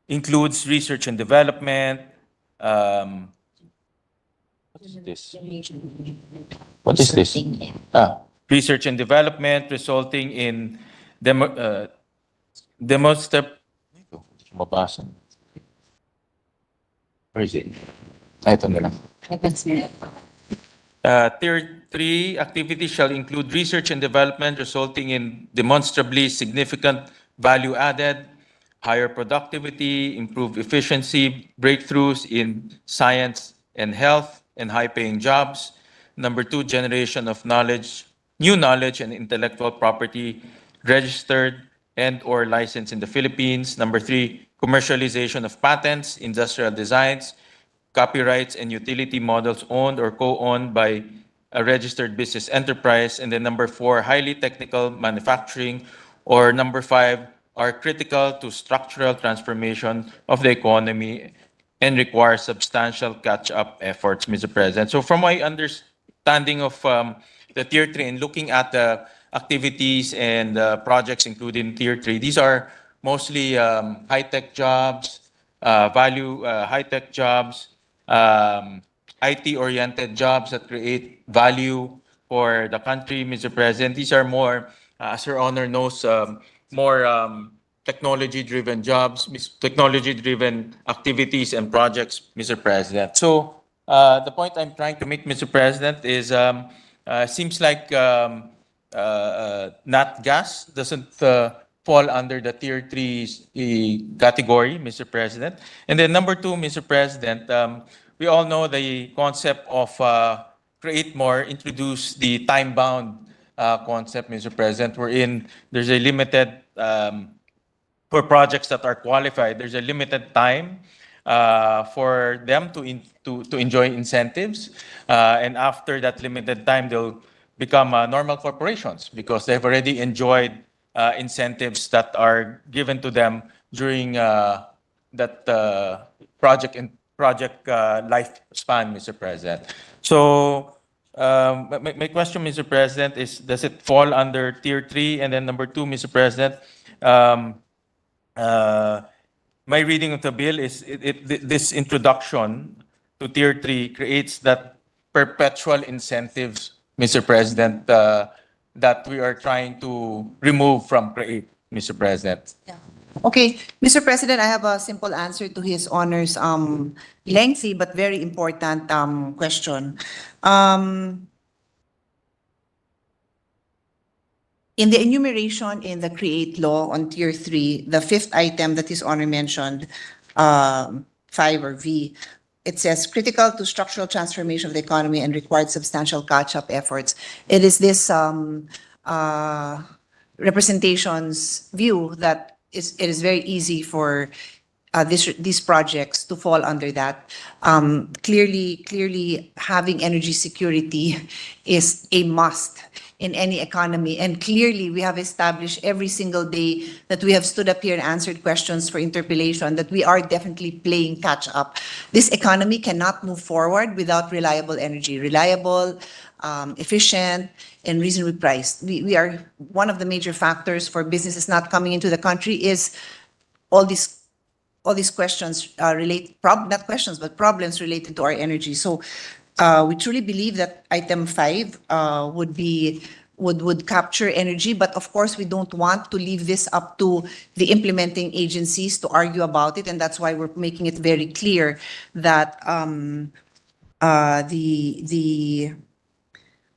includes research and development. What is this? What is this? Research and development resulting in demonstrable. Mabasa. Where is it? Ito na lang. Tier 3 activities shall include research and development resulting in demonstrably significant value added, higher productivity, improved efficiency, breakthroughs in science and health, and high-paying jobs. Number 2, generation of knowledge, new knowledge and intellectual property registered and/or licensed in the Philippines. Number 3, commercialization of patents, industrial designs, copyrights and utility models owned or co-owned by a registered business enterprise. And then number 4, highly technical manufacturing, or number 5, are critical to structural transformation of the economy and require substantial catch-up efforts, Mr. President. So from my understanding of the Tier 3 and looking at the activities and projects included in Tier 3, these are mostly high-tech jobs, high-tech jobs, IT-oriented jobs that create value for the country, Mr. President. These are more, as Your Honor knows, more technology-driven jobs, technology-driven activities and projects, Mr. President. So the point I'm trying to make, Mr. President, is seems like nat gas doesn't fall under the Tier 3 category, Mr. President. And then number 2, Mr. President, we all know the concept of create more, introduce the time-bound concept, Mr. President, wherein there's a limited, for projects that are qualified, there's a limited time for them to enjoy incentives. And after that limited time, they'll become normal corporations because they've already enjoyed incentives that are given to them during that project lifespan, Mr. President. So my question, Mr. President, is does it fall under Tier 3? And then number 2, Mr. President, my reading of the bill is this introduction to Tier 3 creates that perpetual incentives, Mr. President, that we are trying to remove from CREATE, Mr. President. Yeah. Okay, Mr. President, I have a simple answer to His Honor's lengthy but very important question. In the enumeration in the CREATE law on Tier 3, the 5th item that His Honor mentioned, 5 or V, it says critical to structural transformation of the economy and required substantial catch-up efforts. It is this representation's view that it is very easy for these projects to fall under that. Clearly, having energy security is a must in any economy. And clearly, we have established every single day that we have stood up here and answered questions for interpellation that we are definitely playing catch up. This economy cannot move forward without reliable energy, reliable, efficient, and reasonably priced. We are one of the major factors for businesses not coming into the country is all these questions not questions, but problems related to our energy. So we truly believe that item 5 would capture energy, but of course we don't want to leave this up to the implementing agencies to argue about it, and that's why we're making it very clear that the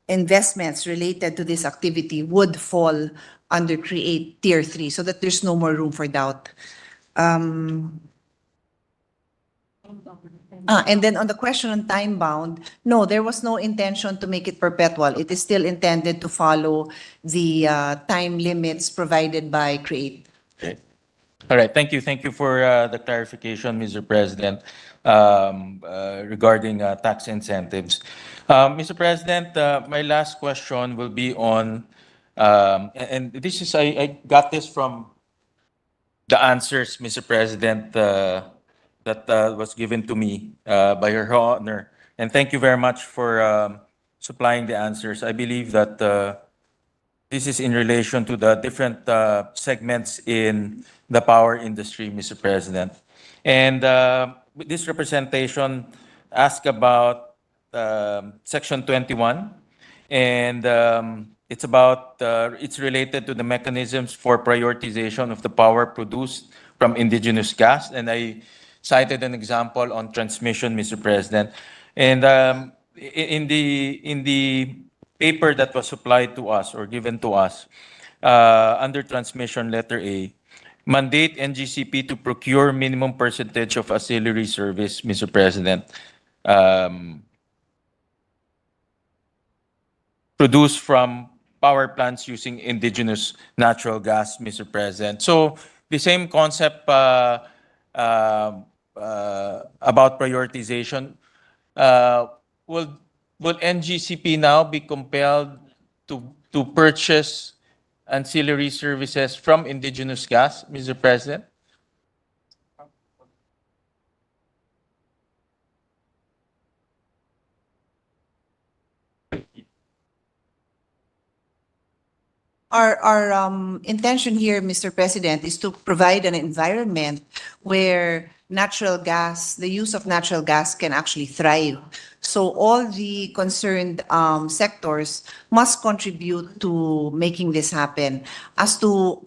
investments related to this activity would fall under CREATE Tier 3 so that there's no more room for doubt. And then on the question on time bound, no, there was no intention to make it perpetual. It is still intended to follow the time limits provided by CREATE. All right, thank you. Thank you for the clarification, Mr. President, regarding tax incentives. Mr. President, my last question will be on, and this is, I got this from the answers, Mr. President, that was given to me by Her Honor. And thank you very much for supplying the answers. I believe that this is in relation to the different segments in the power industry, Mr. President. And this representation asked about Section 21, and it's related to the mechanisms for prioritization of the power produced from indigenous gas. And I cited an example on transmission, Mr. President. And in the paper that was supplied to us or given to us under transmission letter A, mandate NGCP to procure minimum percentage of auxiliary service, Mr. President, produced from power plants using indigenous natural gas, Mr. President. So the same concept about prioritization, will NGCP now be compelled to purchase ancillary services from indigenous gas, Mr. President? Our intention here, Mr. President, is to provide an environment where natural gas, the use of natural gas can actually thrive. So all the concerned sectors must contribute to making this happen. So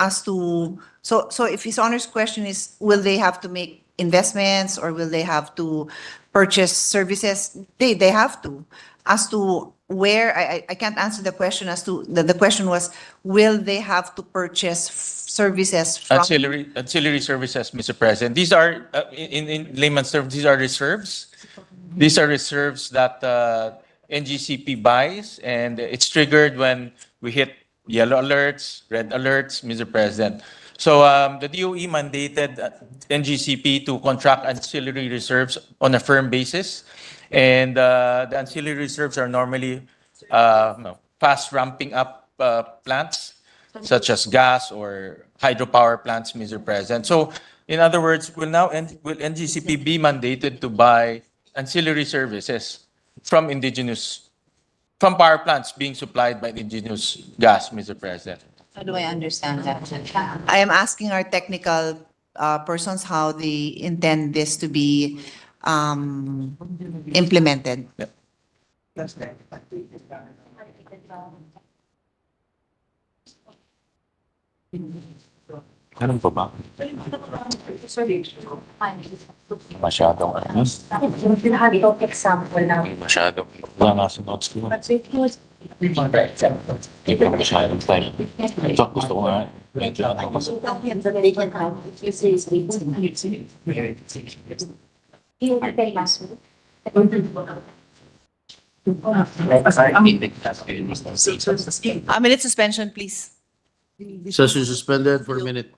if His Honor's question is, will they have to make investments or will they have to purchase services? They have to. As to where, I can't answer the question as to, the question was, will they have to purchase services from? Ancillary services, Mr. President. These are, in layman's terms, these are reserves. These are reserves that NGCP buys, and it's triggered when we hit yellow alerts, red alerts, Mr. President. So the DOE mandated NGCP to contract ancillary reserves on a firm basis. And the ancillary reserves are normally fast ramping up plants, such as gas or hydropower plants, Mr. President. So, in other words, will NGCP be mandated to buy ancillary services from power plants being supplied by indigenous gas, Mr. President? How do I understand that? I am asking our technical persons how they intend this to be implemented. Yep. Ganun pa ba? Masyadong ano? Example na. Masyadong. Wala nga sa notes ko. Hindi pa masyadong time. So, gusto ko nga. Medyo ano. A minute suspension, please. Session suspended for a minute.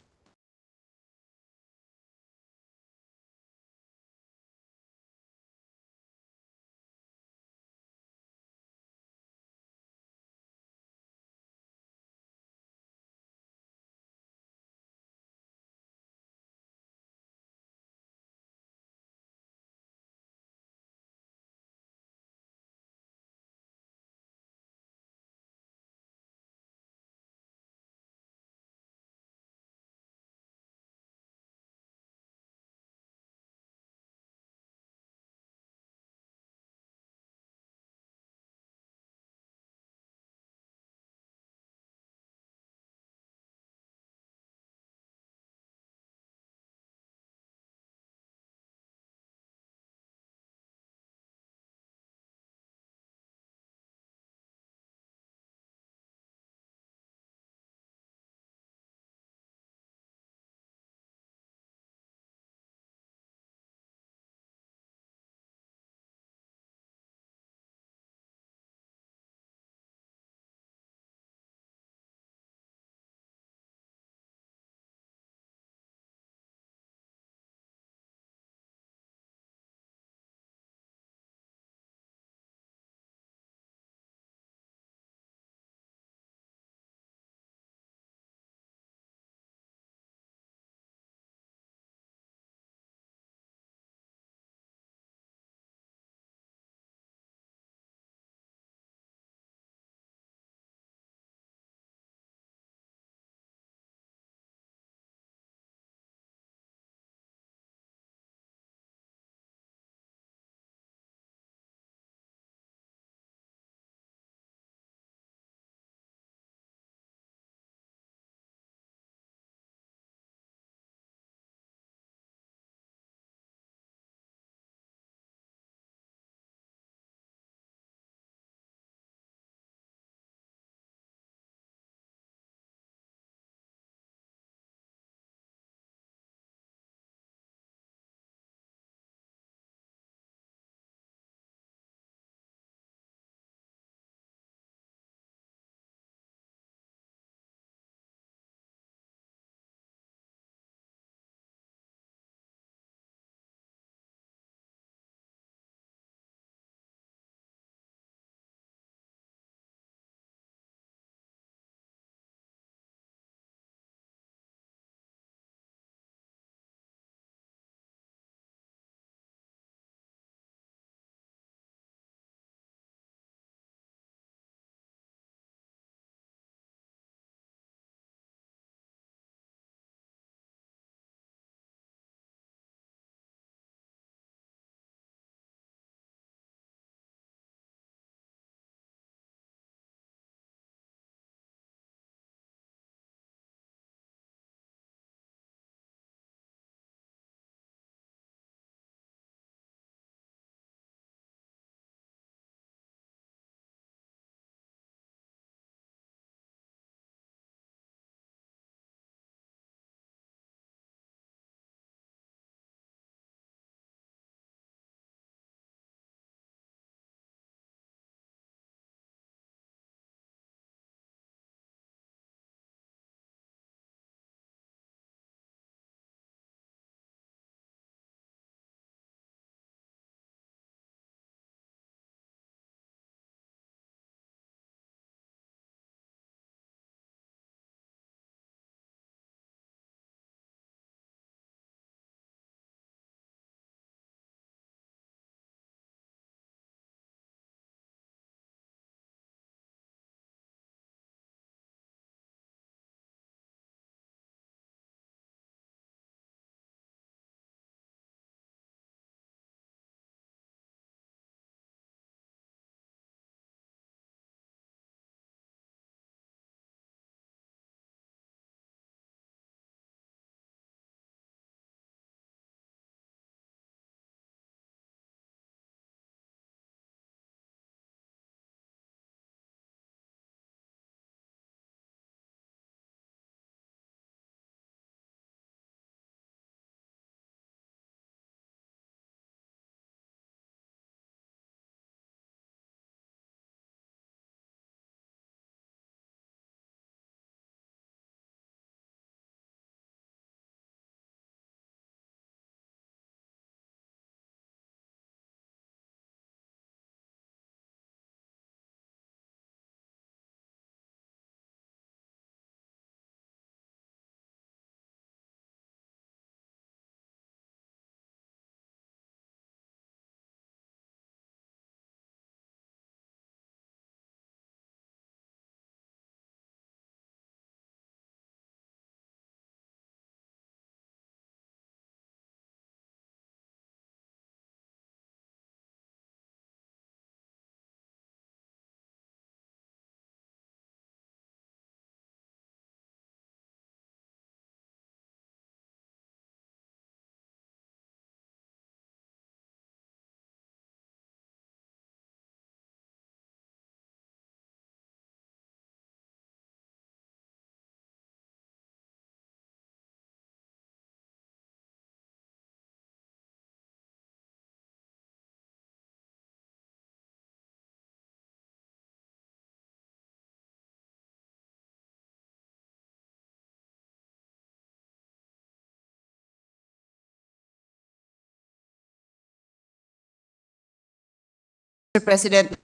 Mr. President,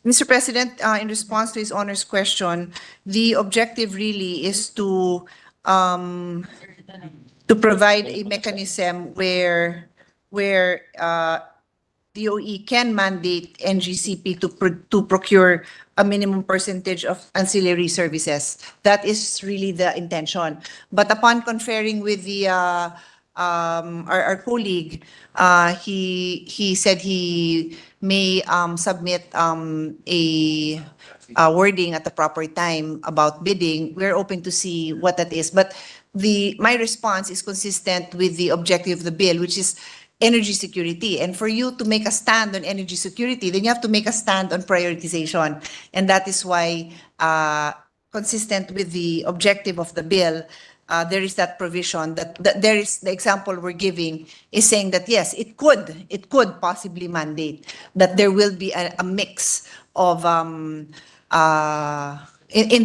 Mr. President, in response to His Honor's question, the objective really is to provide a mechanism where DOE can mandate NGCP to procure a minimum percentage of ancillary services. That is really the intention. But upon conferring with the our colleague, he said he may submit a wording at the proper time about bidding. We're open to see what that is. But my response is consistent with the objective of the bill, which is energy security. And for you to make a stand on energy security, then you have to make a stand on prioritization. And that is why, consistent with the objective of the bill, there is that provision that there is the example we're giving is saying that yes, it could possibly mandate that there will be a mix of in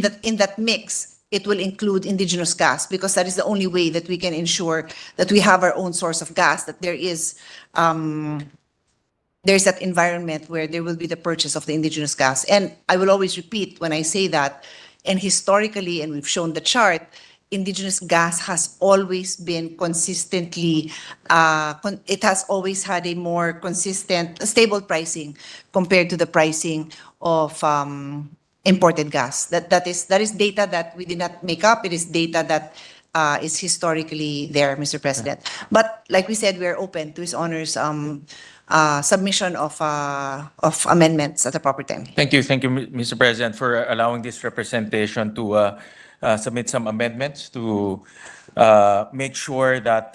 that mix. It will include indigenous gas because that is the only way that we can ensure that we have our own source of gas, that there's that environment where there will be the purchase of the indigenous gas. And I will always repeat when I say that, and historically, and we've shown the chart, indigenous gas has always been consistently, it has always had a more consistent, stable pricing compared to the pricing of imported gas. That is data that we did not make up. It is data that is historically there, Mr. President. But like we said, we are open to His Honor's submission of amendments at the proper time. Thank you, Mr. President, for allowing this representation to submit some amendments to make sure that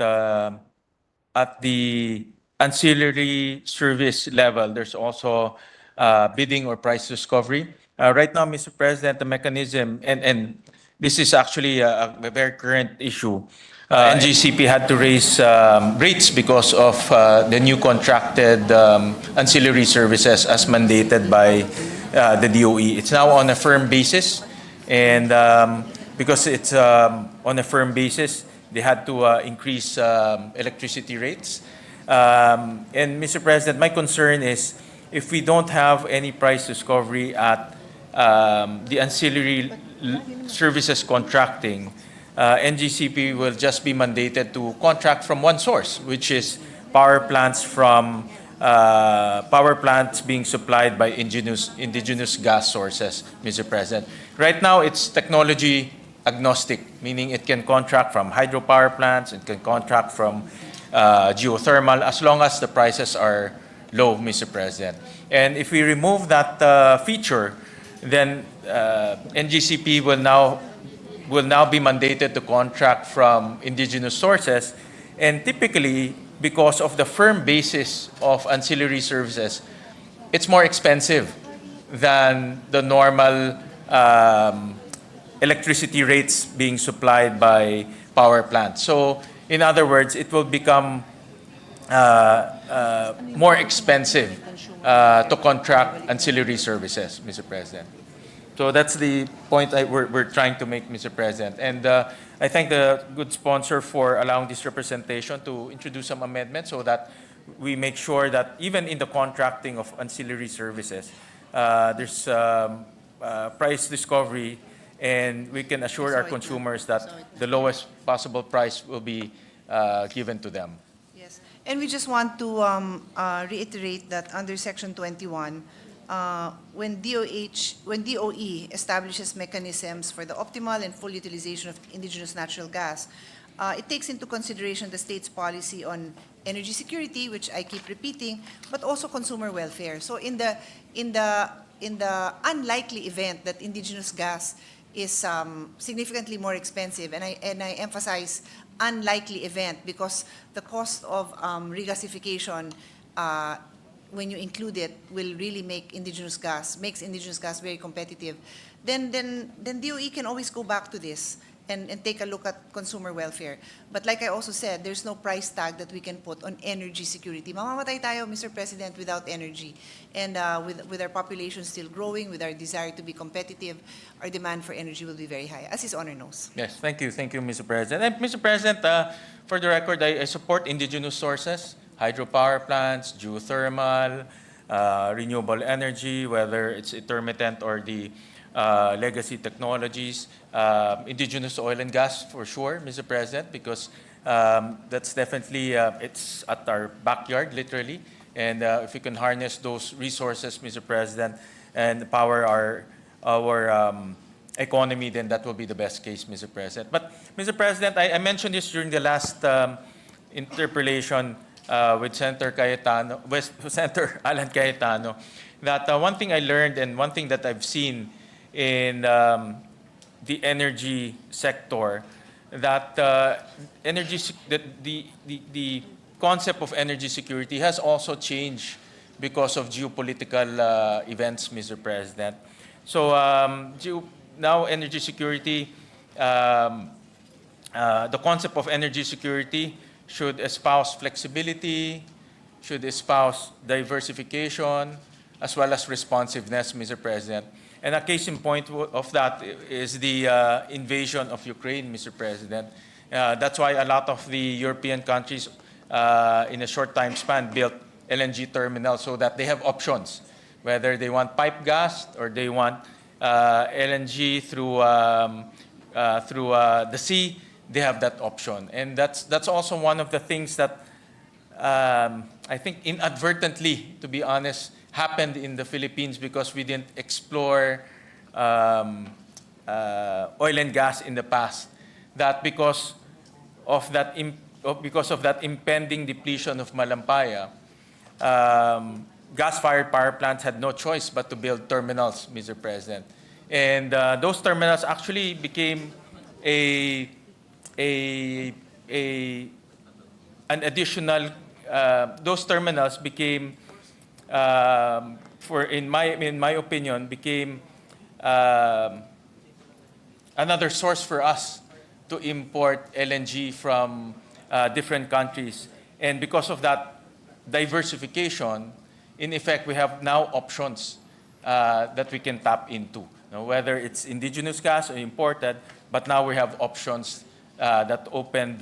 at the ancillary service level, there's also bidding or price discovery. Right now, Mr. President, the mechanism, and this is actually a very current issue. NGCP had to raise rates because of the new contracted ancillary services as mandated by the DOE. It's now on a firm basis, and because it's on a firm basis, they had to increase electricity rates. And Mr. President, my concern is if we don't have any price discovery at the ancillary services contracting, NGCP will just be mandated to contract from one source, which is power plants being supplied by indigenous gas sources, Mr. President. Right now, it's technology agnostic, meaning it can contract from hydropower plants, it can contract from geothermal, as long as the prices are low, Mr. President. And if we remove that feature, then NGCP will now be mandated to contract from indigenous sources, and typically, because of the firm basis of ancillary services, it's more expensive than the normal electricity rates being supplied by power plants. So, in other words, it will become more expensive to contract ancillary services, Mr. President. So that's the point we're trying to make, Mr. President. And I thank the good sponsor for allowing this representation to introduce some amendments so that we make sure that even in the contracting of ancillary services, there's price discovery, and we can assure our consumers that the lowest possible price will be given to them. Yes, and we just want to reiterate that under Section 21, when DOE establishes mechanisms for the optimal and full utilization of indigenous natural gas, it takes into consideration the state's policy on energy security, which I keep repeating, but also consumer welfare. So in the unlikely event that indigenous gas is significantly more expensive, and I emphasize unlikely event because the cost of regasification, when you include it, will really makes indigenous gas very competitive. Then DOE can always go back to this and take a look at consumer welfare. But like I also said, there's no price tag that we can put on energy security. Mamamatay tayo, Mr. President, without energy. And with our population still growing, with our desire to be competitive, our demand for energy will be very high, as His Honor knows. Yes, thank you, Mr. President. And Mr. President, for the record, I support indigenous sources, hydropower plants, geothermal, renewable energy, whether it's intermittent or the legacy technologies, indigenous oil and gas for sure, Mr. President, because that's definitely, it's at our backyard, literally. And if we can harness those resources, Mr. President, and power our economy, then that will be the best case, Mr. President. But, Mr. President, I mentioned this during the last interpellation with Senator Cayetano, with Senator Alan Cayetano, that one thing I learned and one thing that I've seen in the energy sector, that the concept of energy security has also changed because of geopolitical events, Mr. President. So now energy security, the concept of energy security should espouse flexibility, should espouse diversification, as well as responsiveness, Mr. President. And a case in point of that is the invasion of Ukraine, Mr. President. That's why a lot of the European countries in a short time span built LNG terminals so that they have options, whether they want pipe gas or they want LNG through the sea, they have that option. And that's also one of the things that I think inadvertently, to be honest, happened in the Philippines because we didn't explore oil and gas in the past. That because of that impending depletion of Malampaya, gas-fired power plants had no choice but to build terminals, Mr. President. And those terminals actually became an additional, those terminals became, in my opinion, became another source for us to import LNG from different countries. And because of that diversification, in effect, we have now options that we can tap into, whether it's indigenous gas or imported, but now we have options that open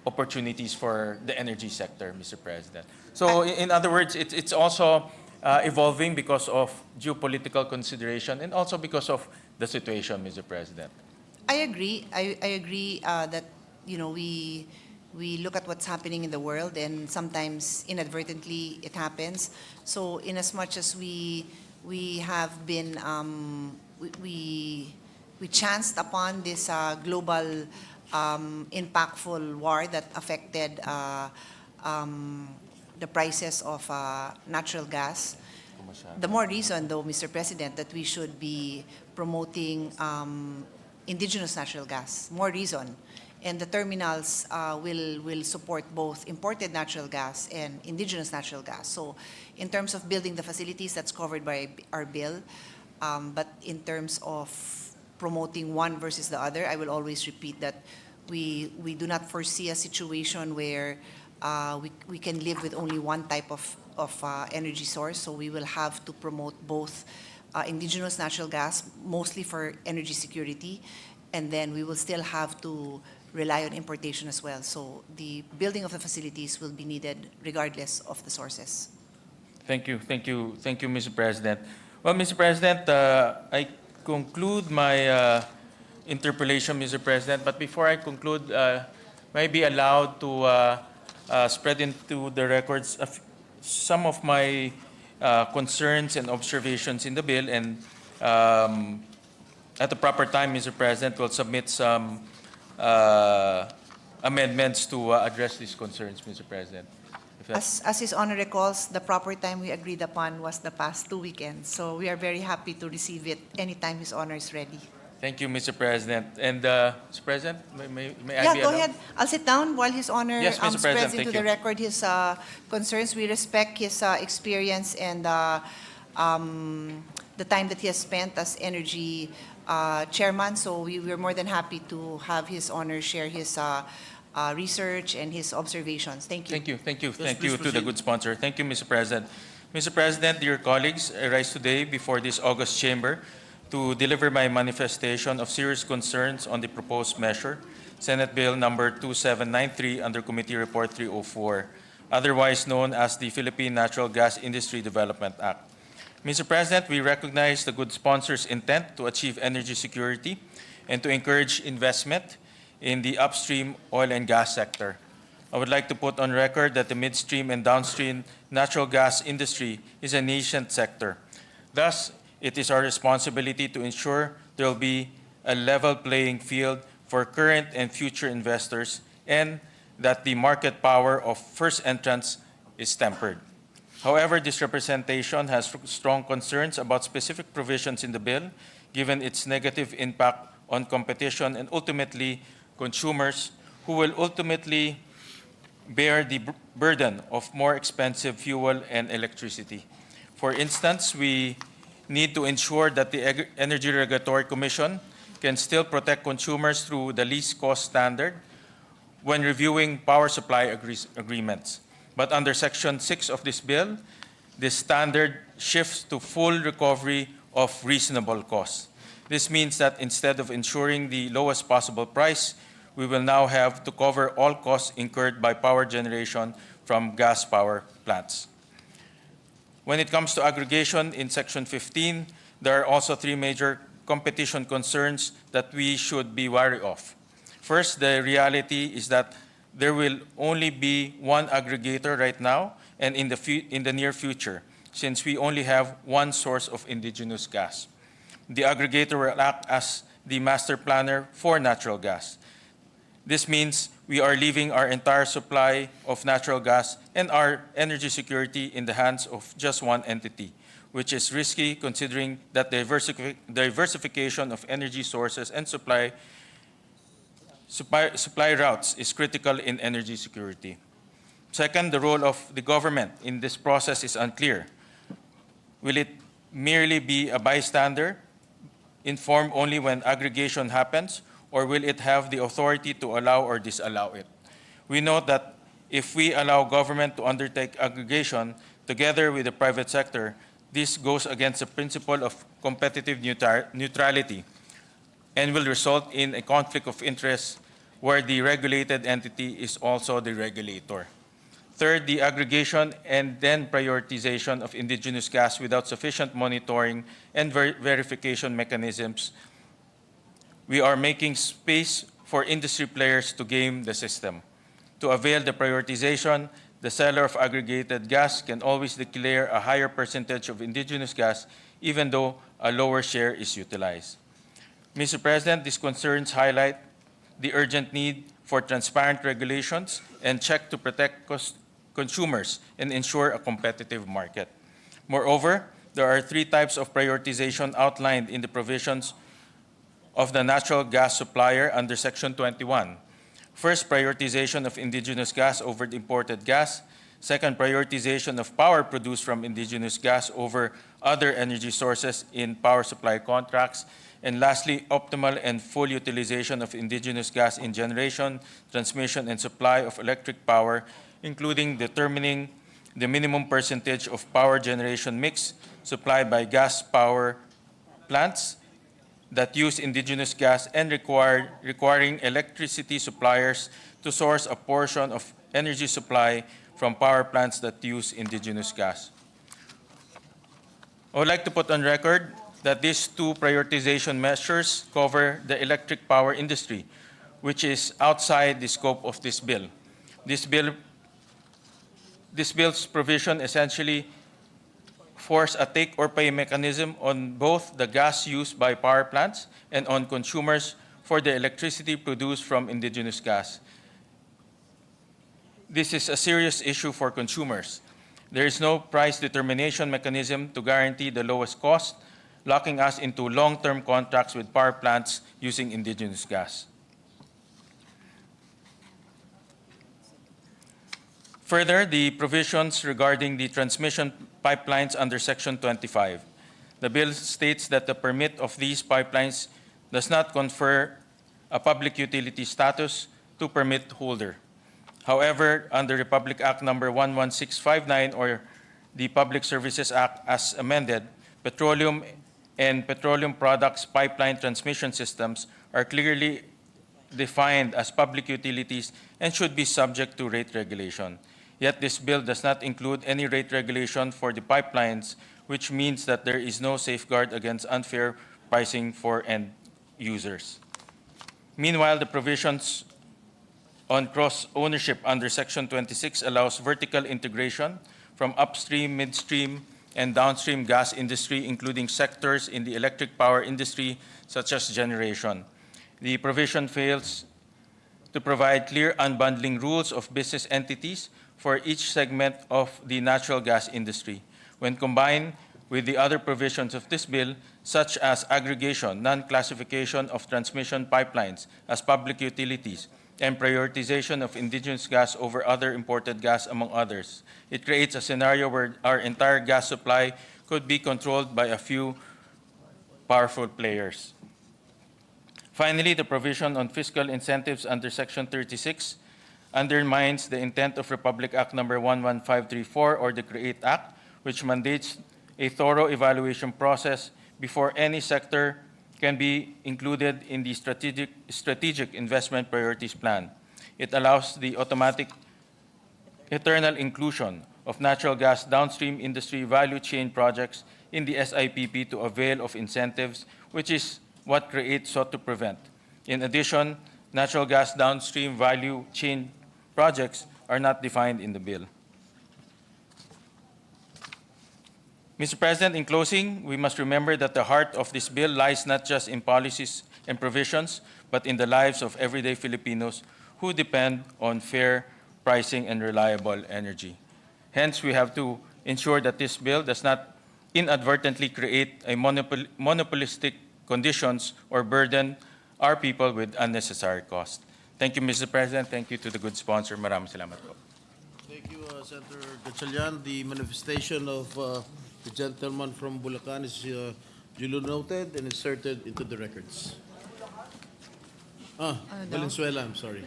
opportunities for the energy sector, Mr. President. So in other words, it's also evolving because of geopolitical consideration and also because of the situation, Mr. President. I agree. I agree that we look at what's happening in the world, and sometimes inadvertently it happens. So in as much as we have been we chanced upon this global impactful war that affected the prices of natural gas. The more reason, though, Mr. President, that we should be promoting indigenous natural gas. More reason. And the terminals will support both imported natural gas and indigenous natural gas. So in terms of building the facilities, that's covered by our bill. But in terms of promoting one versus the other, I will always repeat that we do not foresee a situation where we can live with only one type of energy source. So we will have to promote both indigenous natural gas, mostly for energy security, and then we will still have to rely on importation as well. So the building of the facilities will be needed regardless of the sources. Thank you, Mr. President. Well, Mr. President, I conclude my interpellation, Mr. President, but before I conclude, may I be allowed to spread into the records some of my concerns and observations in the bill, and at the proper time, Mr. President, we'll submit some amendments to address these concerns, Mr. President. As His Honor recalls, the proper time we agreed upon was the past 2 weekends. So we are very happy to receive it anytime His Honor is ready. Thank you, Mr. President. And Mr. President, may I be go allowed? ahead. I'll sit down while His Honor Yes, Mr. spreads President, into thank the you. record his concerns. We respect his experience and the time that he has spent as energy chairman. So we're more than happy to have His Honor share his research and his observations. Thank you. Thank you please to the proceed. good sponsor. Thank you, Mr. President. Mr. President, dear colleagues, I rise today before this August chamber to deliver my manifestation of serious concerns on the proposed measure, Senate Bill number 2793 under Committee Report 304. otherwise known as the Philippine Natural Gas Industry Development Act. Mr. President, we recognize the good sponsor's intent to achieve energy security and to encourage investment in the upstream oil and gas sector. I would like to put on record that the midstream and downstream natural gas industry is a nascent sector. Thus, it is our responsibility to ensure there will be a level playing field for current and future investors and that the market power of first entrants is tempered. However, this representation has strong concerns about specific provisions in the bill, given its negative impact on competition and ultimately consumers who will ultimately bear the burden of more expensive fuel and electricity. For instance, we need to ensure that the Energy Regulatory Commission can still protect consumers through the least cost standard when reviewing power supply agreements. But under Section 6 of this bill, this standard shifts to full recovery of reasonable costs. This means that instead of ensuring the lowest possible price, we will now have to cover all costs incurred by power generation from gas power plants. When it comes to aggregation in Section 15, there are also three major competition concerns that we should be wary of. First, the reality is that there will only be one aggregator right now and in the near future, since we only have one source of indigenous gas. The aggregator will act as the master planner for natural gas. This means we are leaving our entire supply of natural gas and our energy security in the hands of just one entity, which is risky considering that diversification of energy sources and supply routes is critical in energy security. Second, the role of the government in this process is unclear. Will it merely be a bystander, informed only when aggregation happens, or will it have the authority to allow or disallow it? We note that if we allow government to undertake aggregation together with the private sector, this goes against the principle of competitive neutrality and will result in a conflict of interest where the regulated entity is also the regulator. Third, the aggregation and then prioritization of indigenous gas without sufficient monitoring and verification mechanisms. We are making space for industry players to game the system. To avail the prioritization, the seller of aggregated gas can always declare a higher percentage of indigenous gas even though a lower share is utilized. Mr. President, these concerns highlight the urgent need for transparent regulations and check to protect consumers and ensure a competitive market. Moreover, there are three types of prioritization outlined in the provisions of the natural gas supplier under Section 21. First, prioritization of indigenous gas over imported gas. Second, prioritization of power produced from indigenous gas over other energy sources in power supply contracts. And lastly, optimal and full utilization of indigenous gas in generation, transmission, and supply of electric power, including determining the minimum percentage of power generation mix supplied by gas power plants that use indigenous gas and requiring electricity suppliers to source a portion of energy supply from power plants that use indigenous gas. I would like to put on record that these two prioritization measures cover the electric power industry, which is outside the scope of this bill. This bill's provision essentially force a take-or-pay mechanism on both the gas used by power plants and on consumers for the electricity produced from indigenous gas. This is a serious issue for consumers. There is no price determination mechanism to guarantee the lowest cost, locking us into long-term contracts with power plants using indigenous gas. Further, the provisions regarding the transmission pipelines under Section 25. The bill states that the permit of these pipelines does not confer a public utility status to permit holder. However, under Republic Act number 11659 or the Public Services Act as amended, petroleum and petroleum products pipeline transmission systems are clearly defined as public utilities and should be subject to rate regulation. Yet this bill does not include any rate regulation for the pipelines, which means that there is no safeguard against unfair pricing for end users. Meanwhile, the provisions on cross-ownership under Section 26 allows vertical integration from upstream, midstream, and downstream gas industry, including sectors in the electric power industry, such as generation. The provision fails to provide clear unbundling rules of business entities for each segment of the natural gas industry. When combined with the other provisions of this bill, such as aggregation, non-classification of transmission pipelines as public utilities, and prioritization of indigenous gas over other imported gas, among others, it creates a scenario where our entire gas supply could be controlled by a few powerful players. Finally, the provision on fiscal incentives under Section 36 undermines the intent of Republic Act Number 11534, or the CREATE Act, which mandates a thorough evaluation process before any sector can be included in the strategic investment priorities plan. It allows the automatic eternal inclusion of natural gas downstream industry value chain projects in the SIPP to avail of incentives, which is what CREATE sought to prevent. In addition, natural gas downstream value chain projects are not defined in the bill. Mr. President, in closing, we must remember that the heart of this bill lies not just in policies and provisions, but in the lives of everyday Filipinos who depend on fair pricing and reliable energy. Hence, we have to ensure that this bill does not inadvertently create a monopolistic conditions or burden our people with unnecessary cost. Thank you, Mr. President. Thank you to the good sponsor. Maraming salamat po. Thank you, Senator Gatchalian. The manifestation of the gentleman from Bulacan is duly noted and inserted into the records. Valenzuela, I'm sorry.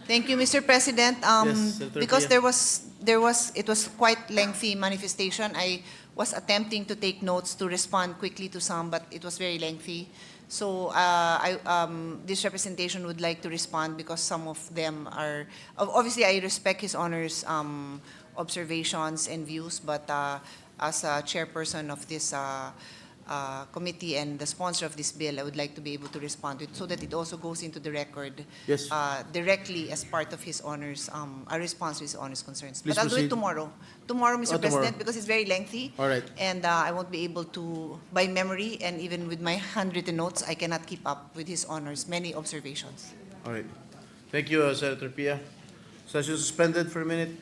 Thank you, Mr. President. Yes, Senator Because Pia. it was quite lengthy manifestation. I was attempting to take notes to respond quickly to some, but it was very lengthy. So this representation would like to respond because some of them are, obviously I respect His Honor's observations and views, but as a chairperson of this committee and the sponsor of this bill, I would like to be able to respond to it so that it also goes into the record Yes. directly as part of His Honor's, a response to His Honor's concerns. Please But I'll do it proceed. tomorrow. Tomorrow, Mr. Oh, tomorrow. President, because it's very lengthy. All right. And I won't be able to, by memory and even with my handwritten notes, I cannot keep up with His Honor's many observations. All right. Thank you, Senator Pia. Session suspended for a minute.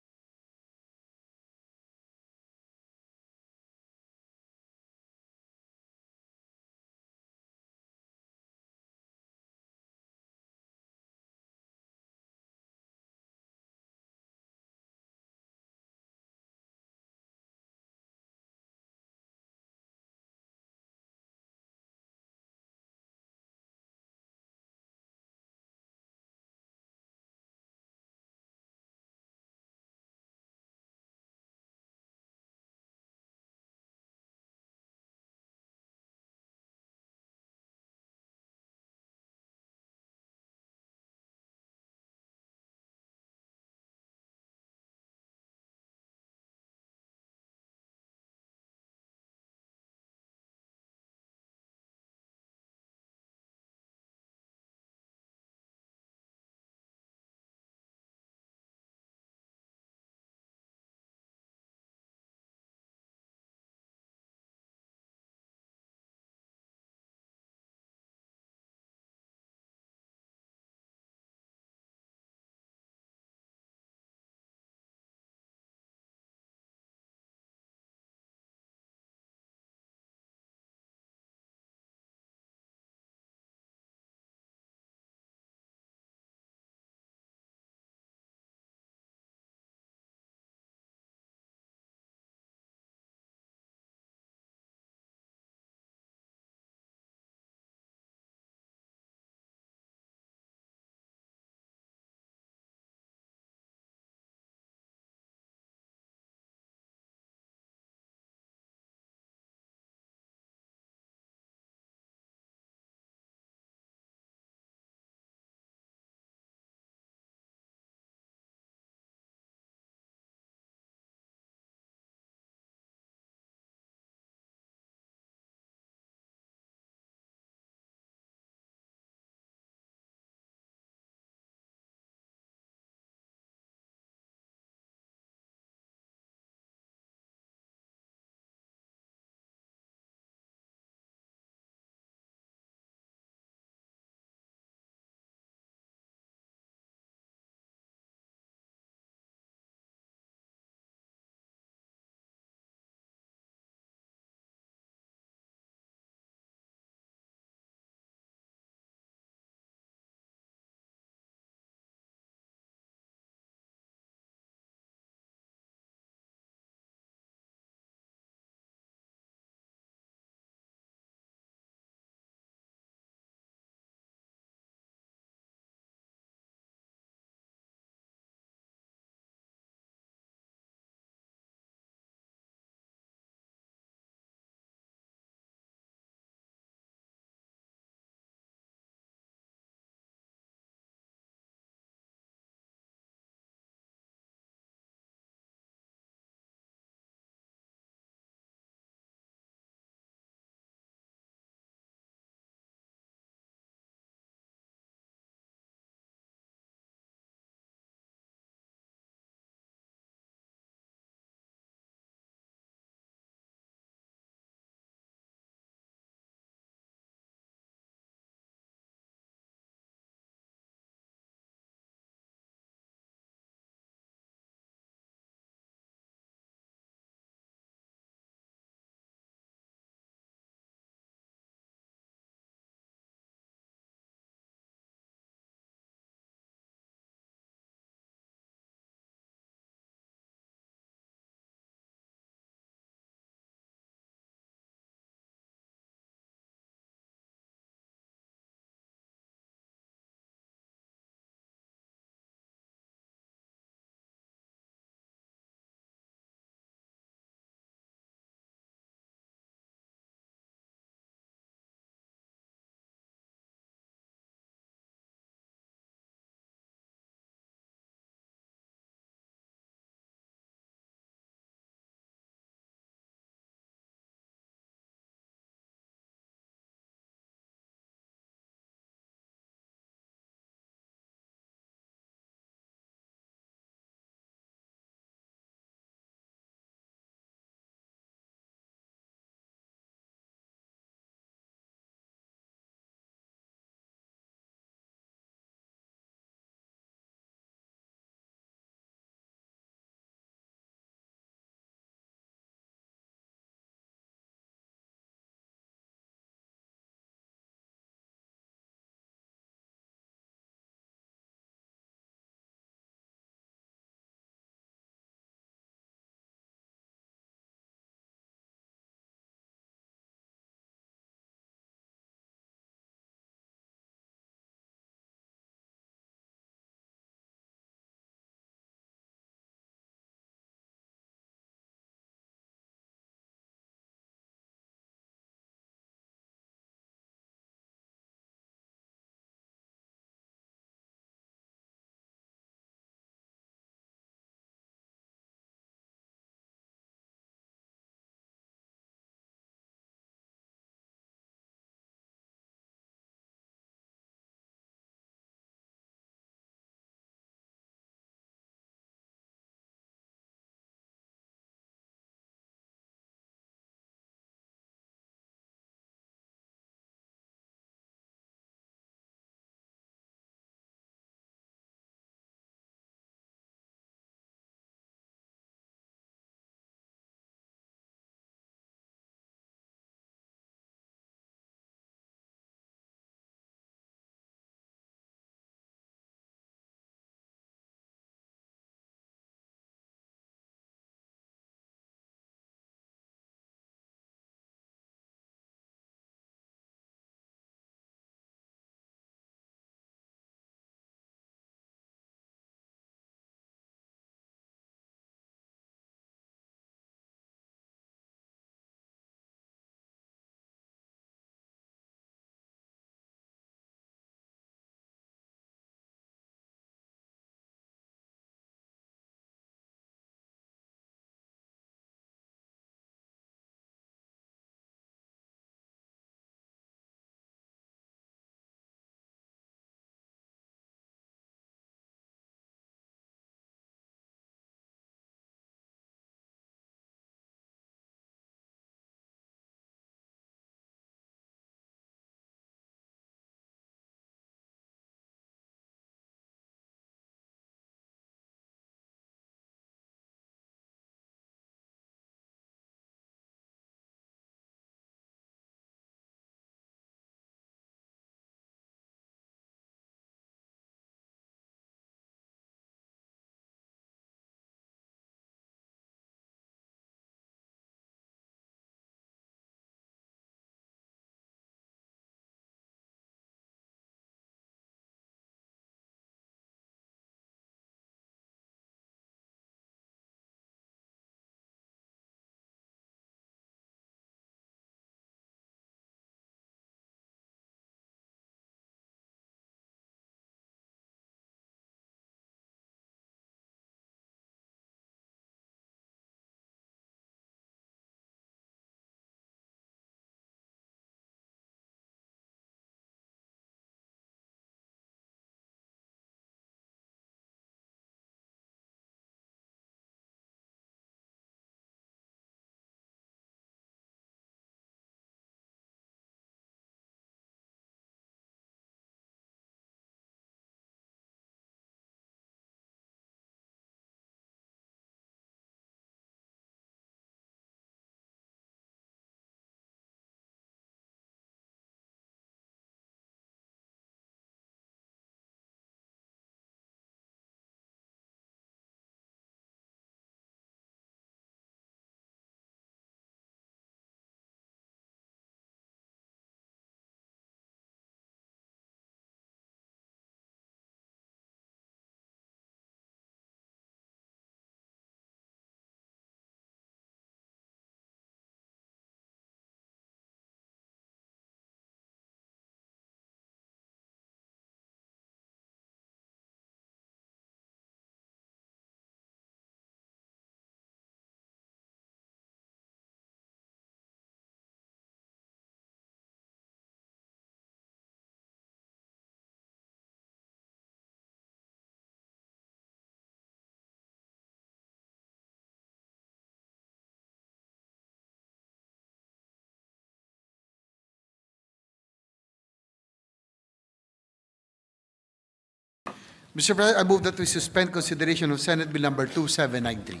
Mr. President, I move that we suspend consideration of Senate Bill number 2793.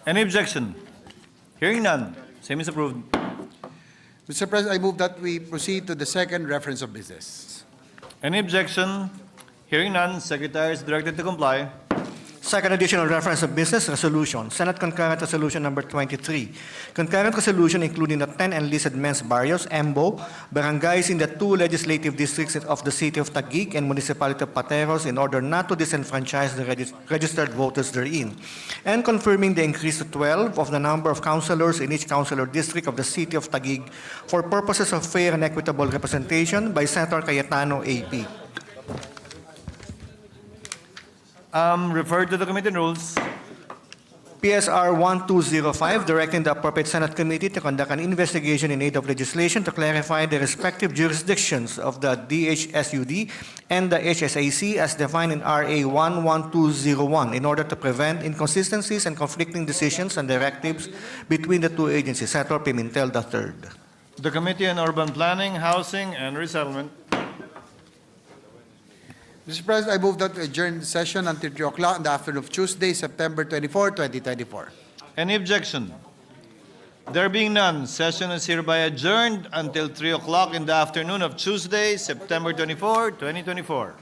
Any objection? Hearing none, same is approved. Mr. President, I move that we proceed to the second reference of business. Any objection? Hearing none, Secretary is directed to comply. Second additional reference of business resolution, Senate Concurrent Resolution number 23. Concurrent resolution including the 10 enlisted men's barrios, EMBO, barangays in the 2 legislative districts of the city of Taguig and municipality of Pateros in order not to disenfranchise the registered voters therein, and confirming the increase to 12 of the number of councilors in each councilor district of the city of Taguig for purposes of fair and equitable representation by Senator Cayetano AP. Referred to the Committee on Rules. PSR 1205, directing the appropriate Senate committee to conduct an investigation in aid of legislation to clarify the respective jurisdictions of the DHSUD and the HSAC as defined in RA 11201 in order to prevent inconsistencies and conflicting decisions and directives between the two agencies. Senator Pimentel III. The Committee on Urban Planning, Housing, and Resettlement. Mr. President, I move that we adjourn the session until 3 o'clock in the afternoon of Tuesday, September 24, 2024. Any objection? There being none, session is hereby adjourned until 3 o'clock in the afternoon of Tuesday, September 24, 2024.